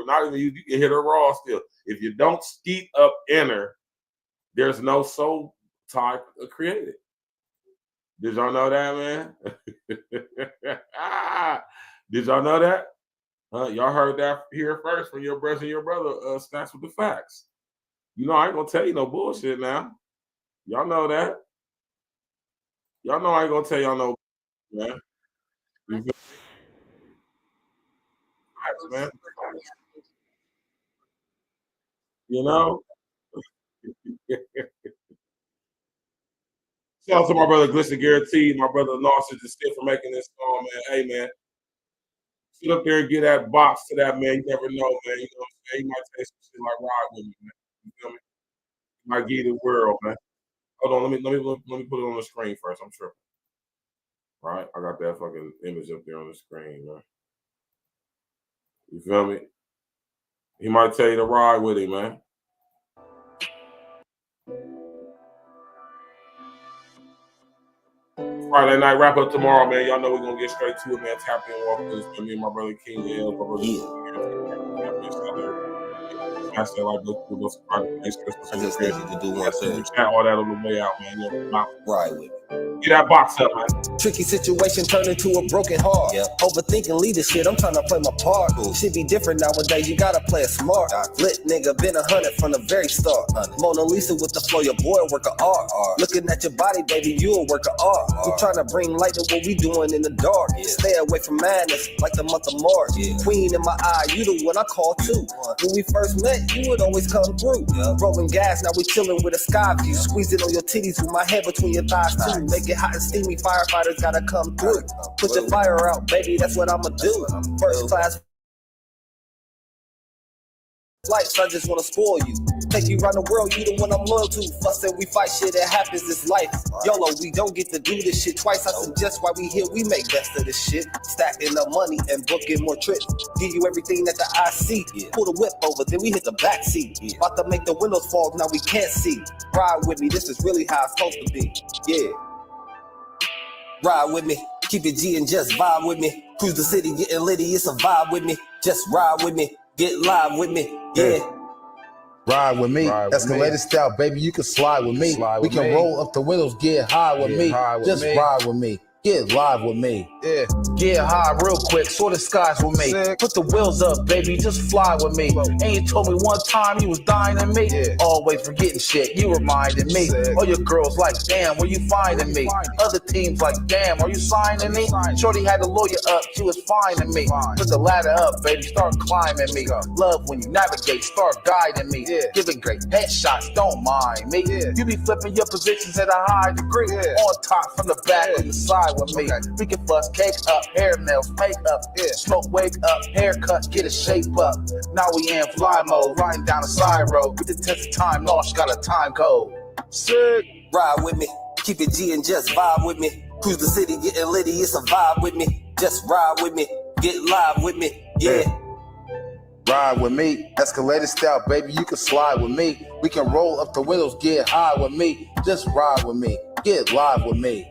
not even you can hit her raw still. If you don't skeet up in her, there's no soul tie created. Did y'all know that, man? Did y'all know that? Y'all heard that here first from your brother and your brother, Stacks with the Facts. You know, I ain't gonna tell you no bullshit now. Y'all know that. Y'all know I ain't gonna tell y'all no, man. Man. You know? Shout out to my brother Glisten Guaranteed, my brother Narcissus is still for making this song, man. Hey, man. Sit up there and get that box to that, man. You never know, man. You know what I'm saying? You might take some shit like Ride with me, man. You feel me? You might give you the world, man. Hold on, let me put it on the screen first. I'm tripping. All right, I got that fucking image up there on the screen, man. You feel me? He might tell you to ride with him, man. Friday night wrap up tomorrow, man. Y'all know we're gonna get straight to it, man. Tap in, walk with us. Me and my brother King Yall, my brother. I said like I just need you to do one thing. All that on the way out, man. Right with me. Get that box up, man. Tricky situation turned into a broken heart. Overthinking leadership, I'm trying to play my part. Should be different nowadays, you gotta play it smart. Lit nigga, been 100 from the very start. Mona Lisa with the flow, your boy work of art. Looking at your body, baby, you a work of art. We trying to bring light to what we doing in the dark. Stay away from madness, like the month of March. Queen in my eye, you the one I call too. When we first met, you would always come through. Rolling gas, now we chilling with a sky view. Squeezing on your titties with my head between your thighs too. Make it hot and steamy, firefighters gotta come through. Put the fire out, baby, that's what I'ma do. First class flights, I just wanna spoil you. Take you around the world, you the one I'm loyal to. Fussin', we fight shit, it happens, it's life. YOLO, we don't get to do this shit twice. I suggest while we here, we make best of this shit. Stacking up money and booking more trips. Give you everything that the eye see. Pull the whip over, then we hit the back seat. About to make the windows fall, now we can't see. Ride with me, this is really how it's supposed to be. Yeah. Ride with me, keep it G and just vibe with me. Cruise the city, getting litty, it's a vibe with me. Just ride with me, get live with me, yeah. Ride with me, escalated style, baby, you can slide with me. We can roll up the windows, get high with me. Just ride with me, get live with me. Yeah, get high real quick, soar the skies with me. Put the wheels up, baby, just fly with me. And you told me one time you was dying in me. Always forgetting shit, you reminded me. All your girls like, damn, where you finding me? Other teams like, damn, are you signing me? Shorty had the lawyer up, she was finding me. Put the ladder up, baby, start climbing me. Love when you navigate, start guiding me. Giving great headshots, don't mind me. You be flipping your positions at a high degree. On top, from the back, on the side with me. We can bust cake up, hair nails, makeup, smoke, wake up, haircut, get a shape up. Now we in fly mode, riding down the side road. With the test of time, lost, got a time code. Sick. Ride with me, keep it G and just vibe with me. Cruise the city, getting litty, it's a vibe with me. Just ride with me, get live with me, yeah. Ride with me, escalated style, baby, you can slide with me. We can roll up the windows, get high with me. Just ride with me, get live with me.